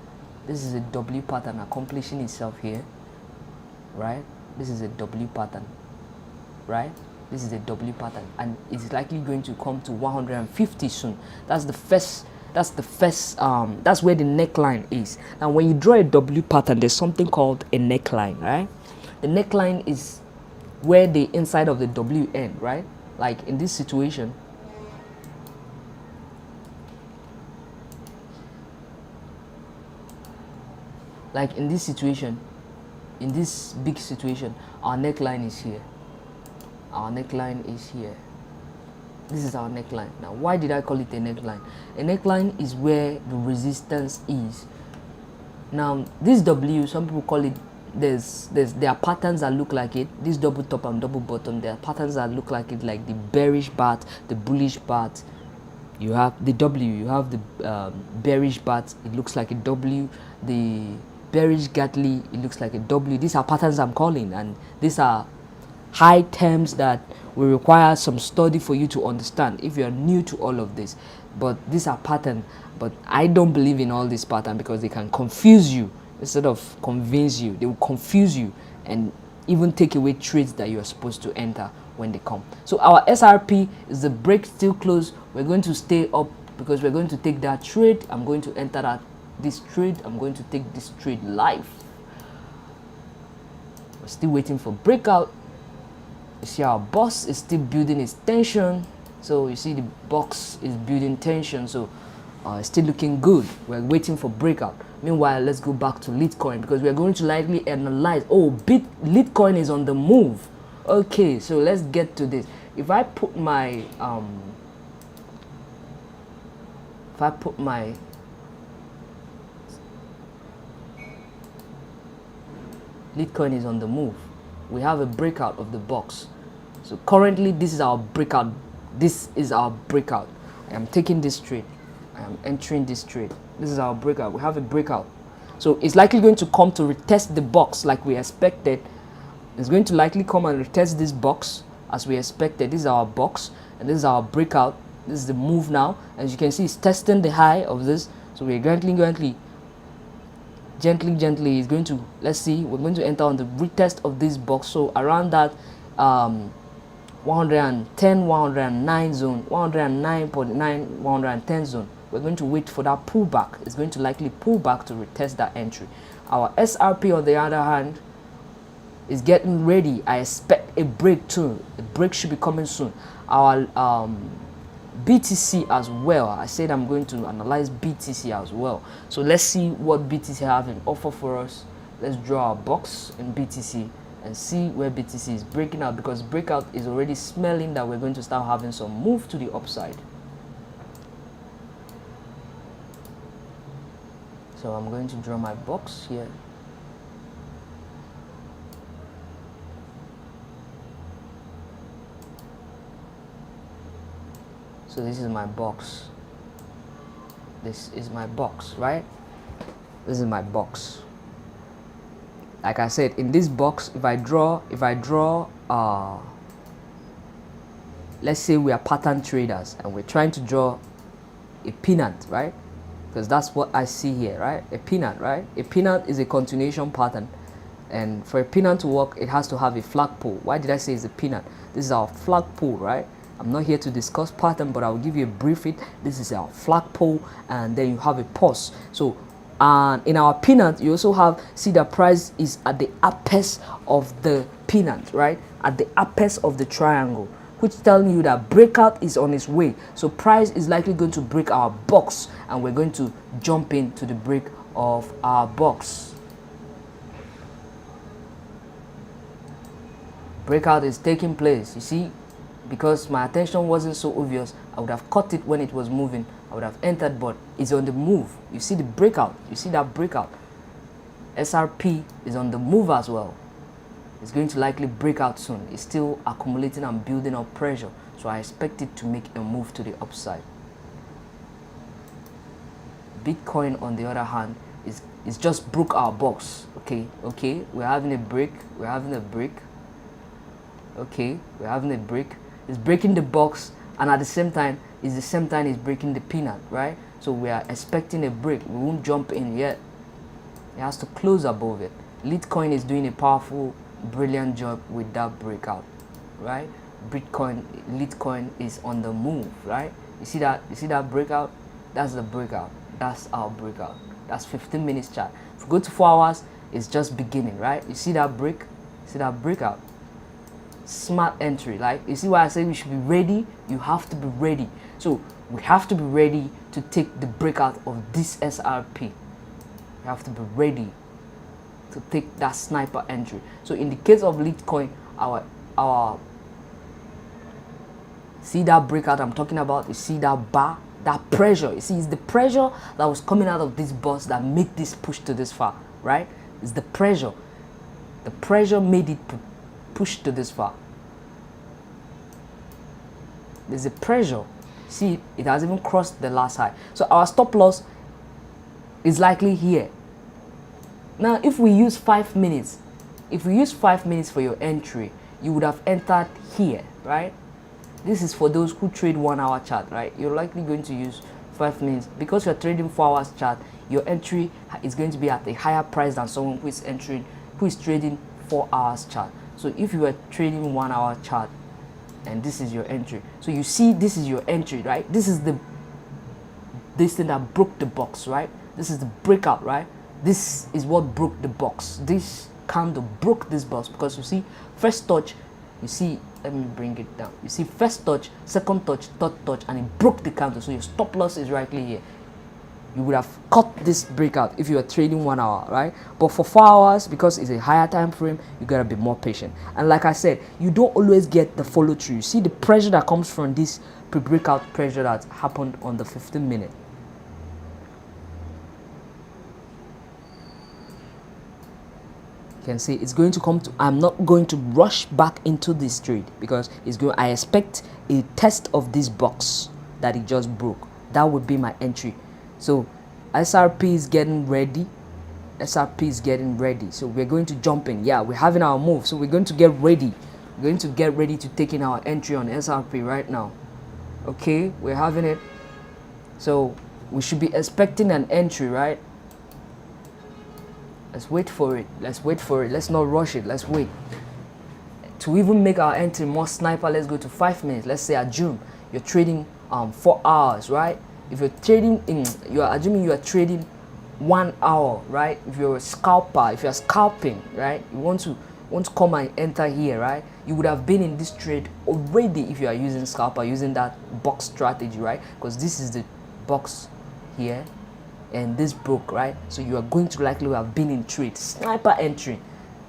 This is a W pattern accomplishing itself here, right? This is a W pattern, right? This is a W pattern, and it's likely going to come to 150 soon. That's where the neckline is. Now when you draw a W pattern, there's something called a neckline, right? The neckline is where the inside of the W end, right? Like in this situation, in this big situation, our neckline is here. Our neckline is here. This is our neckline. Now, why did I call it a neckline? A neckline is where the resistance is. Now, this W, some people call it, there are patterns that look like it. This double top and double bottom, there are patterns that look like it, like the bearish bat, the bullish bat. You have the W, you have the bearish bat, it looks like a W. The bearish Gatly, it looks like a W. These are patterns I'm calling, and these are high terms that will require some study for you to understand if you are new to all of this. But these are patterns. But I don't believe in all these patterns because they can confuse you instead of convince you. They will confuse you and even take away trades that you are supposed to enter when they come. So our SRP is the break still close. We're going to stay up because we're going to take that trade. I'm going to enter this trade. I'm going to take this trade live. We're still waiting for breakout. You see our boss is still building its tension. So you see the box is building tension. So it's still looking good. We're waiting for breakout. Meanwhile, let's go back to Litecoin because we're going to likely analyze. Oh, Litecoin is on the move. Okay, so let's get to this. If I put my Litecoin is on the move. We have a breakout of the box. So currently this is our breakout. This is our breakout. I am taking this trade. I am entering this trade. This is our breakout. We have a breakout. So it's likely going to come to retest the box like we expected. It's going to likely come and retest this box as we expected. This is our box and this is our breakout. This is the move now. As you can see, it's testing the high of this. So we're gently is going to, let's see, we're going to enter on the retest of this box. So around that 110, 109 zone, 109.9, 110 zone, we're going to wait for that pullback. It's going to likely pull back to retest that entry. Our SRP on the other hand is getting ready. I expect a break too. A break should be coming soon. Our BTC as well. I said I'm going to analyze BTC as well. So let's see what BTC have in offer for us. Let's draw our box in BTC and see where BTC is breaking out, because breakout is already smelling that we're going to start having some move to the upside. So I'm going to draw my box here. So this is my box. This is my box, right? This is my box. Like I said, in this box, if I draw, let's say we are pattern traders and we're trying to draw a pennant, right? Because that's what I see here, right? A pennant, right? A pennant is a continuation pattern. And for a pennant to work, it has to have a flagpole. Why did I say it's a pennant? This is our flagpole, right? I'm not here to discuss pattern, but I'll give you a brief it. This is our flagpole, and then you have a pause. So in our pennant, you also have, see the price is at the apex of the pennant, right? At the apex of the triangle, which telling you that breakout is on its way. So price is likely going to break our box, and we're going to jump into the break of our box. Breakout is taking place, you see. Because my attention wasn't so obvious, I would have caught it when it was moving. I would have entered, but it's on the move. You see the breakout. You see that breakout. SRP is on the move as well. It's going to likely break out soon. It's still accumulating and building up pressure. So I expect it to make a move to the upside. Bitcoin, on the other hand, is just broke our box. Okay, we're having a break. We're having a break. Okay, we're having a break. It's breaking the box, and at the same time, it's breaking the pennant, right? So we are expecting a break. We won't jump in yet. It has to close above it. Litecoin is doing a powerful, brilliant job with that breakout, right? Litecoin is on the move, right? You see that? You see that breakout? That's the breakout. That's our breakout. That's 15 minutes chart. If we go to 4 hours, it's just beginning, right? You see that break? See that breakout? Smart entry. Like, you see why I say we should be ready? You have to be ready. So we have to be ready to take the breakout of this SRP. We have to be ready to take that sniper entry. So in the case of Litecoin, our see that breakout I'm talking about? You see that bar, that pressure? You see, it's the pressure that was coming out of this bus that made this push to this far, right? It's the pressure. The pressure made it push to this far. There's a pressure. See, it has even crossed the last high. So our stop loss is likely here. Now, if we use 5 minutes, for your entry, you would have entered here, right? This is for those who trade 1 hour chart, right? You're likely going to use 5 minutes. Because you're trading 4 hours chart, your entry is going to be at a higher price than someone who is trading 4 hours chart. So if you were trading 1 hour chart and this is your entry, so you see this is your entry, right? This thing that broke the box, right? This is the breakout, right? This is what broke the box. This candle broke this box because you see first touch, you see, let me bring it down, you see first touch, second touch, third touch, and it broke the candle. So your stop loss is rightly here. You would have cut this breakout if you are trading 1 hour, right? But for 4 hours, because it's a higher time frame, you gotta be more patient. And like I said, you don't always get the follow through. You see the pressure that comes from this pre-breakout pressure that happened on the 15-minute. Can see it's going to come to, I'm not going to rush back into this trade because it's going, I expect a test of this box that it just broke. That would be my entry. So SRP is getting ready. SRP is getting ready. So we're going to jump in. Yeah, we're having our move. So we're going to get ready. We're going to get ready to take in our entry on SRP right now. Okay, we're having it. So we should be expecting an entry, right? Let's wait for it. Let's wait for it. Let's not rush it. Let's wait. To even make our entry more sniper, let's go to 5 minutes. Let's say assume you're trading 4 hours, right? If you're trading in, you are assuming you are trading 1 hour, right? If you're a scalper, if you're scalping, right? You want to come and enter here, right? You would have been in this trade already if you are using scalper, using that box strategy, right? Because this is the box here. And this broke, right? So you are going to likely have been in trade, sniper entry,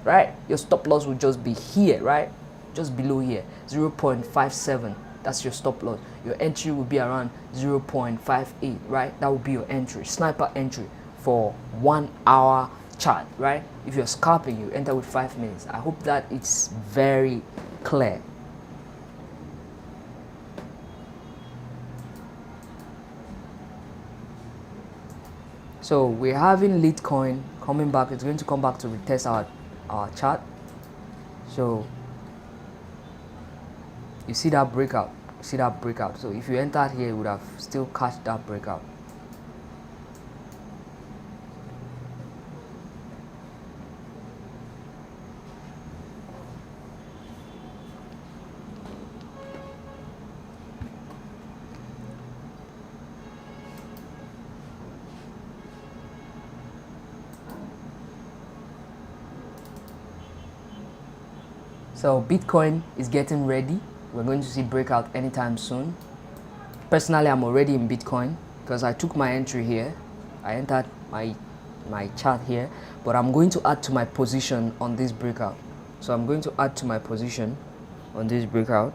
right? Your stop loss will just be here, right? Just below here, 0.57. That's your stop loss. Your entry will be around 0.58, right? That will be your entry, sniper entry for 1 hour chart, right? If you're scalping, you enter with 5 minutes. I hope that it's very clear. So we're having Litecoin coming back. It's going to come back to retest our chart. So you see that breakout. You see that breakout. So if you entered here, you would have still catch that breakout. So Bitcoin is getting ready. We're going to see breakout anytime soon. Personally, I'm already in Bitcoin because I took my entry here. I entered my chart here, but I'm going to add to my position on this breakout. So I'm going to add to my position on this breakout.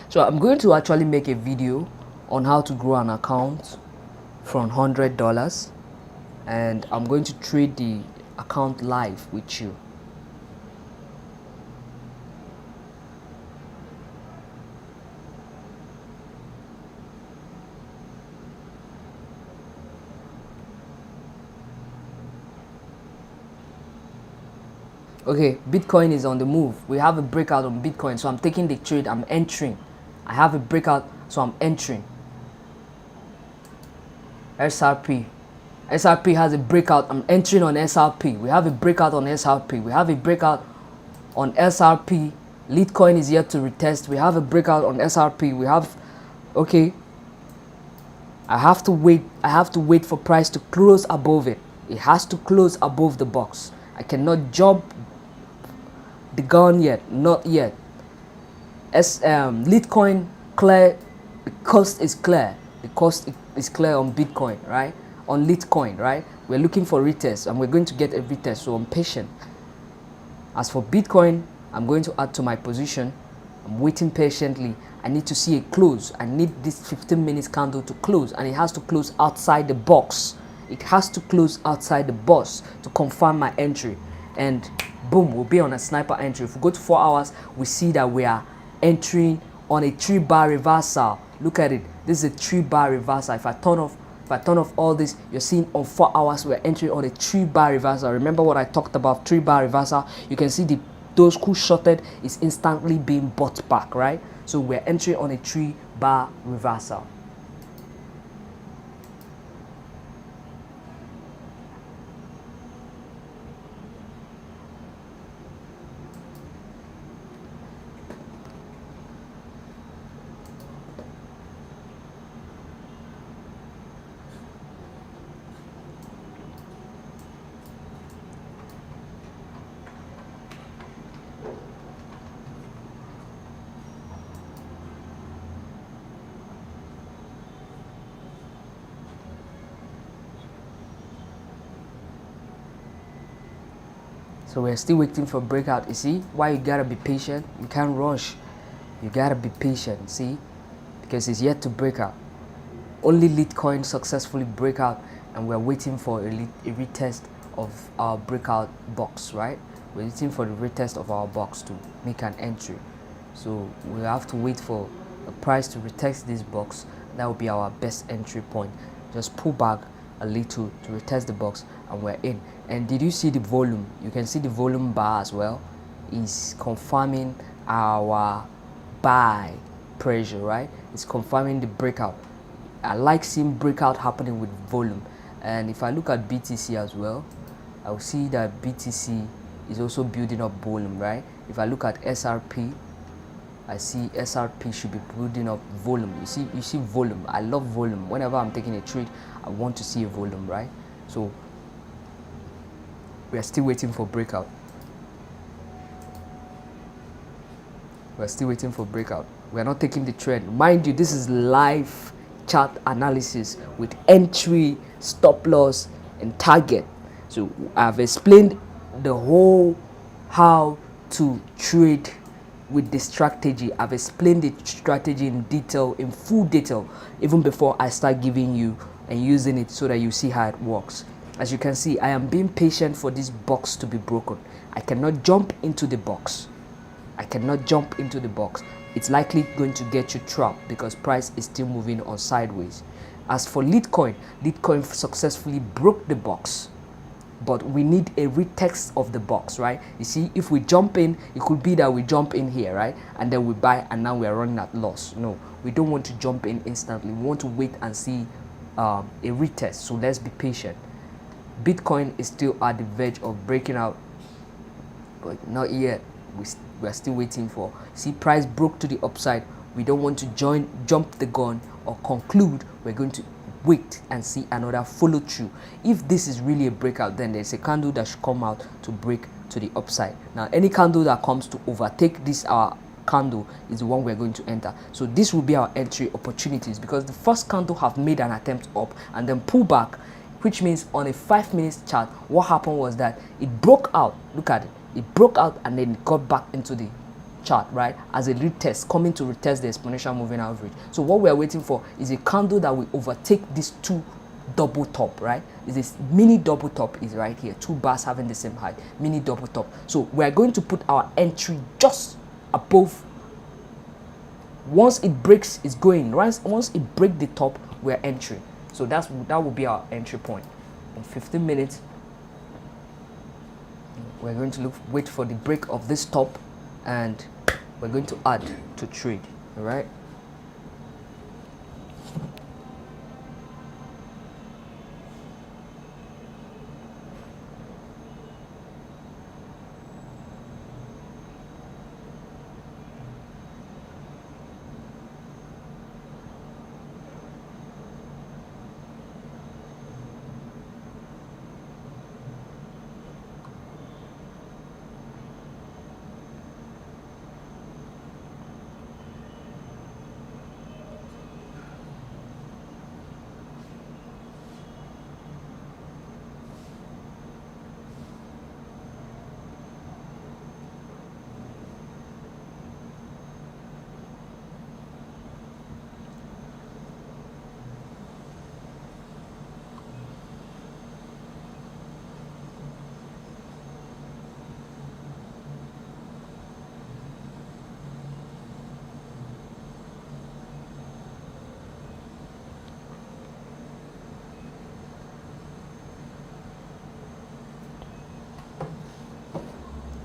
So I'm going to actually make a video on how to grow an account from $100, and I'm going to trade the account live with you. Okay, Bitcoin is on the move. We have a breakout on Bitcoin, so I'm taking the trade. I'm entering. I have a breakout, so I'm entering. SRP. SRP has a breakout. I'm entering on SRP. We have a breakout on SRP. We have a breakout on SRP. Litecoin is yet to retest. We have a breakout on SRP. We have, okay. I have to wait. I have to wait for price to close above it. It has to close above the box. I cannot jump the gun yet, not yet. Litecoin clear, the cost is clear. The cost is clear on Bitcoin, right? On Litecoin, right? We're looking for retest, and we're going to get a retest, so I'm patient. As for Bitcoin, I'm going to add to my position. I'm waiting patiently. I need to see a close. I need this 15 minutes candle to close, and it has to close outside the box. It has to close outside the box to confirm my entry, and boom, we'll be on a sniper entry. If we go to 4 hours, we see that we are entering on a 3-bar reversal. Look at it. This is a 3-bar reversal. If I turn off all this, you're seeing on 4 hours we're entering on a 3-bar reversal. Remember what I talked about, 3-bar reversal? You can see the those who shorted is instantly being bought back, right? So we're entering on a 3-bar reversal. So we're still waiting for breakout. You see why you gotta be patient? You can't rush. You gotta be patient, see? Because it's yet to break out. Only Litecoin successfully break out, and we're waiting for a retest of our breakout box, right? We're waiting for the retest of our box to make an entry. So we have to wait for the price to retest this box. That will be our best entry point. Just pull back a little to retest the box, and we're in. And did you see the volume? You can see the volume bar as well is confirming our buy pressure, right? It's confirming the breakout. I like seeing breakout happening with volume. And if I look at BTC as well, I will see that BTC is also building up volume, right? If I look at SRP, I see SRP should be building up volume. You see volume. I love volume. Whenever I'm taking a trade, I want to see a volume, right? So we are still waiting for breakout. We're still waiting for breakout. We're not taking the trend. Mind you, this is live chart analysis with entry, stop loss, and target. So I've explained the whole how to trade with the strategy. I've explained the strategy in detail, in full detail, even before I start giving you and using it so that you see how it works. As you can see, I am being patient for this box to be broken. I cannot jump into the box. I cannot jump into the box. It's likely going to get you trapped because price is still moving on sideways. As for Litecoin, Litecoin successfully broke the box, but we need a retest of the box, right? You see, if we jump in, it could be that we jump in here, right? And then we buy, and now we are running at loss. No, we don't want to jump in instantly. We want to wait and see a retest. So let's be patient. Bitcoin is still at the verge of breaking out, but not yet. We're still waiting for. See, price broke to the upside. We don't want to jump the gun or conclude. We're going to wait and see another follow through. If this is really a breakout, then there's a candle that should come out to break to the upside. Now, any candle that comes to overtake this candle is the one we're going to enter. So this will be our entry opportunities, because the first candle have made an attempt up and then pull back, which means on a 5-minute chart, what happened was that it broke out. Look at it. It broke out and then it got back into the chart, right, as a retest, coming to retest the exponential moving average. So what we're waiting for is a candle that will overtake these two double top, right? Is this mini double top is right here, 2 bars having the same height, mini double top. So we're going to put our entry just above. Once it breaks, it's going. Once it breaks the top, we're entering. So that will be our entry point. In 15 minutes, we're going to wait for the break of this top, and we're going to add to trade. All right.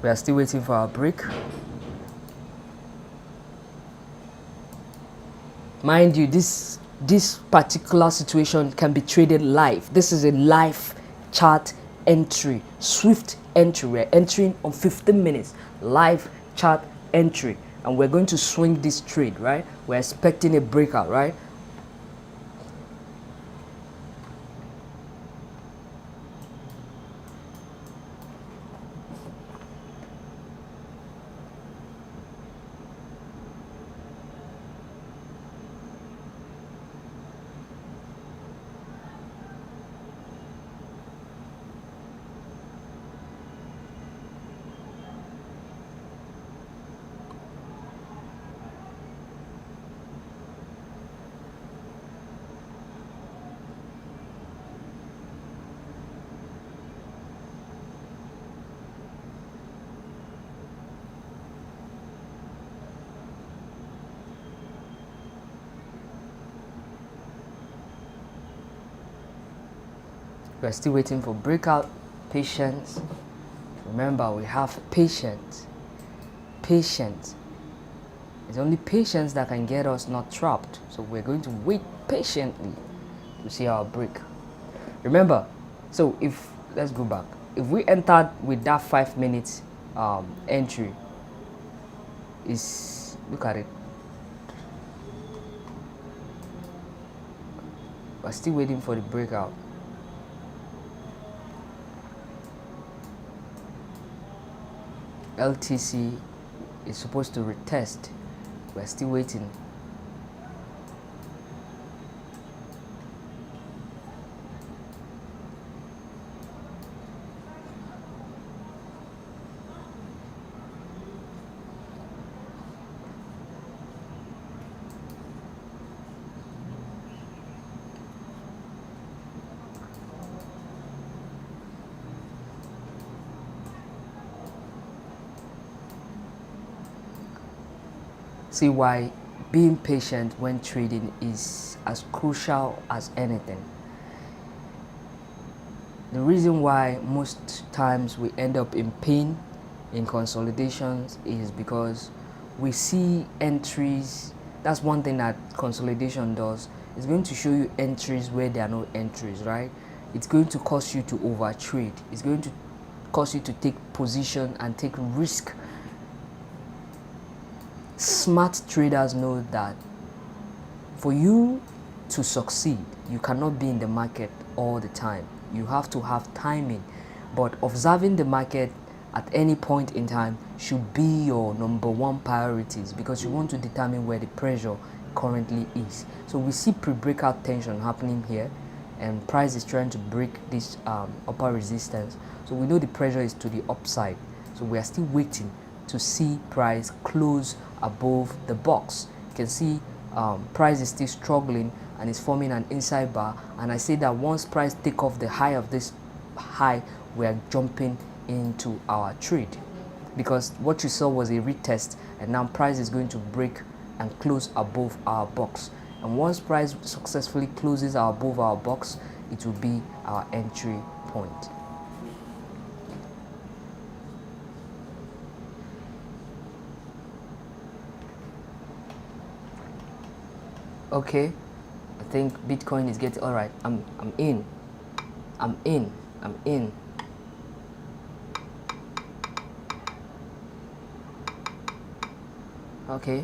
We are still waiting for our break. Mind you, this particular situation can be traded live. This is a live chart entry, swift entry. We're entering on 15 minutes, live chart entry, and we're going to swing this trade, right? We're expecting a breakout, right? We're still waiting for breakout. Patience. Remember, we have patience. Patience. It's only patience that can get us not trapped. So we're going to wait patiently to see our break. Remember, so if, let's go back. If we entered with that 5 minutes entry, is, look at it. We're still waiting for the breakout. LTC is supposed to retest. We're still waiting. See why being patient when trading is as crucial as anything. The reason why most times we end up in pain in consolidations is because we see entries. That's one thing that consolidation does. It's going to show you entries where there are no entries, right? It's going to cause you to overtrade. It's going to cause you to take position and take risk. Smart traders know that for you to succeed, you cannot be in the market all the time. You have to have timing, but observing the market at any point in time should be your number one priorities, because you want to determine where the pressure currently is. So we see pre-breakout tension happening here, and price is trying to break this upper resistance. So we know the pressure is to the upside. So we are still waiting to see price close above the box. You can see price is still struggling and is forming an inside bar, and I say that once price take off the high of this high, we are jumping into our trade, because what you saw was a retest, and now price is going to break and close above our box. And once price successfully closes above our box, it will be our entry point. Okay, I think Bitcoin is getting all right. I'm in. Okay.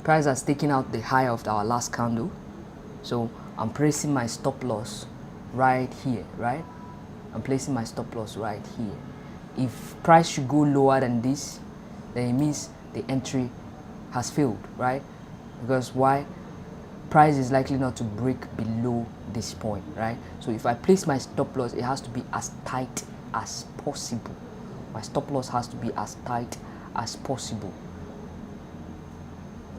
Price has taken out the high of our last candle, so I'm placing my stop loss right here, right? I'm placing my stop loss right here. If price should go lower than this, then it means the entry has failed, right? Because why? Price is likely not to break below this point, right? So if I place my stop loss, it has to be as tight as possible. My stop loss has to be as tight as possible.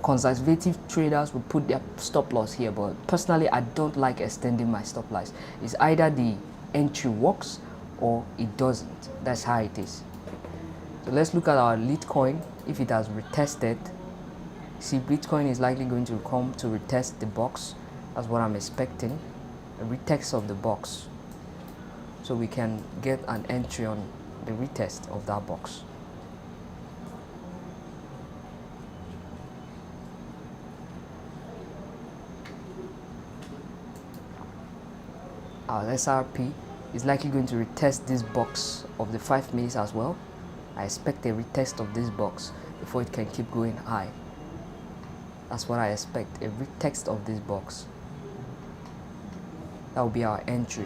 Conservative traders will put their stop loss here, but personally I don't like extending my stop loss. It's either the entry works or it doesn't. That's how it is. So let's look at our Litecoin. If it has retested, see, Bitcoin is likely going to come to retest the box. That's what I'm expecting, a retest of the box, so we can get an entry on the retest of that box. Our SRP is likely going to retest this box of the 5 minutes as well. I expect a retest of this box before it can keep going high. That's what I expect, a retest of this box. That will be our entry.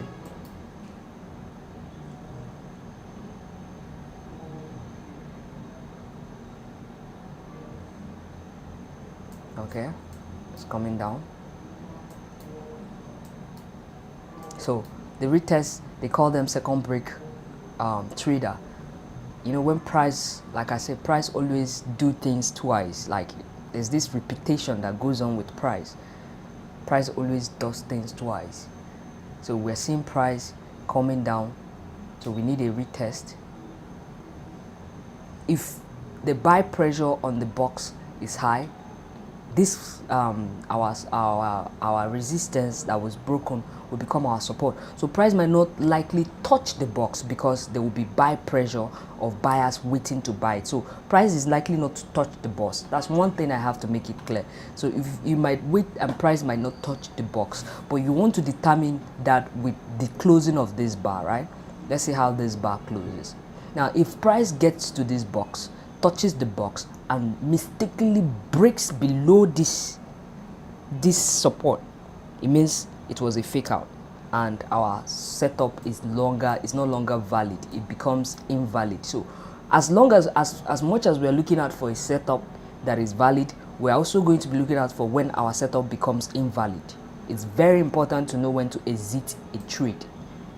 Okay, it's coming down. So the retest, they call them second break trader. You know, when price, like I said, price always do things twice. Like there's this repetition that goes on with price. Price always does things twice. So we're seeing price coming down, so we need a retest. If the buy pressure on the box is high, this our resistance that was broken will become our support. So price might not likely touch the box because there will be buy pressure of buyers waiting to buy it. So price is likely not to touch the box. That's one thing I have to make it clear. So if you might wait and price might not touch the box, but you want to determine that with the closing of this bar, right? Let's see how this bar closes. Now if price gets to this box, touches the box, and mistakenly breaks below this support, it means it was a fake out and our setup is no longer valid. It becomes invalid. So as much as we are looking out for a setup that is valid, we're also going to be looking out for when our setup becomes invalid. It's very important to know when to exit a trade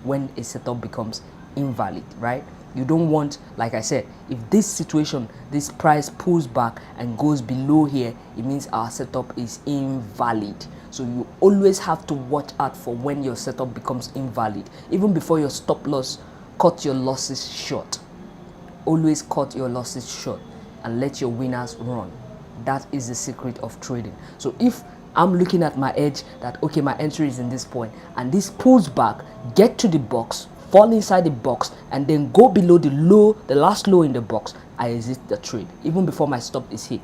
when a setup becomes invalid, right? You don't want, like I said, if this situation, this price pulls back and goes below here, it means our setup is invalid. So you always have to watch out for when your setup becomes invalid. Even before your stop loss, cut your losses short. Always cut your losses short and let your winners run. That is the secret of trading. So if I'm looking at my edge that, okay, my entry is in this point, and this pulls back, get to the box, fall inside the box, and then go below the low, the last low in the box, I exit the trade. Even before my stop is hit,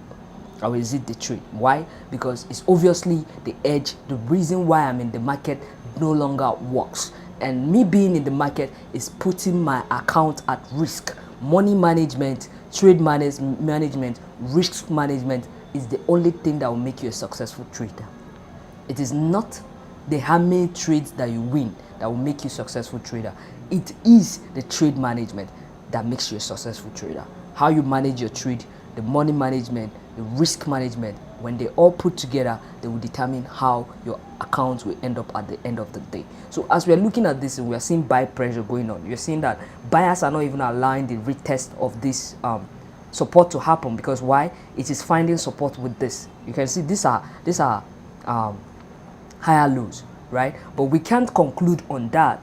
I will exit the trade. Why? Because it's obviously the edge, the reason why I'm in the market no longer works. And me being in the market is putting my account at risk. Money management, trade management, risk management is the only thing that will make you a successful trader. It is not the how many trades that you win that will make you a successful trader. It is the trade management that makes you a successful trader. How you manage your trade, the money management, the risk management, when they all put together, they will determine how your account will end up at the end of the day. So as we are looking at this, we are seeing buy pressure going on. You're seeing that buyers are not even allowing the retest of this support to happen, because why? It is finding support with this. You can see these are higher lows, right? But we can't conclude on that.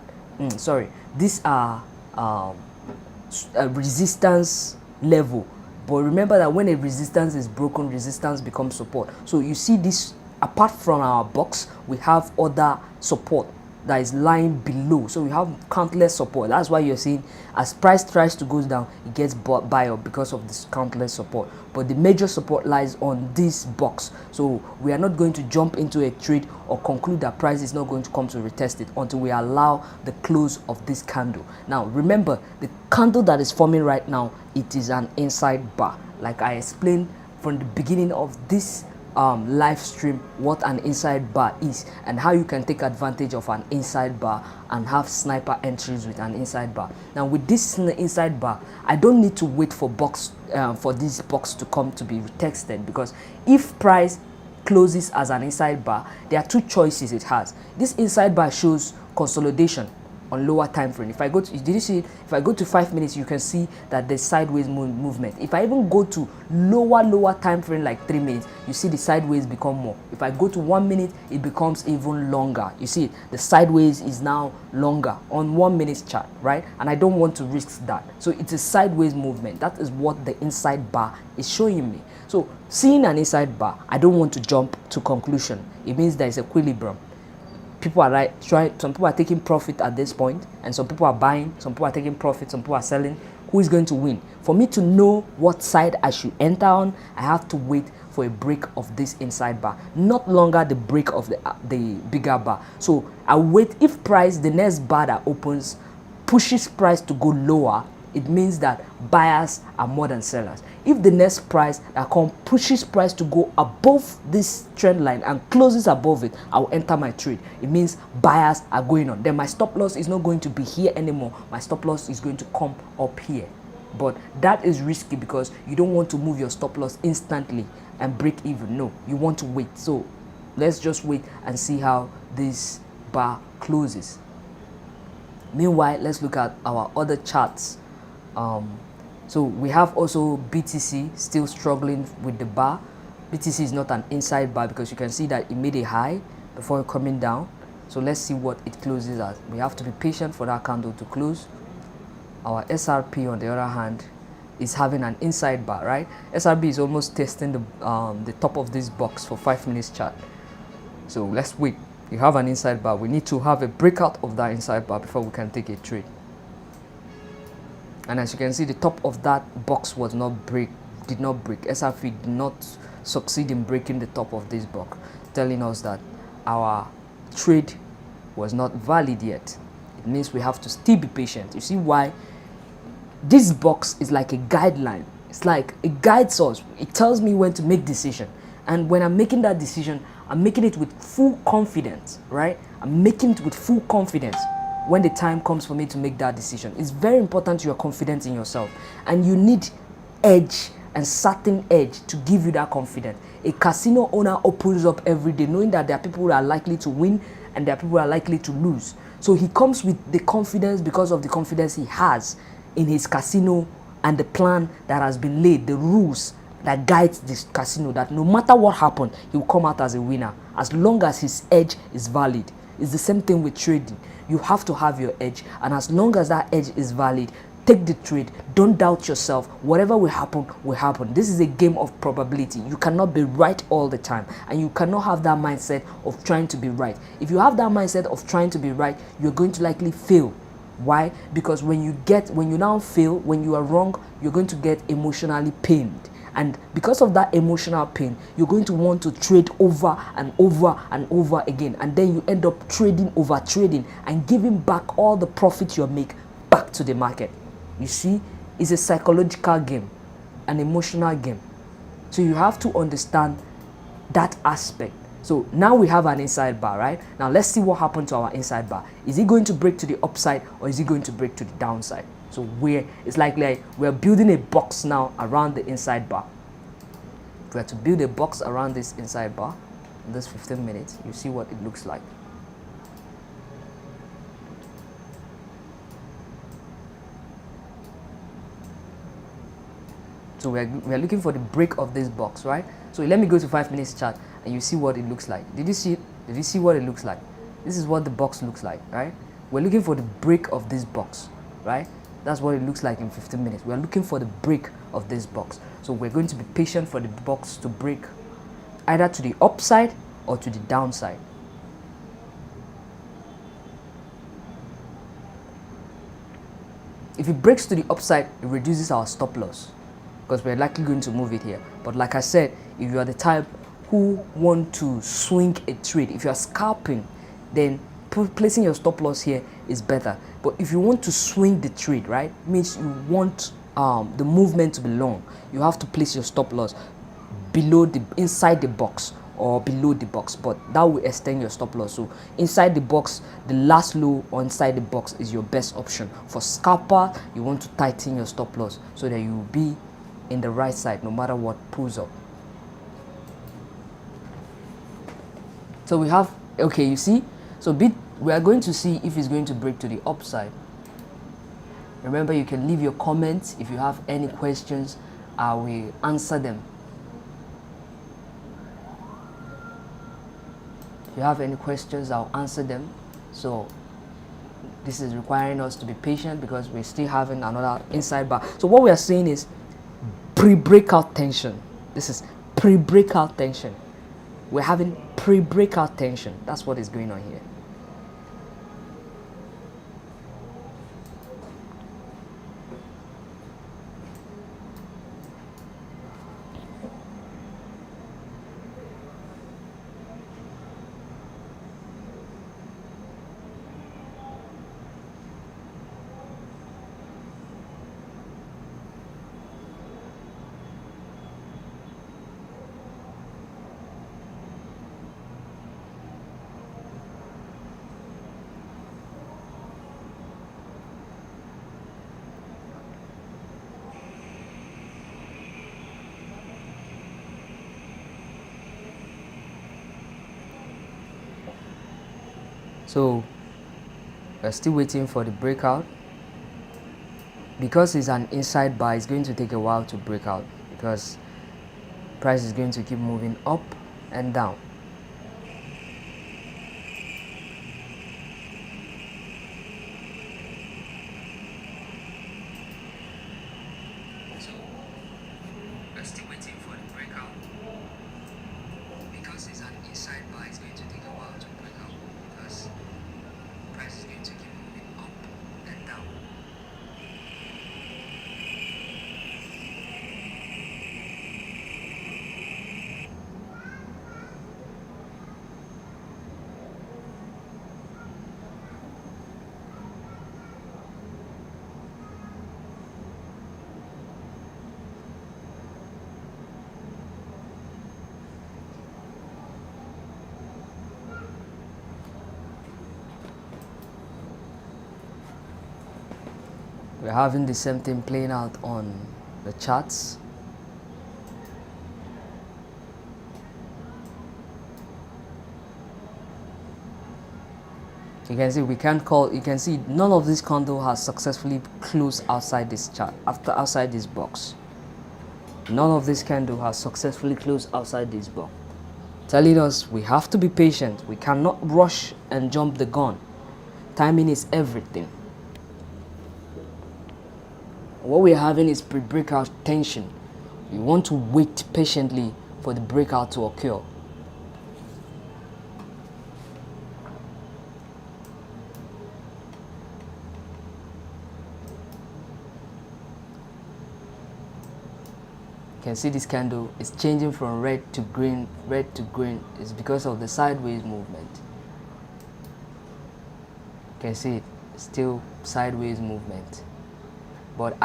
These are a resistance level. But remember that when a resistance is broken, resistance becomes support. So you see this, apart from our box, we have other support that is lying below. So we have countless support. That's why you're seeing as price tries to go down, it gets buy up because of this countless support. But the major support lies on this box. So we are not going to jump into a trade or conclude that price is not going to come to retest it until we allow the close of this candle. Now remember, the candle that is forming right now, it is an inside bar. Like I explained from the beginning of this live stream, what an inside bar is and how you can take advantage of an inside bar and have sniper entries with an inside bar. Now with this inside bar, I don't need to wait for this box to come to be retested, because if price closes as an inside bar, there are two choices it has. This inside bar shows consolidation. on lower time frame. If I go to, did you see it? If I go to 5 minutes, you can see that there's sideways movement. If I even go to lower time frame, like 3 minutes, you see the sideways become more. If I go to 1 minute, it becomes even longer. You see it? The sideways is now longer on 1 minute chart, right? And I don't want to risk that. So it's a sideways movement. That is what the inside bar is showing me. So seeing an inside bar, I don't want to jump to conclusion. It means there is equilibrium. People are some people are taking profit at this point, and some people are buying, some people are taking profit, some people are selling. Who is going to win? For me to know what side I should enter on, I have to wait for a break of this inside bar, not longer the break of the bigger bar. So I wait. If price, the next bar that opens, pushes price to go lower, it means that buyers are more than sellers. If the next price that comes pushes price to go above this trend line and closes above it, I'll enter my trade. It means buyers are going on. Then my stop loss is not going to be here anymore. My stop loss is going to come up here. But that is risky because you don't want to move your stop loss instantly and break even. No, you want to wait. So let's just wait and see how this bar closes. Meanwhile, let's look at our other charts. So we have also BTC still struggling with the bar. BTC is not an inside bar because you can see that it made a high before coming down. So let's see what it closes at. We have to be patient for that candle to close. Our SRP, on the other hand, is having an inside bar, right? SRP is almost testing the top of this box for 5 minutes chart. So let's wait. You have an inside bar. We need to have a breakout of that inside bar before we can take a trade. And as you can see, the top of that box did not break. SRP did not succeed in breaking the top of this box, telling us that our trade was not valid yet. It means we have to still be patient. You see why? This box is like a guideline. It's like it guides us. It tells me when to make decision. And when I'm making that decision, I'm making it with full confidence, right? I'm making it with full confidence. When the time comes for me to make that decision, it's very important you are confident in yourself, and you need edge and certain edge to give you that confidence. A casino owner opens up every day knowing that there are people who are likely to win and there are people who are likely to lose. So he comes with the confidence because of the confidence he has in his casino and the plan that has been laid, the rules that guides this casino, that no matter what happens, he will come out as a winner as long as his edge is valid. It's the same thing with trading. You have to have your edge, and as long as that edge is valid, take the trade. Don't doubt yourself. Whatever will happen will happen. This is a game of probability. You cannot be right all the time, and you cannot have that mindset of trying to be right. If you have that mindset of trying to be right, you're going to likely fail. Why? Because when you now fail, when you are wrong, you're going to get emotionally pained. And because of that emotional pain, you're going to want to trade over and over and over again. And then you end up over trading and giving back all the profit you make back to the market. You see, it's a psychological game, an emotional game. So you have to understand that aspect. So now we have an inside bar, right? Now let's see what happened to our inside bar. Is it going to break to the upside or is it going to break to the downside? So it's like we're building a box now around the inside bar. If we are to build a box around this inside bar in this 15 minutes, you see what it looks like. So we're looking for the break of this box, right? So let me go to 5 minutes chart and you see what it looks like. Did you see what it looks like? This is what the box looks like, right? We're looking for the break of this box, right? That's what it looks like in 15 minutes. We're looking for the break of this box. So we're going to be patient for the box to break either to the upside or to the downside. If it breaks to the upside, it reduces our stop loss because we're likely going to move it here. But like I said, if you are the type who want to swing a trade, if you are scalping, then placing your stop loss here is better. But if you want to swing the trade, right, means you want the movement to be long, you have to place your stop loss inside the box or below the box, but that will extend your stop loss. So inside the box, the last low or inside the box is your best option. For scalper, you want to tighten your stop loss so that you will be in the right side no matter what pulls up. So we have, okay, you see, so we are going to see if it's going to break to the upside. Remember, you can leave your comments. If you have any questions, I will answer them. If you have any questions, I'll answer them. So this is requiring us to be patient because we're still having another inside bar. So what we are saying is pre-breakout tension. This is pre-breakout tension. We're having pre-breakout tension. That's what is going on here. So we're still waiting for the breakout. Because it's an inside bar, it's going to take a while to break out because price is going to keep moving up and down. So we're still waiting for the breakout. Because it's an inside bar, it's going to take a while to break out because price is going to keep moving up and down. We're having the same thing playing out on the charts. You can see you can see none of this candle has successfully closed outside this chart, outside this box. None of this candle has successfully closed outside this box. Telling us we have to be patient. We cannot rush and jump the gun. Timing is everything. What we're having is pre-breakout tension. We want to wait patiently for the breakout to occur. You can see this candle is changing from red to green. Red to green is because of the sideways movement. You can see it, still sideways movement. But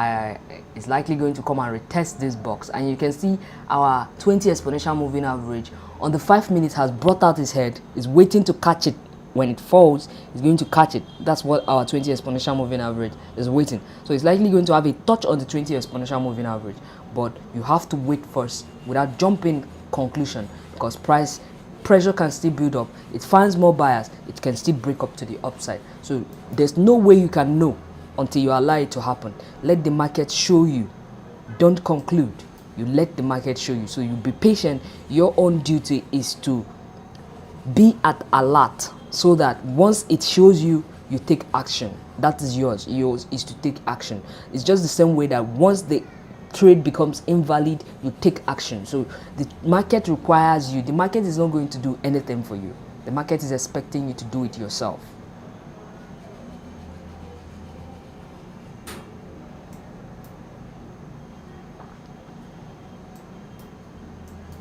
it's likely going to come and retest this box, and you can see our 20 exponential moving average on the 5 minutes has brought out his head, is waiting to catch it. When it falls, it's going to catch it. That's what our 20 exponential moving average is waiting. So it's likely going to have a touch on the 20 exponential moving average, but you have to wait first without jumping conclusion, because pressure can still build up. It finds more buyers, it can still break up to the upside. So there's no way you can know until you allow it to happen. Let the market show you. Don't conclude. You let the market show you. So you be patient. Your own duty is to be at alert so that once it shows you, you take action. That is yours. Yours is to take action. It's just the same way that once the trade becomes invalid, you take action. So the market requires you. The market is not going to do anything for you. The market is expecting you to do it yourself.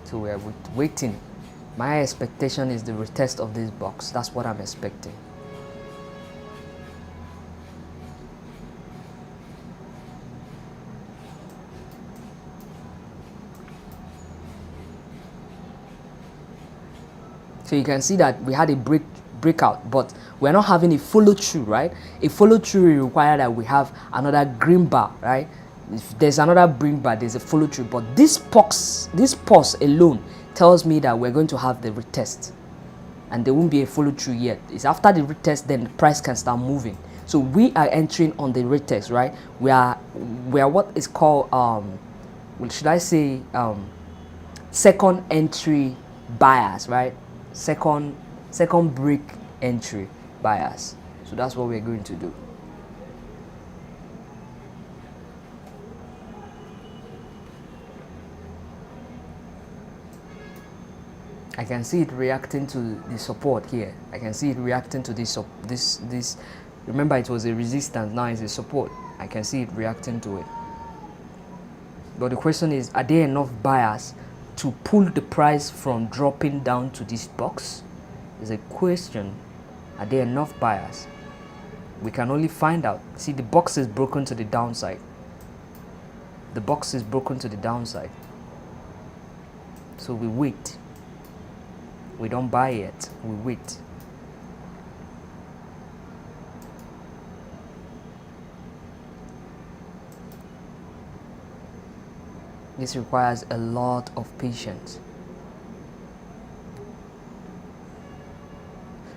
So we are waiting. My expectation is the retest of this box. That's what I'm expecting. So you can see that we had a breakout, but we're not having a follow through, right? A follow through will require that we have another green bar, right? If there's another green bar, there's a follow through. But this pause alone tells me that we're going to have the retest. and there won't be a follow through yet. It's after the retest then the price can start moving. So we are entering on the retest, right? We are what is called should I say second entry buyers, right? Second break entry buyers. So that's what we're going to do. I can see it reacting to the support here. I can see it reacting to this. Remember, it was a resistance. Now it's a support. I can see it reacting to it. But the question is, are there enough buyers to pull the price from dropping down to this box? Is a question. Are there enough buyers? We can only find out. See, the box is broken to the downside. The box is broken to the downside. So we wait. We don't buy yet. We wait. This requires a lot of patience.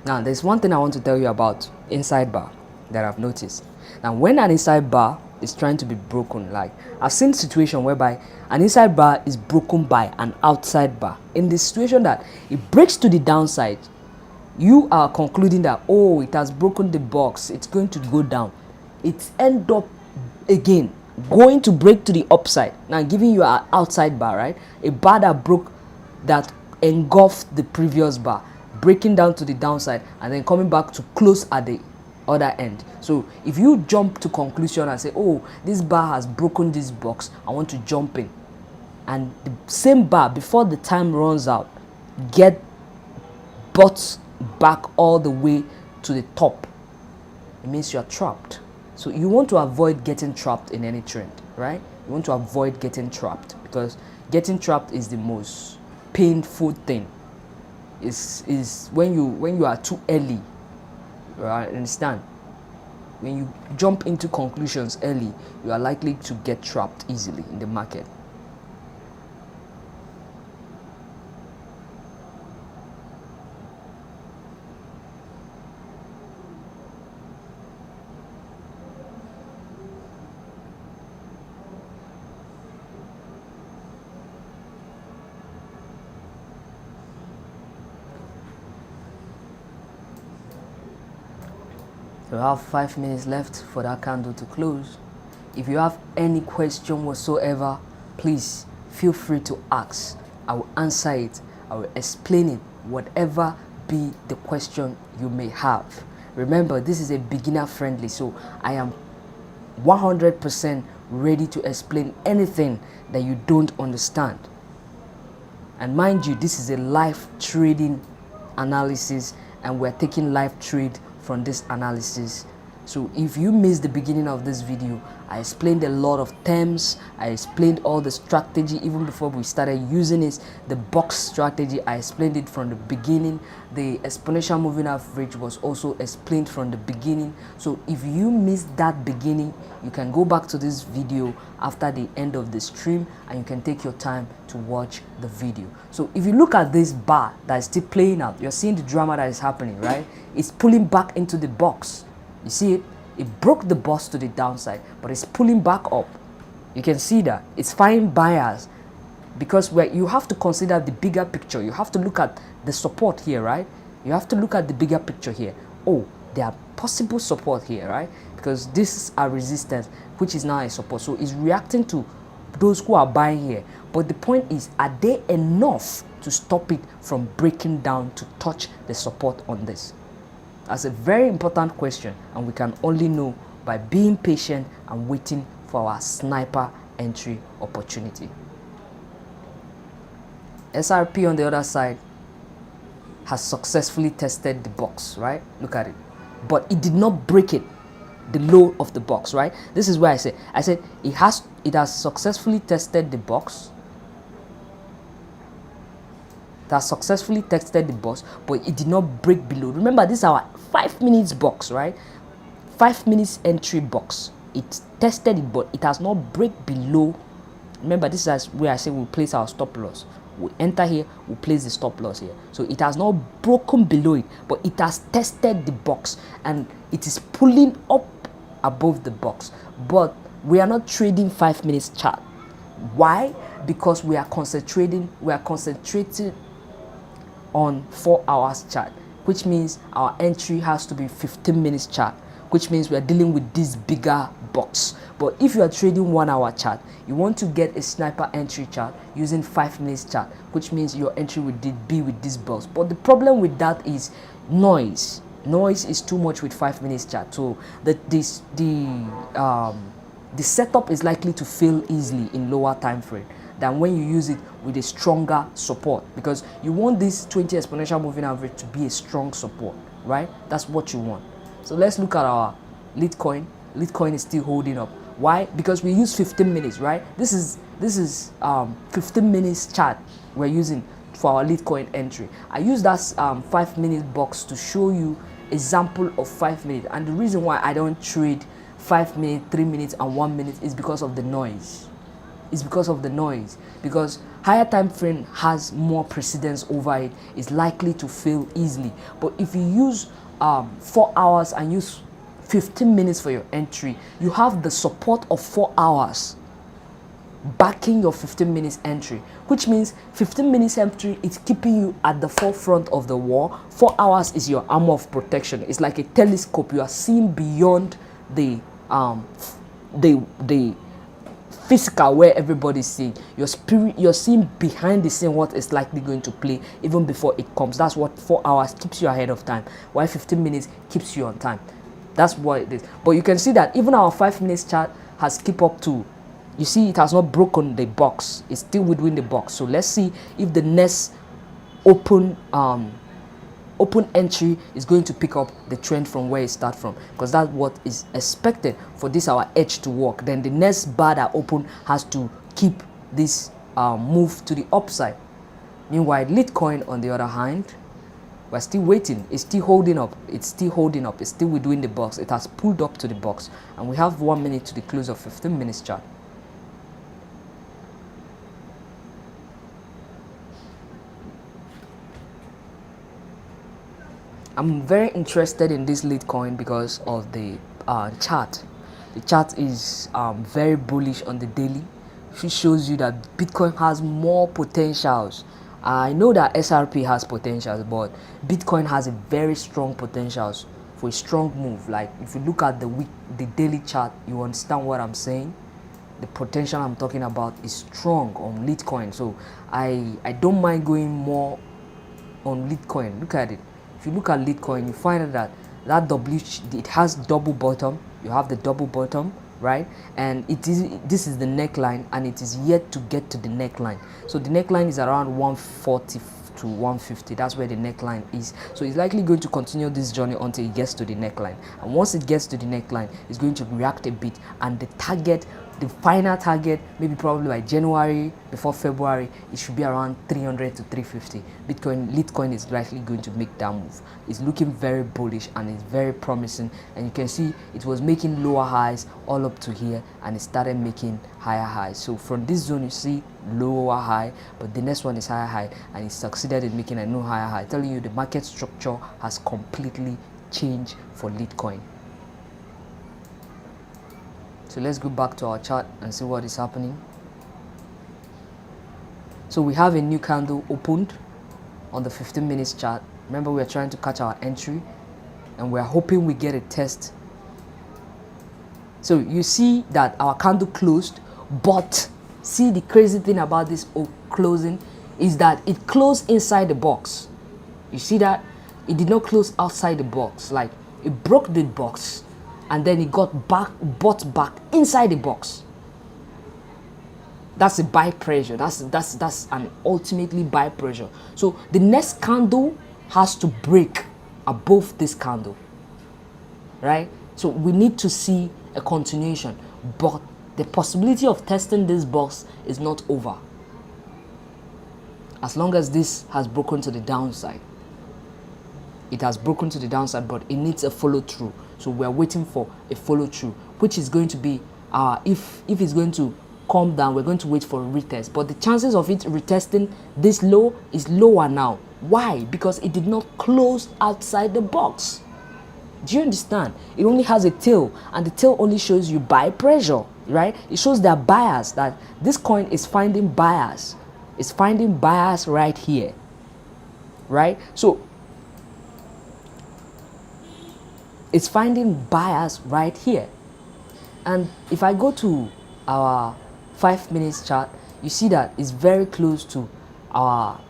Now, there's one thing I want to tell you about inside bar that I've noticed. Now, when an inside bar is trying to be broken, like I've seen a situation whereby an inside bar is broken by an outside bar. In the situation that it breaks to the downside, you are concluding that, oh, it has broken the box, it's going to go down. It's end up again going to break to the upside. Now giving you an outside bar, right? A bar that broke, that engulfed the previous bar, breaking down to the downside and then coming back to close at the other end. So if you jump to conclusion and say, oh, this bar has broken this box, I want to jump in, and the same bar before the time runs out get bought back all the way to the top, it means you're trapped. So you want to avoid getting trapped in any trend, right? You want to avoid getting trapped, because getting trapped is the most painful thing. Is when you are too early, right? Understand? When you jump into conclusions early, you are likely to get trapped easily in the market. We have 5 minutes left for that candle to close. If you have any question whatsoever, please feel free to ask. I will answer it. I will explain it, whatever be the question you may have. Remember, this is a beginner friendly, so I am 100% ready to explain anything that you don't understand. And mind you, this is a live trading analysis, and we're taking live trade from this analysis. So if you missed the beginning of this video, I explained a lot of terms. I explained all the strategy even before we started using it. The box strategy, I explained it from the beginning. The exponential moving average was also explained from the beginning. So if you missed that beginning, you can go back to this video after the end of the stream and you can take your time to watch the video. So if you look at this bar that is still playing out, you're seeing the drama that is happening, right? It's pulling back into the box. You see it? It broke the box to the downside, but it's pulling back up. You can see that. It's finding buyers, because you have to consider the bigger picture. You have to look at the support here, right? You have to look at the bigger picture here. Oh, there are possible support here, right? Because this is a resistance, which is now a support. So it's reacting to those who are buying here. But the point is, are they enough to stop it from breaking down to touch the support on this? That's a very important question, and we can only know by being patient and waiting for our sniper entry opportunity. SRP on the other side has successfully tested the box, right? Look at it. But it did not break it, the low of the box, right? This is where I said it has successfully tested the box. It has successfully tested the box, but it did not break below. Remember, this is our 5 minutes box, right? 5 minutes entry box. It tested it, but it has not break below. Remember, this is where I say we'll place our stop loss we enter here, we place the stop loss here. So it has not broken below it, but it has tested the box and it is pulling up above the box. But we are not trading 5 minutes chart. Why? Because we are concentrated on 4 hours chart, which means our entry has to be 15 minutes chart, which means we are dealing with this bigger box. But if you are trading 1 hour chart, you want to get a sniper entry chart using 5 minutes chart, which means your entry would be with this box. But the problem with that is noise. Noise is too much with 5 minutes chart. So the setup is likely to fail easily in lower time frame than when you use it with a stronger support, because you want this 20 exponential moving average to be a strong support, right? That's what you want. So let's look at our Litecoin. Litecoin is still holding up. Why? Because we use 15 minutes, right? This is 15 minutes chart we're using for our Litecoin entry. I use that 5 minute box to show you example of 5 minutes, and the reason why I don't trade 5 minutes, 3 minutes, and 1 minute is because of the noise. It's because of the noise. Because higher time frame has more precedence over it. It's likely to fail easily. But if you use 4 hours and use 15 minutes for your entry, you have the support of 4 hours backing your 15 minutes entry, which means 15 minutes entry is keeping you at the forefront of the war. 4 hours is your armor of protection. It's like a telescope. You are seeing beyond the physical where everybody's seeing. Your spirit, you're seeing behind the scene what is likely going to play even before it comes. That's what 4 hours keeps you ahead of time, while 15 minutes keeps you on time. That's what it is. But you can see that even our 5 minutes chart has kept up to, you see, it has not broken the box. It's still within the box. So let's see if the next open entry is going to pick up the trend from where it starts from, because that's what is expected for this our edge to work. Then the next bar that open has to keep this move to the upside. Meanwhile, Litecoin on the other hand, we're still waiting. It's still holding up. It's still holding up. It's still within the box. It has pulled up to the box, and we have 1 minute to the close of 15 minutes chart. I'm very interested in this Litecoin because of the chart. The chart is very bullish on the daily. It shows you that Bitcoin has more potentials. I know that SRP has potentials, but Bitcoin has a very strong potentials for a strong move. Like if you look at the daily chart, you understand what I'm saying. The potential I'm talking about is strong on Litecoin. So I don't mind going more on Litecoin. Look at it. If you look at Litecoin, you find that it has double bottom. You have the double bottom, right? And this is the neckline, and it is yet to get to the neckline. So the neckline is around 140 to 150. That's where the neckline is. So it's likely going to continue this journey until it gets to the neckline. And once it gets to the neckline, it's going to react a bit, and the target, the final target, maybe probably by January, before February, it should be around 300 to 350. Litecoin is likely going to make that move. It's looking very bullish and it's very promising. And you can see it was making lower highs all up to here, and it started making higher highs. So from this zone, you see lower high, but the next one is higher high, and it succeeded in making a new higher high. Telling you the market structure has completely changed for Litecoin. So let's go back to our chart and see what is happening. So we have a new candle opened on the 15 minutes chart. Remember, we are trying to catch our entry, and we are hoping we get a test. So you see that our candle closed, but see the crazy thing about this closing is that it closed inside the box. You see that? It did not close outside the box. Like, it broke the box, and then it bought back inside the box. That's a buy pressure. That's an ultimately buy pressure. So the next candle has to break above this candle, right? So we need to see a continuation, but the possibility of testing this box is not over as long as this has broken to the downside. It has broken to the downside, but it needs a follow through. So we are waiting for a follow through, which is going to be if it's going to come down, we're going to wait for a retest. But the chances of it retesting this low is lower now. Why? Because it did not close outside the box. Do you understand? It only has a tail, and the tail only shows you buy pressure, right? It shows that buyers, that this coin is finding buyers. It's finding buyers right here, right? So it's finding buyers right here. And if I go to our 5 minutes chart, you see that it's very close to our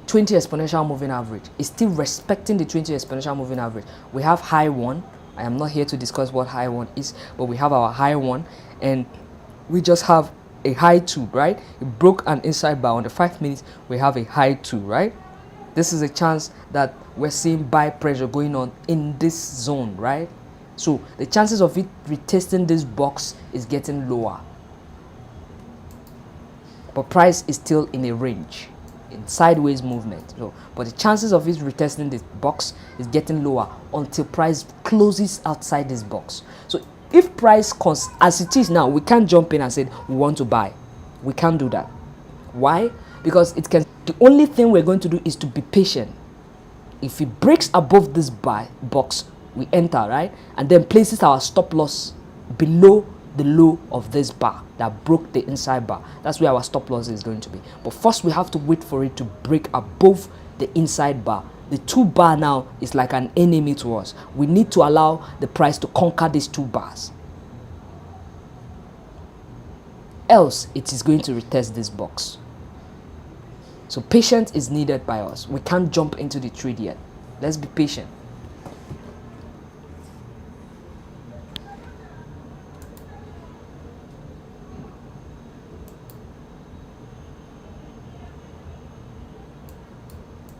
20 exponential moving average. It's still respecting the 20 exponential moving average. We have high one. I am not here to discuss what high one is, but we have our high one, and we just have a high two, right? It broke an inside bar on the 5 minutes. We have a high two, right? This is a chance that we're seeing buy pressure going on in this zone, right? So the chances of it retesting this box is getting lower, but price is still in a range, in sideways movement. So, but the chances of it retesting this box is getting lower until price closes outside this box. So if price as it is now, we can't jump in and say we want to buy. We can't do that. Why? Because it can. The only thing we're going to do is to be patient. If it breaks above this buy box, we enter, right? And then places our stop loss below the low of this bar that broke the inside bar. That's where our stop loss is going to be. But first we have to wait for it to break above the inside bar. The 2 bar now is like an enemy to us. We need to allow the price to conquer these 2 bars. Else it is going to retest this box. So patience is needed by us. We can't jump into the trade yet. Let's be patient.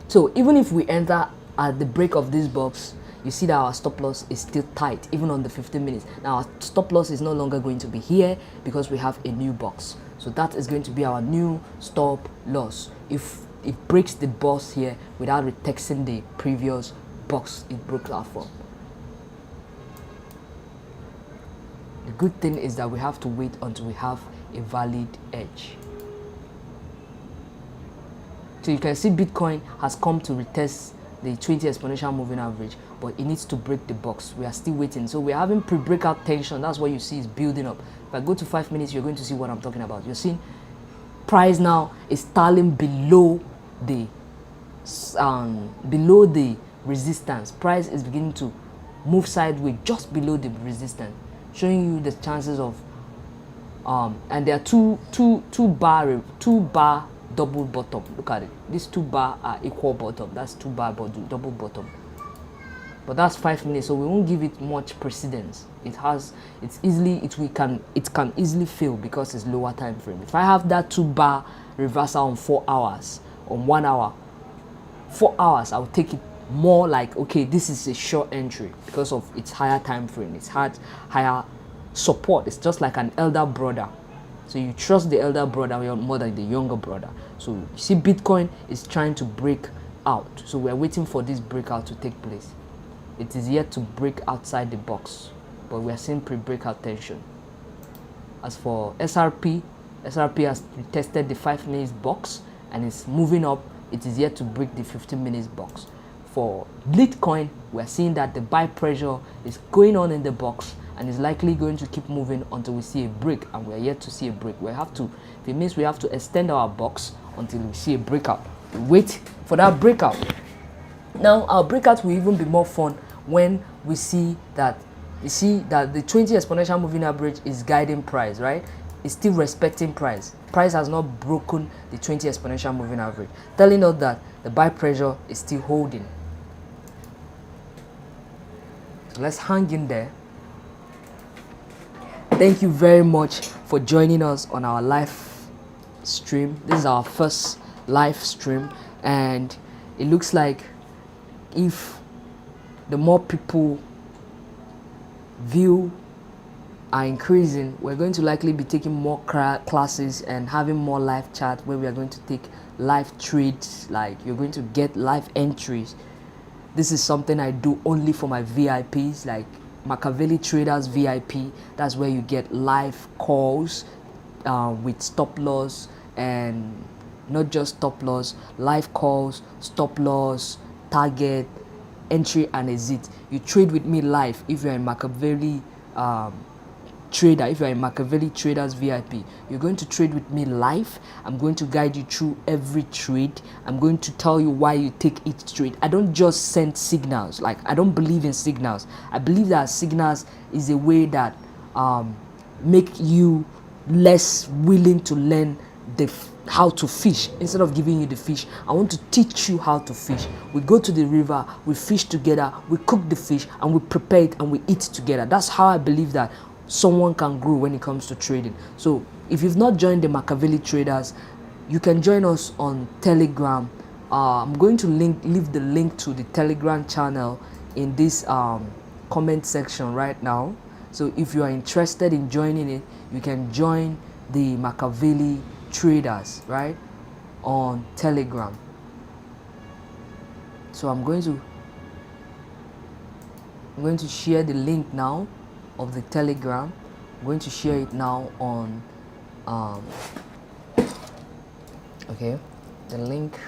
So even if we enter at the break of this box, you see that our stop loss is still tight, even on the 15 minutes. Now our stop loss is no longer going to be here because we have a new box. So that is going to be our new stop loss. If it breaks the box here without retexting the previous box it broke out from. The good thing is that we have to wait until we have a valid edge. So you can see Bitcoin has come to retest the 20 exponential moving average, but it needs to break the box. We are still waiting. So we're having pre-breakout tension. That's what you see is building up. If I go to 5 minutes, you're going to see what I'm talking about. You're seeing price now is stalling below the resistance. Price is beginning to move sideways just below the resistance, showing you the chances of and there are two bar double bottom. Look at it. These 2 bar are equal bottom. That's 2 bar double bottom. But that's 5 minutes, so we won't give it much precedence. It can easily fail because it's lower time frame. If I have that 2 bar reversal on 4 hours, on 1 hour, 4 hours, I'll take it more like, okay, this is a short entry because of its higher time frame. It's had higher support. It's just like an elder brother. So you trust the elder brother more than the younger brother. So you see Bitcoin is trying to break out. So we're waiting for this breakout to take place. It is yet to break outside the box, but we are seeing pre-breakout tension. As for SRP has tested the 5 minutes box and is moving up. It is yet to break the 15 minutes box. For Bitcoin, we're seeing that the buy pressure is going on in the box and is likely going to keep moving until we see a break, and we're yet to see a break. If it means we have to extend our box until we see a breakout. We wait for that breakout. Now our breakout will even be more fun when we see that the 20 exponential moving average is guiding price, right? It's still respecting price. Price has not broken the 20 exponential moving average, telling us that the buy pressure is still holding. So let's hang in there. Thank you very much for joining us on our live stream. This is our first live stream, and it looks like if the more people view are increasing, we're going to likely be taking more classes and having more live chat where we are going to take live trades. Like, you're going to get live entries. This is something I do only for my VIPs. Like, Machiavelli Traders VIP. That's where you get live calls with stop loss, and not just stop loss, live calls, stop loss, target, entry and exit. You trade with me live if you're a Machiavelli trader. If you're a Machiavelli Traders VIP, you're going to trade with me live. I'm going to guide you through every trade. I'm going to tell you why you take each trade. I don't just send signals. Like, I don't believe in signals. I believe that signals is a way that make you less willing to learn how to fish. Instead of giving you the fish, I want to teach you how to fish. We go to the river, we fish together, we cook the fish, and we prepare it and we eat together. That's how I believe that someone can grow when it comes to trading. So if you've not joined the Machiavelli Traders, you can join us on Telegram. I'm going to leave the link to the Telegram channel in this comment section right now. So if you are interested in joining it, you can join the Machiavelli Traders, right, on Telegram. So I'm going to share the link now of the Telegram. I'm going to share it now on okay, the link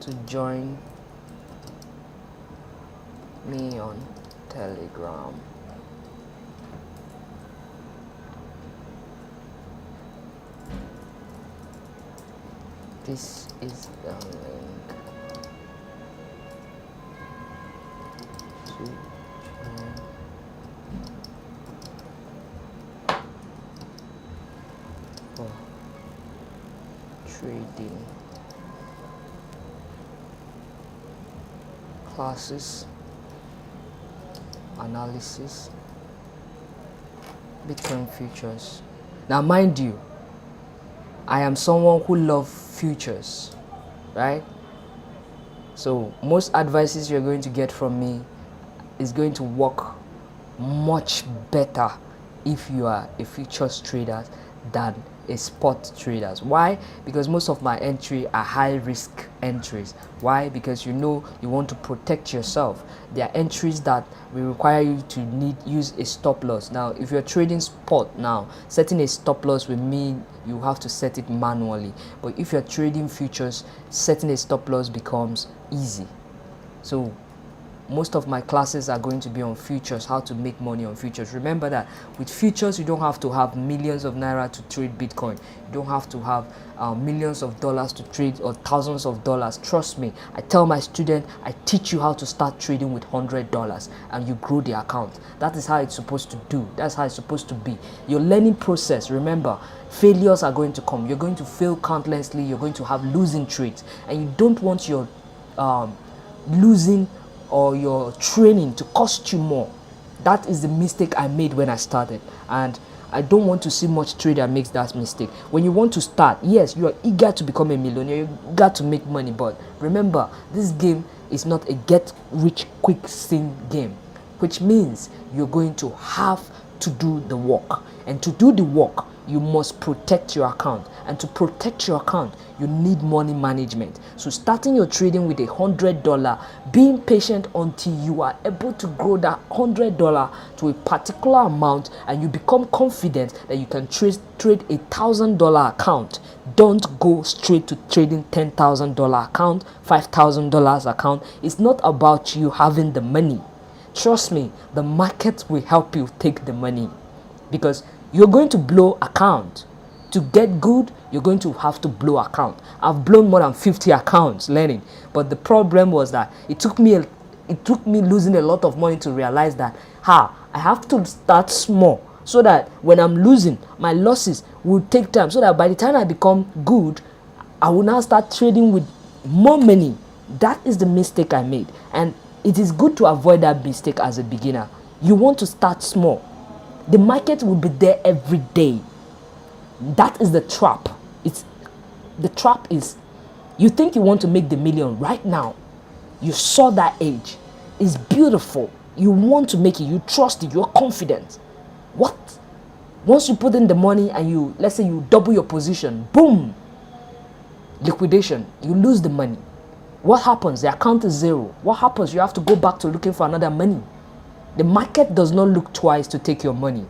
to join me on Telegram. This is the link to join for trading classes, analysis, Bitcoin futures. Now, mind you, I am someone who loves futures, right? So most advices you're going to get from me is going to work much better if you are a futures trader than a spot traders. Why? Because most of my entry are high risk entries. Why? Because you know you want to protect yourself. There are entries that will require you to use a stop loss. Now if you're trading spot, now setting a stop loss will mean you have to set it manually, but if you're trading futures, setting a stop loss becomes easy. So most of my classes are going to be on futures, how to make money on futures. Remember that with futures, you don't have to have millions of naira to trade Bitcoin. You don't have to have millions of dollars to trade, or thousands of dollars. Trust me, I tell my students, I teach you how to start trading with $100 and you grow the account. That is how it's supposed to do. That's how it's supposed to be. Your learning process, remember, failures are going to come. You're going to fail countlessly. You're going to have losing trades, and you don't want your losing or your training to cost you more. That is the mistake I made when I started, and I don't want to see much trader makes that mistake. When you want to start, yes, you are eager to become a millionaire, you're eager to make money, but remember, this game is not a get rich quick scheme game, which means you're going to have to do the work, and to do the work, you must protect your account, and to protect your account, you need money management. So starting your trading with $100, being patient until you are able to grow that $100 to a particular amount, and you become confident that you can trade $1,000 account. Don't go straight to trading $10,000 account, $5,000 account. It's not about you having the money. Trust me, the market will help you take the money, because you're going to blow account. To get good, you're going to have to blow account. I've blown more than 50 accounts learning, but the problem was that it took me losing a lot of money to realize that I have to start small, so that when I'm losing, my losses will take time, so that by the time I become good, I will now start trading with more money. That is the mistake I made, and it is good to avoid that mistake as a beginner. You want to start small. The market will be there every day. That is the trap. The trap is, you think you want to make the million right now. You saw that age. It's beautiful. You want to make it. You trust it. You're confident. What? Once you put in the money and let's say you double your position, boom, liquidation, you lose the money. What happens? The account is zero. What happens? You have to go back to looking for another money. The market does not look twice to take your money.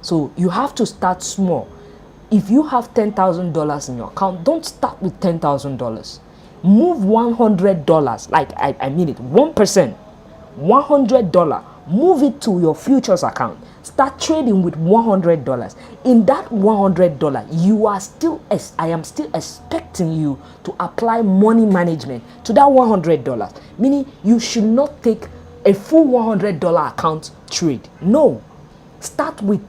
So you have to start small. If you have $10,000 in your account, don't start with $10,000. Move $100, like I mean it, 1%, $100. Move it to your futures account. Start trading with $100. In that $100, you are still, I am still expecting you to apply money management to that $100. Meaning you should not take a full $100 account trade. No, start with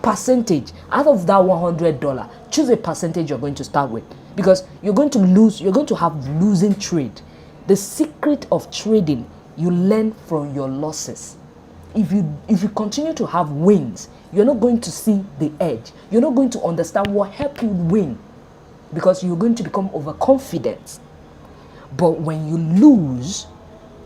percentage. Out of that $100, choose a percentage you're going to start with, because you're going to lose, you're going to have losing trade. The secret of trading, you learn from your losses. If you continue to have wins, you're not going to see the edge. You're not going to understand what helped you win, because you're going to become overconfident. But when you lose,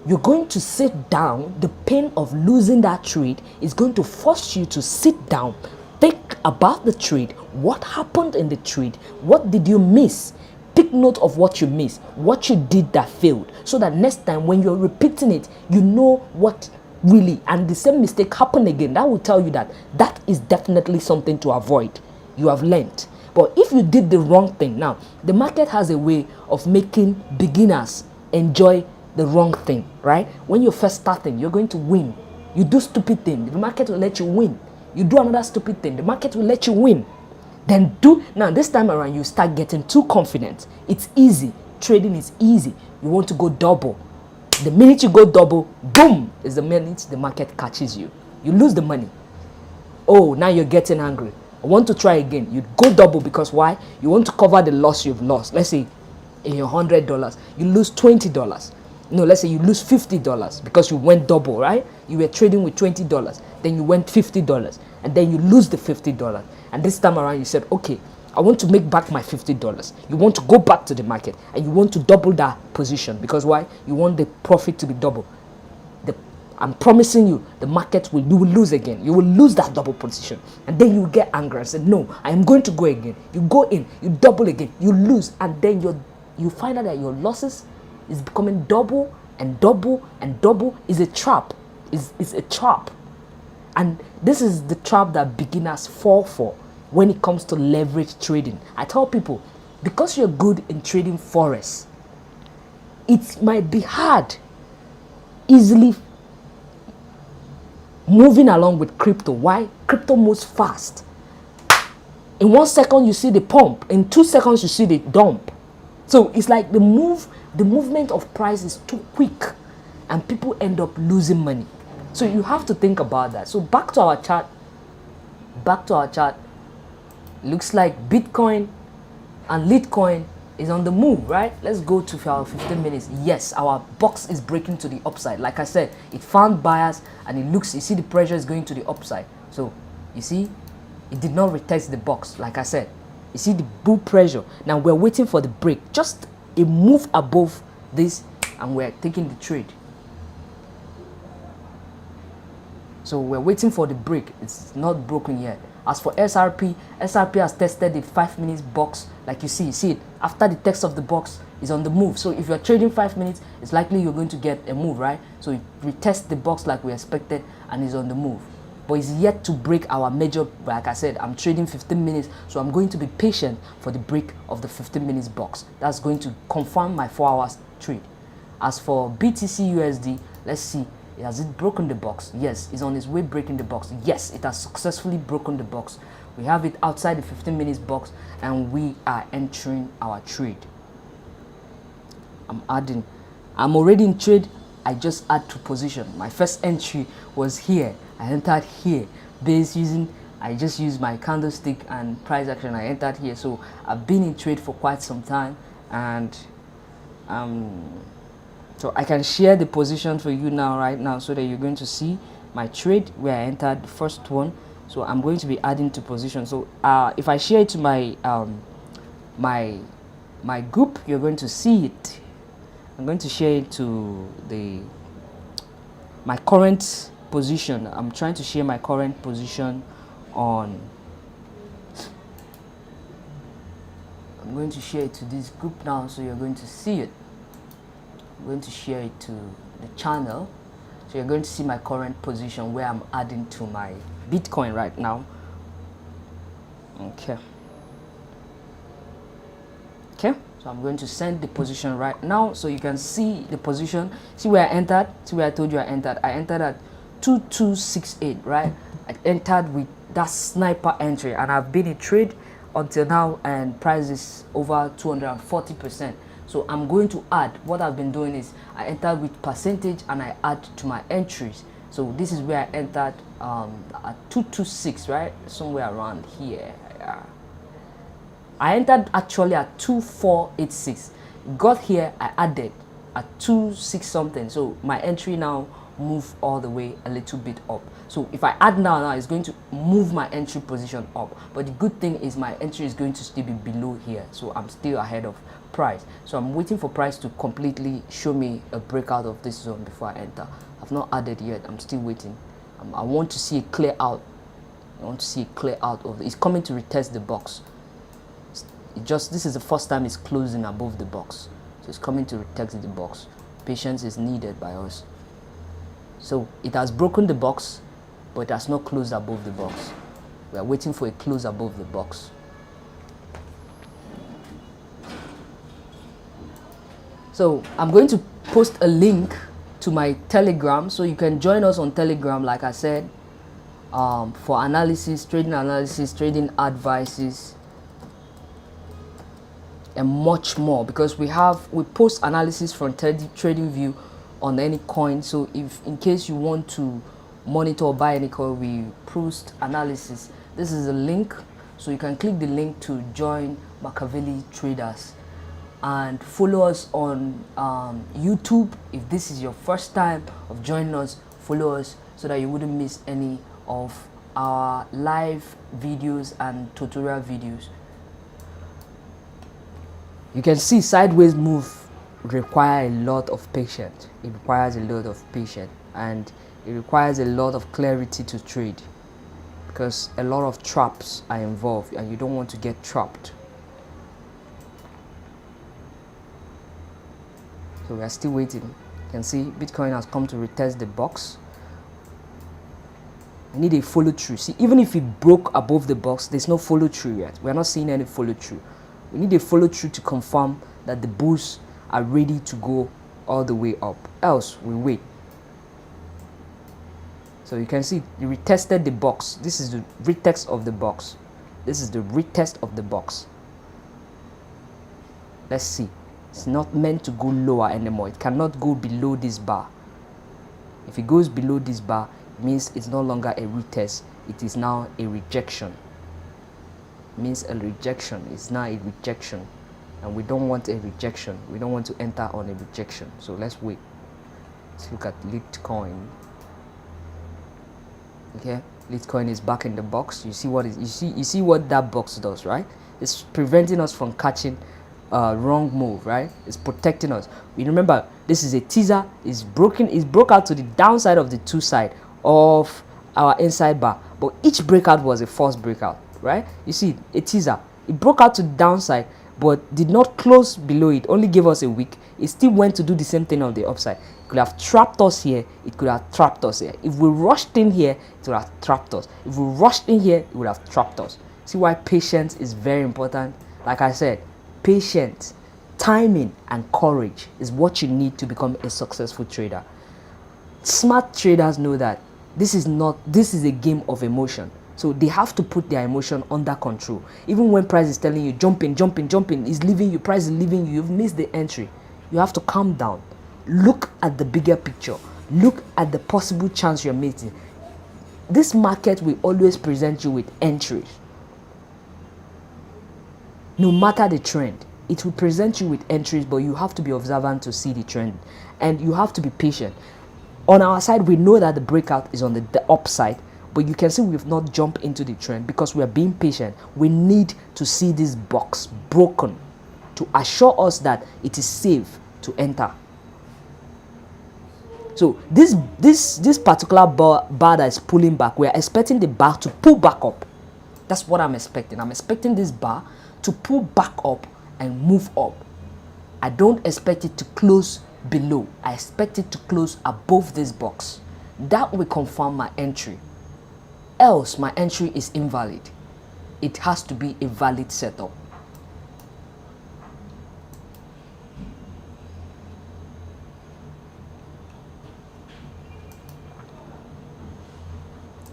you're going to sit down. The pain of losing that trade is going to force you to sit down, think about the trade, what happened in the trade, what did you miss, take note of what you missed, what you did that failed, so that next time when you're repeating it, you know what really, and the same mistake happen again. That will tell you that that is definitely something to avoid. You have learned. But if you did the wrong thing, now the market has a way of making beginners enjoy the wrong thing, right? When you're first starting, you're going to win. You do stupid thing, the market will let you win. You do another stupid thing, the market will let you win. Then now this time around, you start getting too confident. It's easy. Trading is easy. You want to go double. The minute you go double, boom, is the minute the market catches you. You lose the money. Oh, now you're getting angry. I want to try again. You go double, because why? You want to cover the loss you've lost. Let's say in your $100, you lose $20. No, let's say you lose $50 because you went double, right? You were trading with $20, then you went $50, and then you lose the $50. And this time around, you said, okay, I want to make back my $50. You want to go back to the market and you want to double that position, because why? You want the profit to be double. I'm promising you, the market you will lose again. You will lose that double position, and then you will get angry and say, no, I am going to go again. You go in, you double again, you lose, and then you find out that your losses is becoming double and double and double. Is a trap. Is a trap. And this is the trap that beginners fall for when it comes to leverage trading. I tell people, because you're good in trading forex, it might be hard easily moving along with crypto. Why? Crypto moves fast. In 1 second you see the pump, in 2 seconds you see the dump. So it's like the movement of price is too quick, and people end up losing money. So you have to think about that. So back to our chart. Looks like Bitcoin and Litecoin is on the move, right? Let's go to our 15 minutes. Yes, our box is breaking to the upside. Like I said, it found buyers, and it looks, you see the pressure is going to the upside. So you see, it did not retest the box. Like I said, you see the bull pressure. Now we're waiting for the break, just a move above this, and we're taking the trade. So we're waiting for the break. It's not broken yet. As for SRP has tested the 5 minutes box. Like you see it after the text of the box is on the move. So if you're trading 5 minutes, it's likely you're going to get a move, right? So it retests the box like we expected and is on the move. But it's yet to break our major. Like I said, I'm trading 15 minutes, so I'm going to be patient for the break of the 15 minutes box. That's going to confirm my 4 hours trade. As for BTC USD, let's see. Has it broken the box? Yes, it's on its way breaking the box. Yes, it has successfully broken the box. We have it outside the 15 minutes box, and we are entering our trade. I'm already in trade. I just add to position. My first entry was here. I entered here. I just used my candlestick and price action. I entered here. So I've been in trade for quite some time, and so I can share the position for you now, right now, so that you're going to see my trade where I entered the first one. So I'm going to be adding to position. So if I share it to my my group, you're going to see it. I'm going to share it to my current position. I'm trying to share my current position on. I'm going to share it to this group now, so you're going to see it. I'm going to share it to the channel So you're going to see my current position where I'm adding to my Bitcoin right now. Okay. Okay, so I'm going to send the position right now so you can see the position. See where I entered? See where I told you I entered? I entered at 2268, right? I entered with that sniper entry and I've been in trade until now and price is over 240%. So I'm going to add. What I've been doing is I entered with percentage and I add to my entries. So this is where I entered at 226, right? Somewhere around here. Yeah. I entered actually at 2486. Got here, I added at 26 something. So my entry now move all the way a little bit up. So if I add now, it's going to move my entry position up. But the good thing is my entry is going to still be below here. So I'm still ahead of price. So I'm waiting for price to completely show me a breakout of this zone before I enter. I've not added yet. I'm still waiting. I want to see it clear out. I want to see it clear out of it. It's coming to retest the box. This is the first time it's closing above the box, so it's coming to retest the box. Patience is needed by us. So it has broken the box, but it has not closed above the box. We are waiting for a close above the box. So I'm going to post a link to my Telegram so you can join us on Telegram, like I said, for analysis, trading advices, and much more, because we post analysis from trading view on any coin. So if in case you want to monitor or buy any coin, we post analysis. This is a link, so you can click the link to join Machiavelli Traders and follow us on YouTube. If this is your first time of joining us, follow us so that you wouldn't miss any of our live videos and tutorial videos. You can see sideways move require a lot of patience. It requires a lot of patience and it requires a lot of clarity to trade, because a lot of traps are involved and you don't want to get trapped. So we are still waiting. You can see Bitcoin has come to retest the box. I need a follow through. See, even if it broke above the box, there's no follow through yet. We're not seeing any follow through. We need a follow through to confirm that the bulls are ready to go all the way up. Else, we wait. So you can see it retested the box. This is the retest of the box. This is the retest of the box. Let's see. It's not meant to go lower anymore. It cannot go below this bar. If it goes below this bar, it means it's no longer a retest. It is now a rejection. It means a rejection. It's now a rejection. And we don't want a rejection. We don't want to enter on a rejection. So let's wait. Let's look at Litecoin. Okay, Litecoin is back in the box. You see what you see what that box does, right? It's preventing us from catching wrong move, right? It's protecting us. We remember this is a teaser. It's broke out to the downside of the two side of our inside bar, but each breakout was a false breakout, right? You see a teaser. It broke out to the downside but did not close below it, only gave us a wick. It still went to do the same thing on the upside. It could have trapped us here, it could have trapped us here. If we rushed in here, it would have trapped us. If we rushed in here, it would have trapped us. See why patience is very important? Like I said, patience, timing, and courage is what you need to become a successful trader. Smart traders know that this is a game of emotion. So they have to put their emotion under control. Even when price is telling you jump in, is leaving you, price is leaving you, you've missed the entry. You have to calm down. Look at the bigger picture. Look at the possible chance you're making. This market will always present you with entries. No matter the trend, it will present you with entries, but you have to be observant to see the trend. And you have to be patient. On our side, we know that the breakout is on the upside, but you can see we've not jumped into the trend because we are being patient. We need to see this box broken to assure us that it is safe to enter. So this particular bar that is pulling back, we are expecting the bar to pull back up. That's what I'm expecting. I'm expecting this bar to pull back up and move up. I don't expect it to close below. I expect it to close above this box. That will confirm my entry. Else my entry is invalid. It has to be a valid setup.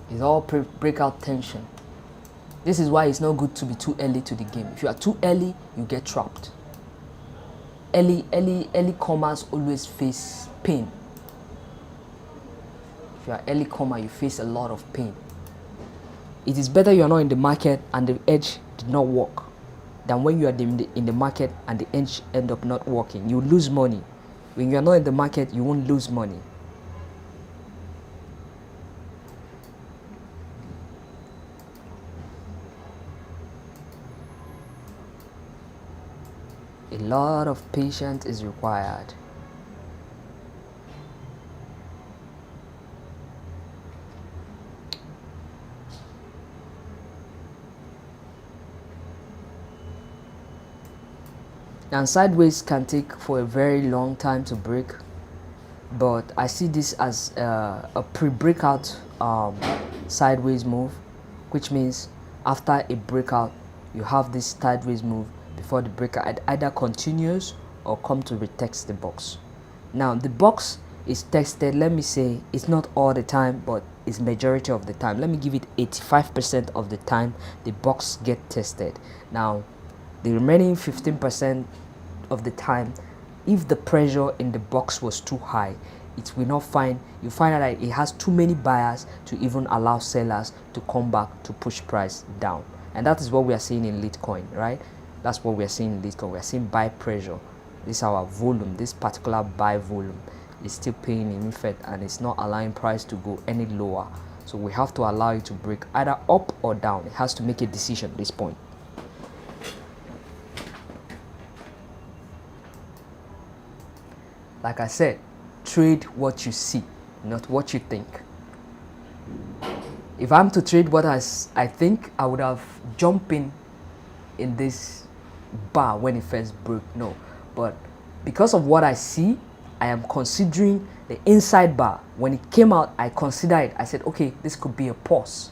It's all breakout tension. This is why it's not good to be too early to the game. If you are too early, you get trapped. Early comers always face pain. If you are early comer, you face a lot of pain. It is better you are not in the market and the edge did not work than when you are in the market and the edge end up not working. You lose money. When you are not in the market, you won't lose money. A lot of patience is required. And sideways can take for a very long time to break, but I see this as a pre-breakout sideways move, which means after a breakout you have this sideways move before the breakout either continues or come to retest the box. Now the box is tested, let me say it's not all the time, but it's majority of the time. Let me give it 85% of the time the box get tested. Now the remaining 15% of the time, if the pressure in the box was too high, it will not find, you find out that it has too many buyers to even allow sellers to come back to push price down. And that is what we are seeing in Litecoin, right? That's what we are seeing in Litecoin. We are seeing buy pressure. This is our volume. This particular buy volume is still paying in effect, and it's not allowing price to go any lower. So we have to allow it to break either up or down. It has to make a decision at this point. Like I said, trade what you see, not what you think. If I'm to trade what I think, I would have jumped in this bar when it first broke. No, but because of what I see, I am considering the inside bar. When it came out, I considered it. I said, okay, this could be a pause,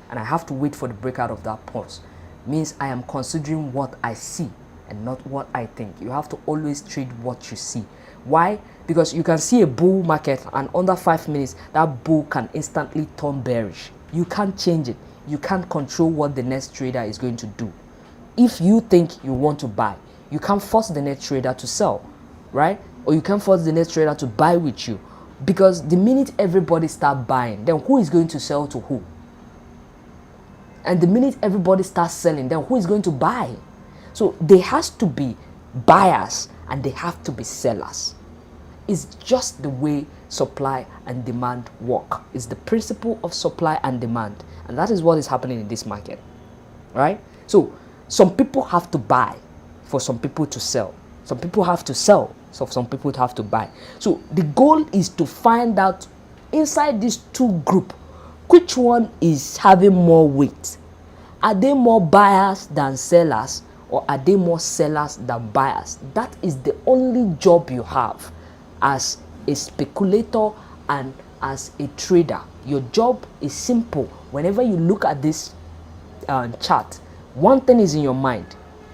and I have to wait for the breakout of that pause. Means I am considering what I see and not what I think. You have to always trade what you see. Why? Because you can see a bull market, and under 5 minutes that bull can instantly turn bearish. You can't change it. You can't control what the next trader is going to do. If you think you want to buy, you can't force the next trader to sell, right? Or you can't force the next trader to buy with you, because the minute everybody start buying, then who is going to sell to who? And the minute everybody starts selling, then who is going to buy? So there has to be buyers and they have to be sellers. It's just the way supply and demand work. It's the principle of supply and demand, and that is what is happening in this market, right? So some people have to buy for some people to sell. Some people have to sell, so some people have to buy. So the goal is to find out inside these two groups, which one is having more weight. Are they more buyers than sellers, or are they more sellers than buyers? That is the only job you have as a speculator and as a trader. Your job is simple. Whenever you look at this chart, one thing is in your mind: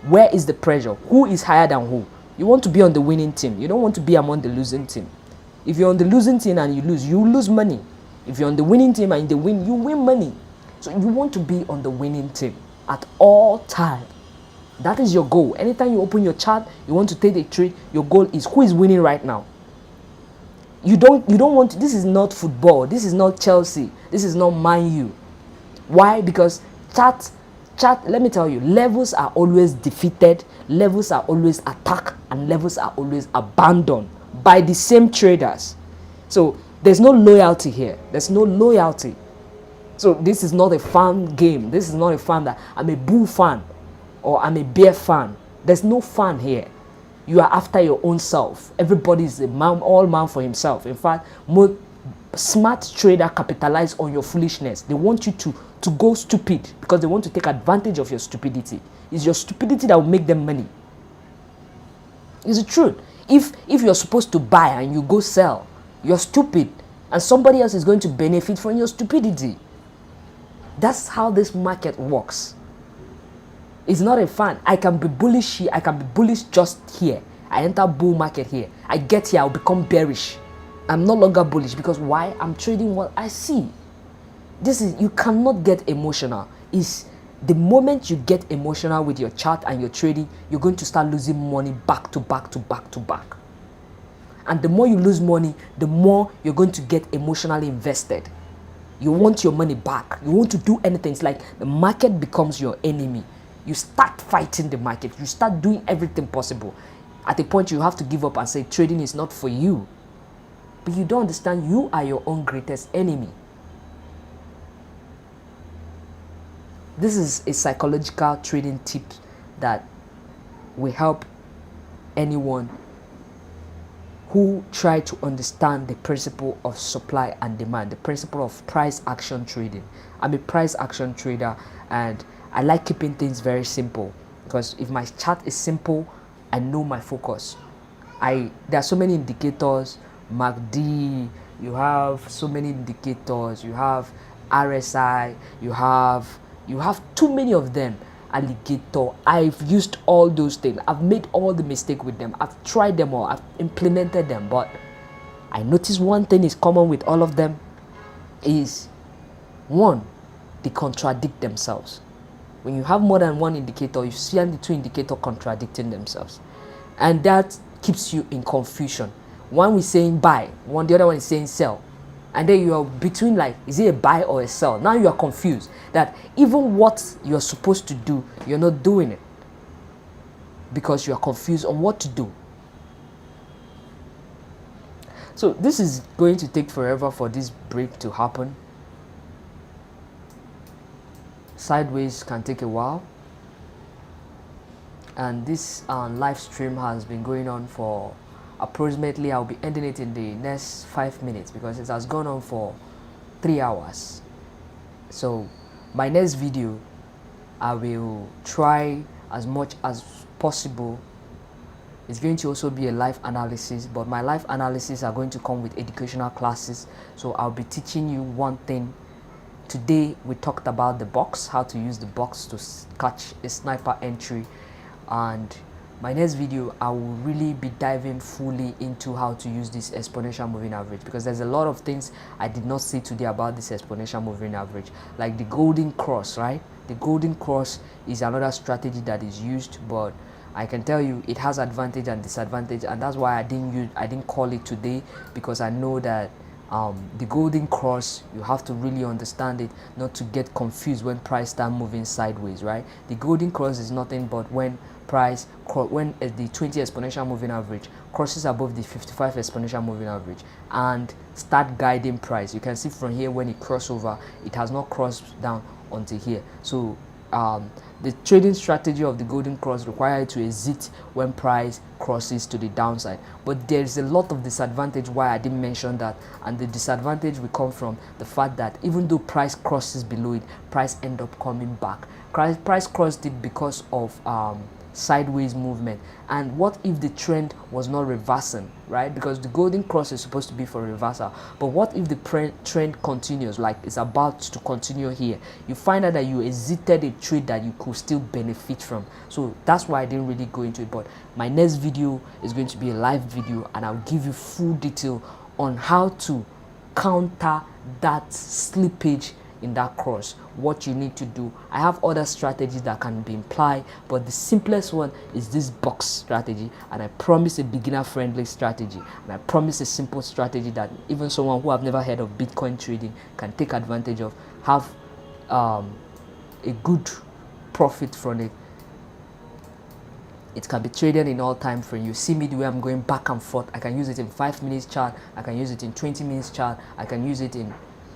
where is the pressure? Who is higher than who? You want to be on the winning team. You don't want to be among the losing team. If you're on the losing team and you lose money. If you're on the winning team and they win, you win money. So you want to be on the winning team at all time. That is your goal. Anytime you open your chart, you want to take a trade, your goal is who is winning right now. You don't want to, this is not football. This is not Chelsea. This is not Man U. Why? Because chart, let me tell you, levels are always defeated, levels are always attacked, and levels are always abandoned by the same traders. So there's no loyalty here. There's no loyalty. So this is not a fan game. This is not a fan that I'm a bull fan or I'm a bear fan. There's no fan here. You are after your own self. Everybody is a man, all man for himself. In fact, most smart trader capitalize on your foolishness. They want you to go stupid because they want to take advantage of your stupidity. It's your stupidity that will make them money. It's the truth. If you're supposed to buy and you go sell, you're stupid, and somebody else is going to benefit from your stupidity. That's how this market works. It's not a fan. I can be bullish here, I can be bullish just here. I enter bull market here. I get here, I'll become bearish. I'm no longer bullish because why? I'm trading what I see. You cannot get emotional. Is the moment you get emotional with your chart and your trading, you're going to start losing money back to back to back to back. And the more you lose money, the more you're going to get emotionally invested. You want your money back. You want to do anything. It's like the market becomes your enemy. You start fighting the market. You start doing everything possible. At a point, you have to give up and say trading is not for you. But you don't understand, you are your own greatest enemy. This is a psychological trading tip that will help anyone who try to understand the principle of supply and demand, the principle of price action trading. I'm a price action trader, and I like keeping things very simple, because if my chart is simple, I know my focus. There are so many indicators, MACD, you have so many indicators, you have RSI, you have too many of them. Alligator, I've used all those things. I've made all the mistake with them. I've tried them all. I've implemented them. But I noticed one thing is common with all of them is, one, they contradict themselves. When you have more than one indicator, you see the two indicators contradicting themselves. And that keeps you in confusion. One is saying buy, the other one is saying sell. And then you are between, like, is it a buy or a sell? Now you are confused that even what you're supposed to do, you're not doing it because you are confused on what to do. So this is going to take forever for this break to happen. Sideways can take a while. And this live stream has been going on for approximately, I'll be ending it in the next 5 minutes because it has gone on for 3 hours. So my next video, I will try as much as possible. It's going to also be a live analysis, but my live analysis are going to come with educational classes. So I'll be teaching you one thing. Today we talked about the box, how to use the box to catch a sniper entry, and my next video, I will really be diving fully into how to use this exponential moving average, because there's a lot of things I did not say today about this exponential moving average, like the golden cross, right? The golden cross is another strategy that is used, but I can tell you it has advantage and disadvantage, and that's why I didn't call it today, because I know that the golden cross, you have to really understand it not to get confused when price start moving sideways, right? The golden cross is nothing but when the 20 exponential moving average crosses above the 55 exponential moving average and start guiding price. You can see from here when it crosses over, it has not crossed down until here. So the trading strategy of the golden cross requires you to exit when price crosses to the downside. But there is a lot of disadvantage why I didn't mention that, and the disadvantage will come from the fact that even though price crosses below it, price end up coming back. Price crossed it because of sideways movement. And what if the trend was not reversing, right? Because the golden cross is supposed to be for reversal, but what if the trend continues, like it's about to continue here? You find out that you exited a trade that you could still benefit from. So that's why I didn't really go into it. But my next video is going to be a live video, and I'll give you full detail on how to counter that slippage in that cross, what you need to do. I have other strategies that can be applied, but the simplest one is this box strategy, and I promise a beginner friendly strategy, and I promise a simple strategy that even someone who have never heard of Bitcoin trading can take advantage of, have a good profit from it. It can be traded in all time frame. You see me the way I'm going back and forth. I can use it in 5 minutes chart, I can use it in 20 minutes chart, I can use it in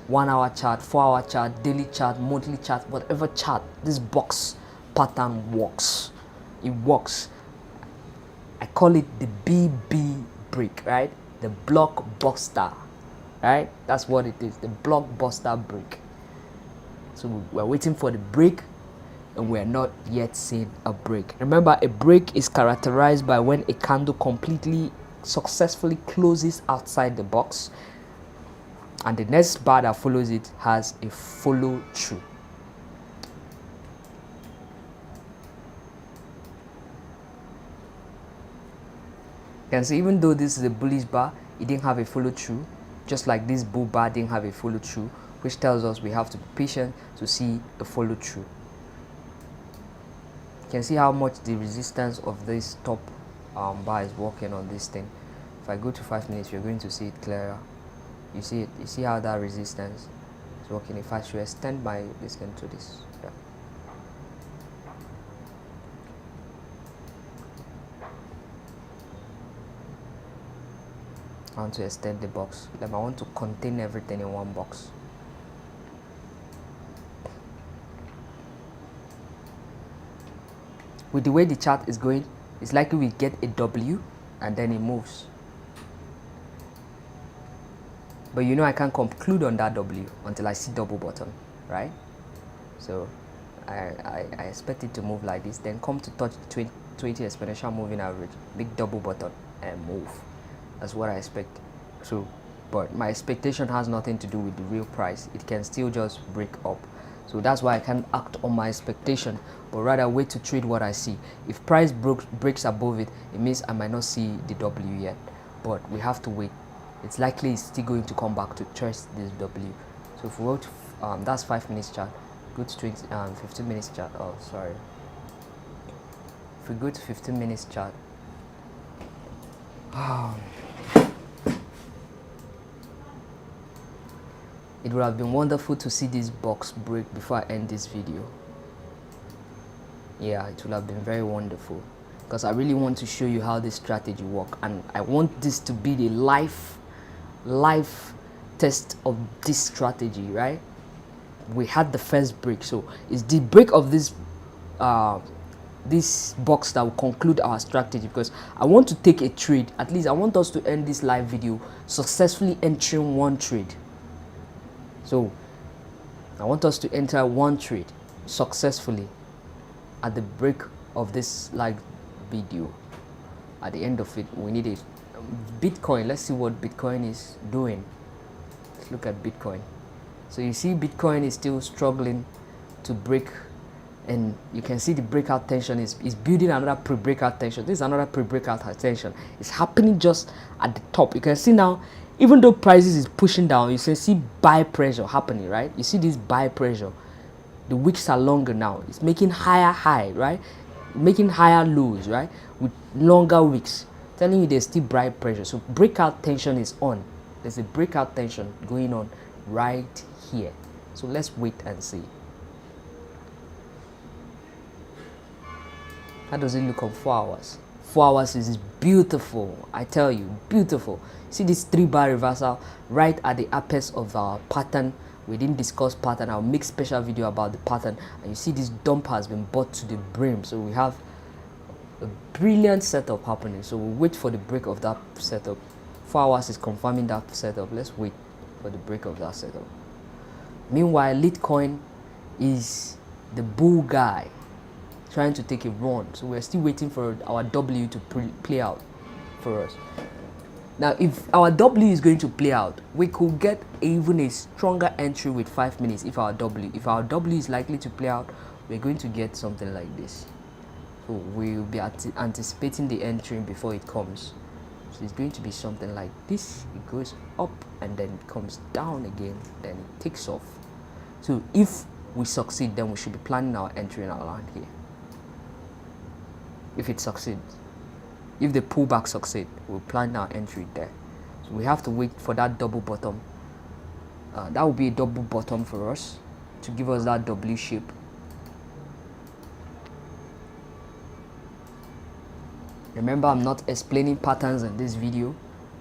1 hour chart, 4 hour chart, daily chart, monthly chart, whatever chart. This box pattern works. It works. I call it the BB break, right? The blockbuster, right? That's what it is, the blockbuster break. So we're waiting for the break, and we're not yet seeing a break. Remember, a break is characterized by when a candle completely successfully closes outside the box, and the next bar that follows it has a follow through. You can see even though this is a bullish bar, it didn't have a follow through, just like this bull bar didn't have a follow through, which tells us we have to be patient to see a follow through. You can see how much the resistance of this top bar is working on this thing. If I go to 5 minutes, you're going to see it clearer. You see it. You see how that resistance is working. If I should extend my this into this, yeah. I want to extend the box. Then I want to contain everything in one box. With the way the chart is going, it's likely we get a W and then it moves. But you know I can't conclude on that W until I see double bottom, right? So I expect it to move like this, then come to touch the 20 exponential moving average, big double bottom and move. That's what I expect. So, but my expectation has nothing to do with the real price. It can still just break up. So that's why I can't act on my expectation, but rather wait to trade what I see. If price breaks above it, it means I might not see the W yet, but we have to wait. It's likely it's still going to come back to test this W. So if we go to, that's 5 minutes chart, go to 15 minutes chart, oh sorry. If we go to 15 minutes chart, it would have been wonderful to see this box break before I end this video. Yeah, it would have been very wonderful, because I really want to show you how this strategy works, and I want this to be the live test of this strategy, right? We had the first break, so it's the break of this this box that will conclude our strategy, because I want to take a trade. At least I want us to end this live video successfully entering one trade. So I want us to enter one trade successfully at the break of this live video. At the end of it, we need a Bitcoin. Let's see what Bitcoin is doing. Let's look at Bitcoin. So you see Bitcoin is still struggling to break, and you can see the breakout tension is building another pre-breakout tension. This is another pre-breakout tension. It's happening just at the top. You can see now, even though prices is pushing down, you can see buy pressure happening, right? You see this buy pressure. The wicks are longer now. It's making higher high, right? Making higher lows, right? With longer wicks, telling you there's still buy pressure. So breakout tension is on. There's a breakout tension going on right here. So let's wait and see. How does it look on 4 hours? 4 hours is beautiful, I tell you, beautiful. See this 3-bar reversal right at the apex of our pattern. We didn't discuss pattern. I'll make special video about the pattern. And you see this dump has been bought to the brim. So we have a brilliant setup happening. So we'll wait for the break of that setup. 4 hours is confirming that setup. Let's wait for the break of that setup. Meanwhile, Litecoin is the bull guy trying to take a run. So we're still waiting for our W to play out for us. Now, if our W is going to play out, we could get even a stronger entry with 5 minutes. If our W is likely to play out, we're going to get something like this. So we'll be anticipating the entry before it comes. So it's going to be something like this. It goes up and then it comes down again, then it takes off. So if we succeed, then we should be planning our entry around here. If it succeeds, if the pullback succeeds, we'll plan our entry there. So we have to wait for that double bottom. That will be a double bottom for us to give us that W shape. Remember, I'm not explaining patterns in this video.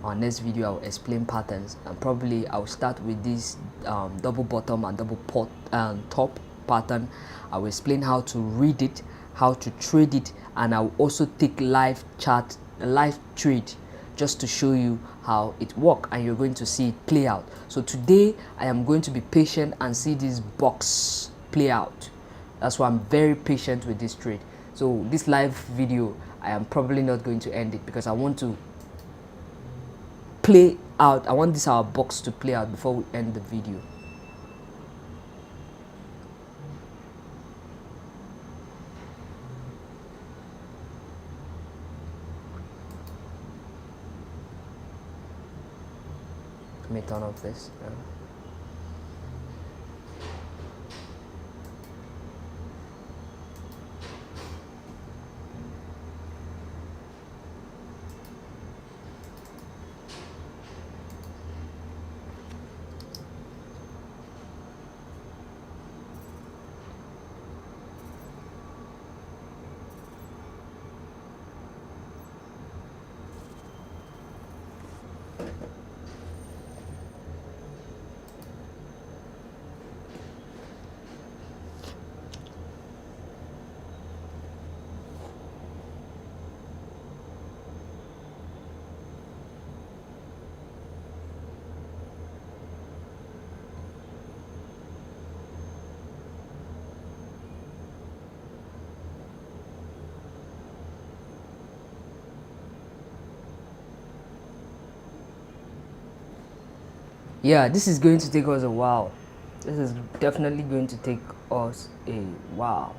On next video, I'll explain patterns, and probably I'll start with this double bottom and double top pattern. I will explain how to read it, how to trade it, and I'll also take live trade just to show you how it works, and you're going to see it play out. So today I am going to be patient and see this box play out. That's why I'm very patient with this trade. So this live video, I am probably not going to end it because I want to play out. I want this our box to play out before we end the video. Let me turn off this. Yeah, this is going to take us a while. This is definitely going to take us a while.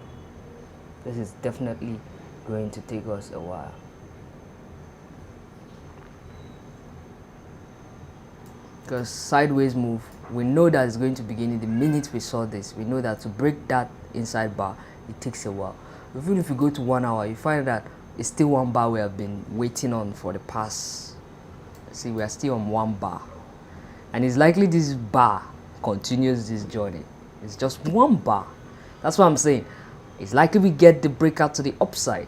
This is definitely going to take us a while. Because sideways move, we know that it's going to begin in the minute we saw this. We know that to break that inside bar, it takes a while. Even if you go to 1 hour, you find that it's still one bar we have been waiting on for the past. See, we are still on one bar. And it's likely this bar continues this journey. It's just one bar. That's what I'm saying. It's likely we get the breakout to the upside.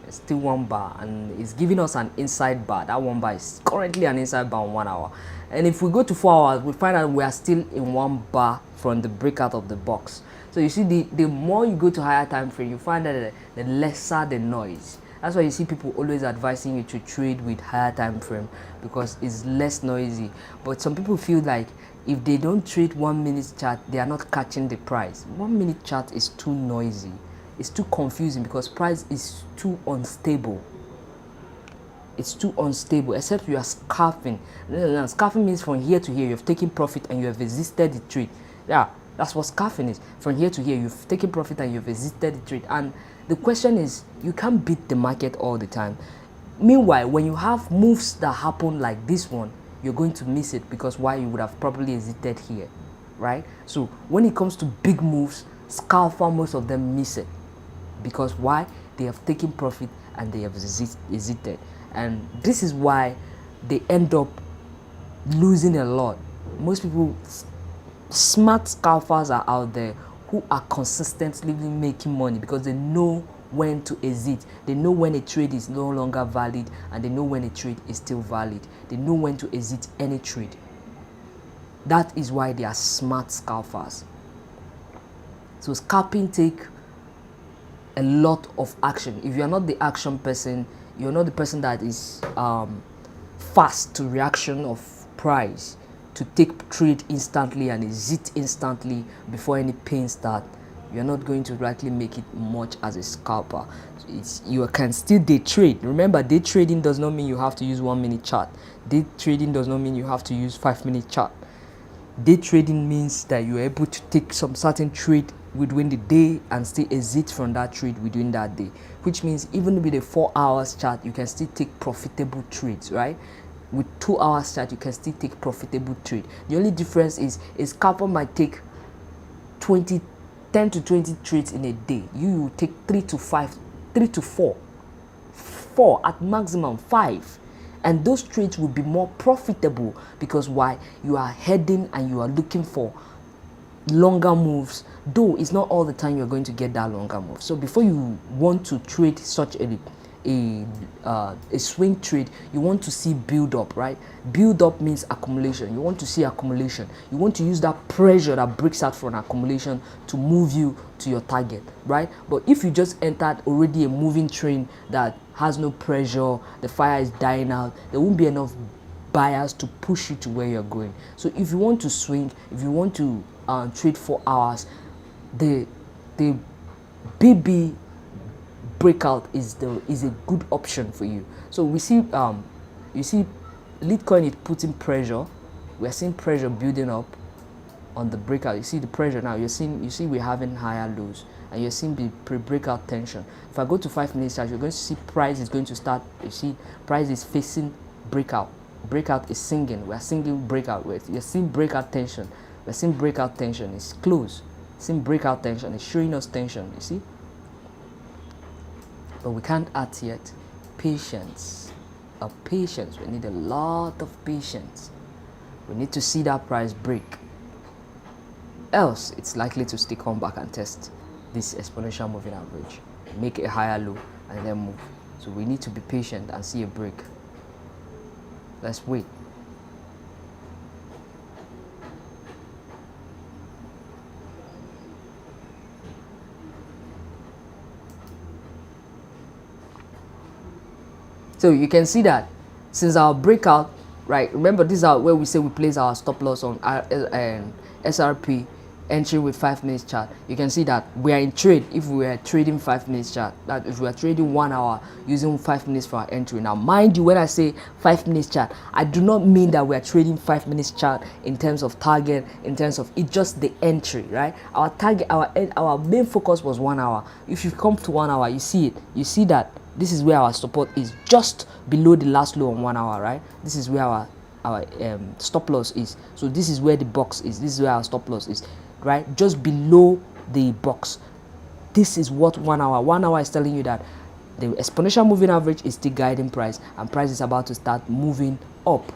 It's still one bar, and it's giving us an inside bar. That one bar is currently an inside bar on 1 hour. And if we go to 4 hours, we find out we are still in one bar from the breakout of the box. So you see, the more you go to higher time frame, you find that the lesser the noise. That's why you see people always advising you to trade with higher time frame, because it's less noisy. But some people feel like if they don't trade 1 minute chart, they are not catching the price. 1 minute chart is too noisy. It's too confusing because price is too unstable. It's too unstable, except you are scarfing. Scarfing means from here to here, you've taken profit and you have resisted the trade. Yeah, that's what scarfing is. From here to here, you've taken profit and you've resisted the trade. And the question is, you can't beat the market all the time. Meanwhile, when you have moves that happen like this one, you're going to miss it, because why? You would have probably exited here, right? So when it comes to big moves, scalper, most of them miss it, because why? They have taken profit and they have exited. And this is why they end up losing a lot. Most people, smart scalpers are out there who are consistently making money because they know when to exit. They know when a trade is no longer valid, and they know when a trade is still valid. They know when to exit any trade. That is why they are smart scalpers. So scalping take a lot of action. If you are not the action person, you're not the person that is fast to reaction of price, to take trade instantly and exit instantly before any pain start, you're not going to likely make it much as a scalper. You can still day trade. Remember, day trading does not mean you have to use 1 minute chart. Day trading does not mean you have to use 5 minute chart. Day trading means that you're able to take some certain trade within the day and still exit from that trade within that day, which means even with a 4 hours chart, you can still take profitable trades, right? With 2 hours chart, you can still take profitable trade. The only difference is a scalper might take 10 to 20 trades in a day. You will take 3 to 4 at maximum 5, and those trades will be more profitable, because why? You are heading and you are looking for longer moves, though it's not all the time you're going to get that longer move. So before you want to trade such a swing trade, you want to see build up, right? Build up means accumulation. You want to see accumulation. You want to use that pressure that breaks out from accumulation to move you to your target, right? But if you just entered already a moving train that has no pressure, the fire is dying out, there won't be enough buyers to push you to where you're going. So if you want to swing, if you want to trade 4 hours, the BB breakout is a good option for you. So we see you see Litecoin is putting pressure. We are seeing pressure building up on the breakout. You see the pressure now. You see we're having higher lows, and you're seeing the pre-breakout tension. If I go to 5 minutes chart, you're going to see price is going to start. You see price is facing breakout. Breakout is singing. We're singing breakout. You're seeing breakout tension. We're seeing breakout tension. It's close. Seeing breakout tension. It's showing us tension. You see, but we can't act yet. Patience. Patience. We need a lot of patience. We need to see that price break. Else, it's likely to still come back and test this exponential moving average, make a higher low, and then move. So we need to be patient and see a break. Let's wait. So you can see that since our breakout, right? Remember, this is where we say we place our stop loss on SRP entry with 5 minutes chart. You can see that we are in trade if we are trading 5 minutes chart. That if we are trading 1 hour using 5 minutes for our entry. Now, mind you, when I say 5 minutes chart, I do not mean that we are trading 5 minutes chart in terms of target, in terms of it's just the entry, right? Our target, our main focus was 1 hour. If you come to 1 hour, you see it. You see that this is where our support is, just below the last low on 1 hour, right? This is where our stop loss is. So this is where the box is. This is where our stop loss is, right? Just below the box. This is what 1 hour. 1 hour is telling you that the exponential moving average is still guiding price, and price is about to start moving up.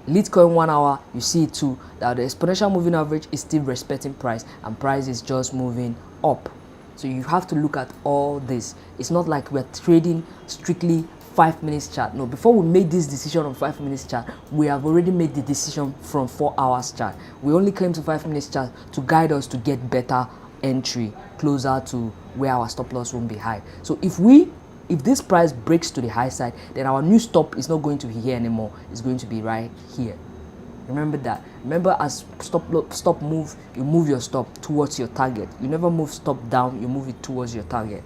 Litecoin 1 hour, you see it too, that the exponential moving average is still respecting price, and price is just moving up. So you have to look at all this. It's not like we're trading strictly 5 minutes chart. No, before we made this decision on 5 minutes chart, we have already made the decision from 4 hours chart. We only came to 5 minutes chart to guide us to get better entry closer to where our stop loss won't be high. So if this price breaks to the high side, then our new stop is not going to be here anymore. It's going to be right here. Remember that. Remember, as stop move, you move your stop towards your target. You never move stop down, you move it towards your target.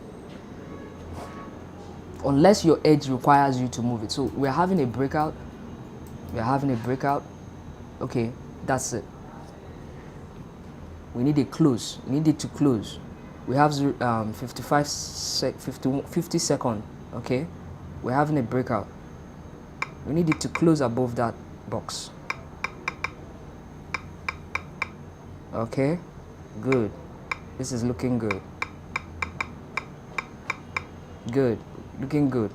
Unless your edge requires you to move it. So we're having a breakout. We're having a breakout. Okay, that's it. We need a close. We need it to close. We have 50 seconds. Okay, we're having a breakout. We need it to close above that box. Okay, good. This is looking good. Good, looking good.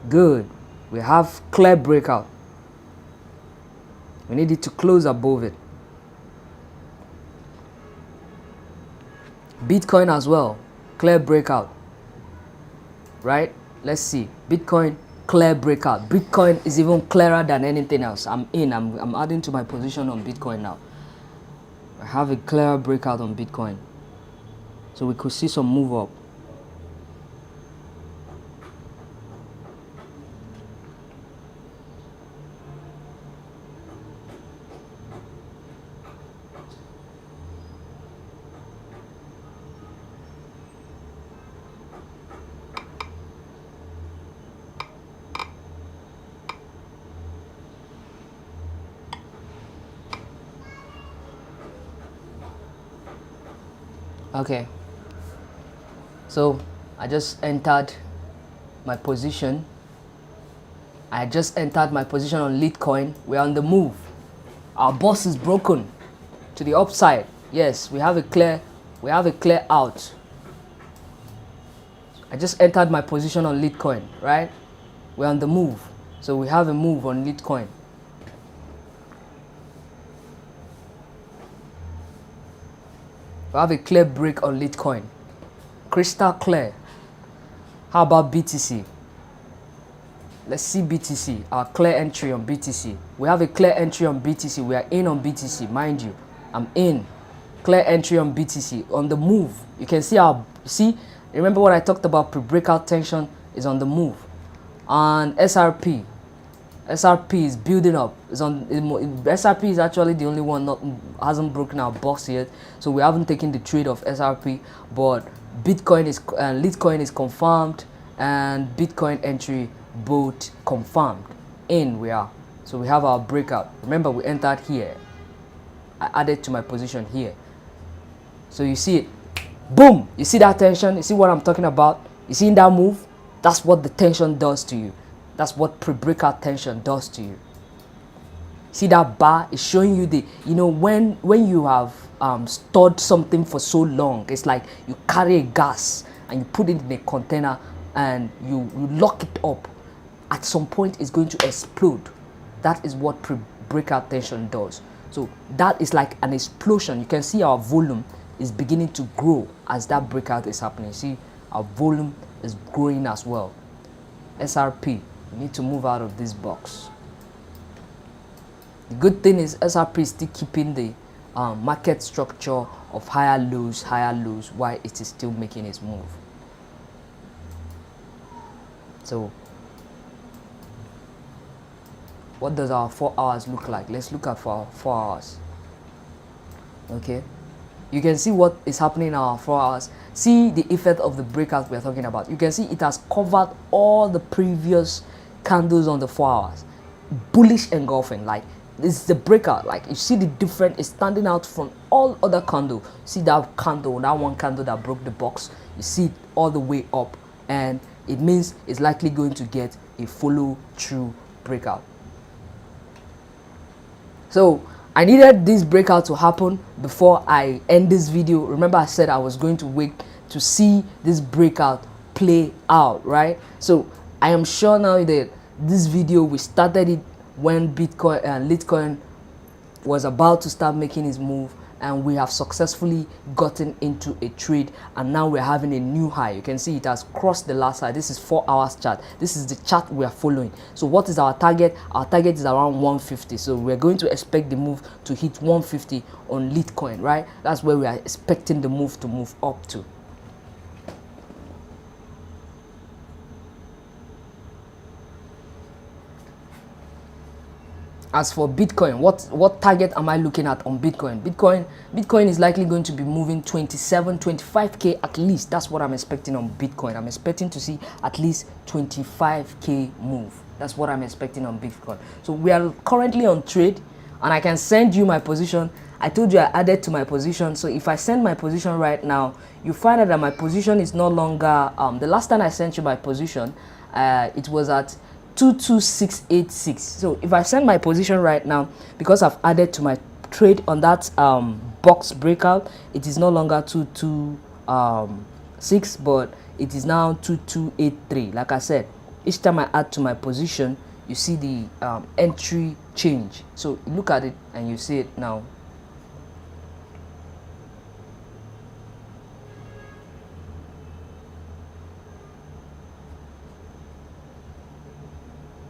Good. We have clear breakout. We need it to close above it. Bitcoin as well, clear breakout. Right? Let's see. Bitcoin, clear breakout. Bitcoin is even clearer than anything else. I'm adding to my position on Bitcoin now. I have a clear breakout on Bitcoin. So we could see some move up. Okay, so I just entered my position. I just entered my position on Litecoin. We're on the move. Our boss is broken to the upside. Yes, we have a clear out. I just entered my position on Litecoin, right? We're on the move. So we have a move on Litecoin. We have a clear break on Litecoin. Crystal clear. How about BTC? Let's see BTC. Our clear entry on BTC. We have a clear entry on BTC. We are in on BTC, mind you. I'm in. Clear entry on BTC. On the move. You can see remember what I talked about, pre-breakout tension is on the move. On SRP. SRP is building up. SRP is actually the only one not hasn't broken our box yet, so we haven't taken the trade of SRP. But Bitcoin is Litecoin is confirmed, and Bitcoin entry both confirmed. In we are, so we have our breakout. Remember, we entered here. I added to my position here. So you see it, boom. You see that tension? You see what I'm talking about? You see that move? That's what the tension does to you. That's what pre-breakout tension does to you. See that bar is showing you the, when you have stored something for so long, it's like you carry a gas and you put it in a container and you lock it up. At some point it's going to explode. That is what pre-breakout tension does. So that is like an explosion. You can see our volume is beginning to grow as that breakout is happening. See, our volume is growing as well. SRP, we need to move out of this box. The good thing is SRP is still keeping the market structure of higher lows, while it is still making its move. So what does our 4 hours look like? Let's look at for our 4 hours. Okay, you can see what is happening in our 4 hours. See the effect of the breakout we're talking about. You can see it has covered all the previous candles on the 4 hours. Bullish engulfing, like this is the breakout. Like you see the difference is standing out from all other candle. See that candle, that one candle that broke the box. You see it all the way up, and it means it's likely going to get a follow through breakout. So I needed this breakout to happen before I end this video. Remember, I said I was going to wait to see this breakout play out, right? So I am sure now that this video, we started it when Bitcoin and Litecoin was about to start making its move, and we have successfully gotten into a trade, and now we're having a new high. You can see it has crossed the last high. This is 4 hours chart. This is the chart we are following. So what is our target? Our target is around 150. So we're going to expect the move to hit 150 on Litecoin, right? That's where we are expecting the move to move up to. As for Bitcoin, what target am I looking at on Bitcoin? Bitcoin is likely going to be moving 25k at least. That's what I'm expecting on Bitcoin. I'm expecting to see at least 25k move. That's what I'm expecting on Bitcoin. So we are currently on trade, and I can send you my position. I told you I added to my position. So if I send my position right now, you find out that my position is no longer the last time I sent you my position, it was at 22686. So if I send my position right now, because I've added to my trade on that box breakout, it is no longer 226, but it is now 2283. Like I said, each time I add to my position, you see the entry change. So look at it and you see it now.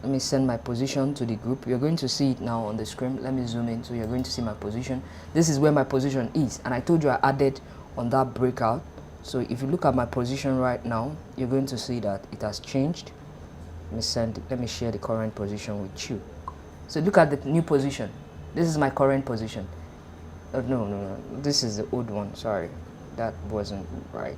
Let me send my position to the group. You're going to see it now on the screen. Let me zoom in, so you're going to see my position. This is where my position is, and I told you I added on that breakout. So if you look at my position right now, you're going to see that it has changed. Let me share the current position with you. So look at the new position. This is my current position. Oh, no, this is the old one. Sorry, that wasn't right.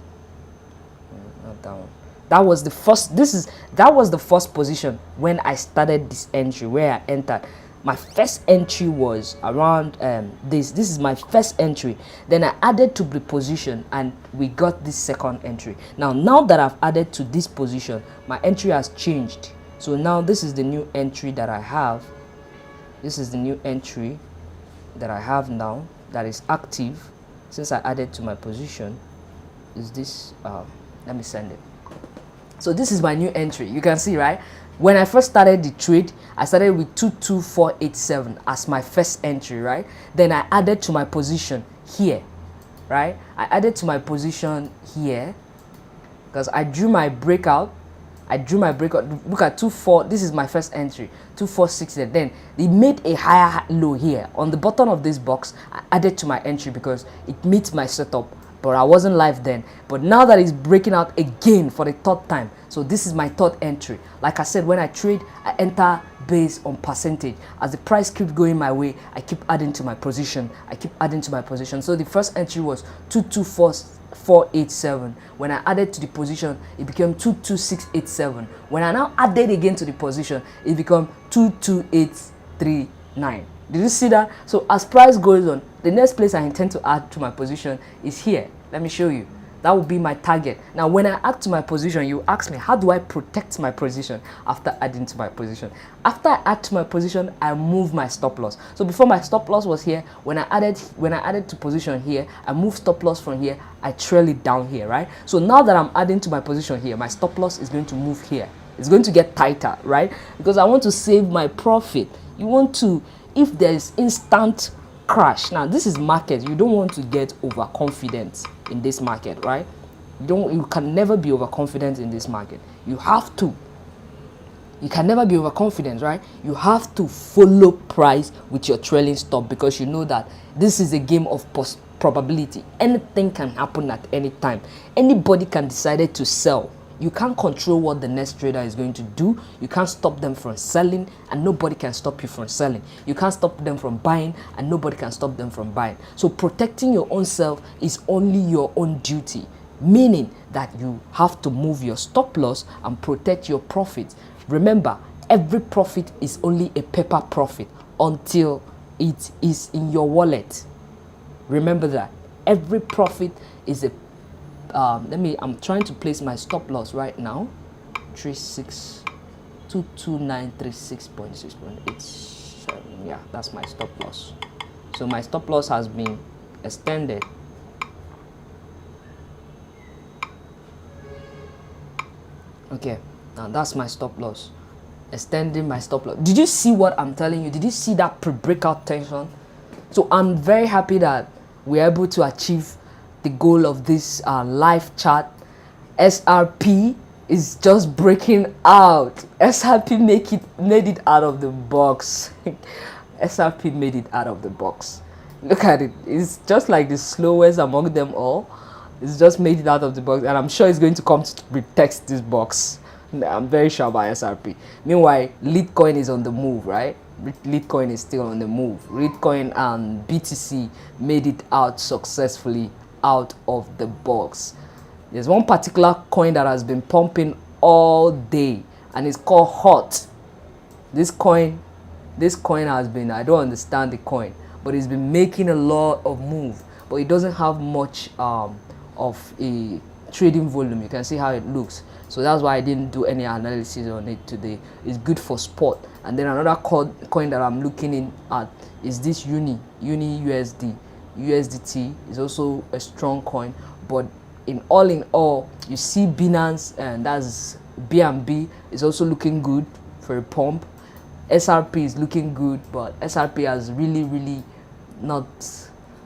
Not that one. That was the first. That was the first position when I started this entry, where I entered. My first entry was around this. This is my first entry. Then I added to the position, and we got this second entry. Now that I've added to this position, my entry has changed. So now this is the new entry that I have. This is the new entry that I have now that is active since I added to my position. Is this? Let me send it. So this is my new entry. You can see, right? When I first started the trade, I started with 22487 as my first entry, right? Then I added to my position here, right? I added to my position here because I drew my breakout. Look at 24. This is my first entry, 2460. Then it made a higher low here on the bottom of this box. I added to my entry because it meets my setup. But I wasn't live then. But now that it's breaking out again for the third time, so this is my third entry. Like I said, when I trade, I enter based on percentage. As the price keeps going my way, I keep adding to my position. I keep adding to my position. So the first entry was 224487. When I added to the position, it became 22687. When I now added again to the position, it became 22839. Did you see that? So as price goes on, the next place I intend to add to my position is here. Let me show you. That will be my target. Now, when I add to my position, you ask me, how do I protect my position after adding to my position? After I add to my position, I move my stop loss. So before, my stop loss was here. When I added to position here, I move stop loss from here. I trail it down here, right? So now that I'm adding to my position here, my stop loss is going to move here. It's going to get tighter, right? Because I want to save my profit. You want to, if there is instant crash. Now, this is market. You don't want to get overconfident in this market, right? You can never be overconfident in this market. You can never be overconfident, right? You have to follow price with your trailing stop, because you know that this is a game of probability. Anything can happen at any time. Anybody can decide to sell. You can't control what the next trader is going to do. You can't stop them from selling, and nobody can stop you from selling. You can't stop them from buying, and nobody can stop them from buying. So protecting your own self is only your own duty, meaning that you have to move your stop loss and protect your profit. Remember, every profit is only a paper profit until it is in your wallet. Remember that. Every profit is a I'm trying to place my stop loss right now. 22936.6.87. Yeah, that's my stop loss. So my stop loss has been extended. Okay, now that's my stop loss. Extending my stop loss. Did you see what I'm telling you? Did you see that pre-breakout tension? So I'm very happy that we're able to achieve the goal of this live chat. SRP is just breaking out. SRP made it out of the box. SRP made it out of the box. Look at it. It's just like the slowest among them all. It's just made it out of the box, and I'm sure it's going to come to retest this box. I'm very sure about SRP. Meanwhile, Litecoin is on the move, right? Litecoin is still on the move. Litecoin and BTC made it out successfully out of the box. There's one particular coin that has been pumping all day, and it's called HOT. This coin has been, I don't understand the coin, but it's been making a lot of move, but it doesn't have much of a trading volume. You can see how it looks. So that's why I didn't do any analysis on it today. It's good for spot. And then another coin that I'm looking at is this Uni USD. USDT is also a strong coin, but in all, you see Binance, and that's BNB, is also looking good for a pump. SRP is looking good, but SRP has really not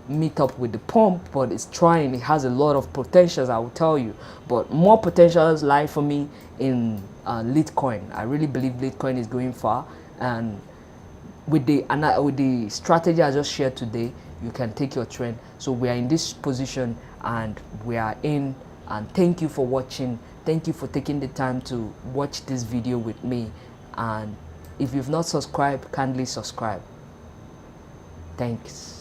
meet up with the pump, but it's trying. It has a lot of potentials, I will tell you, but more potentials lie for me in Litecoin. I really believe Litecoin is going far, and with the strategy I just shared today, you can take your trend. So we are in this position, and we are in, and thank you for watching. Thank you for taking the time to watch this video with me, and if you've not subscribed, kindly subscribe. Thanks.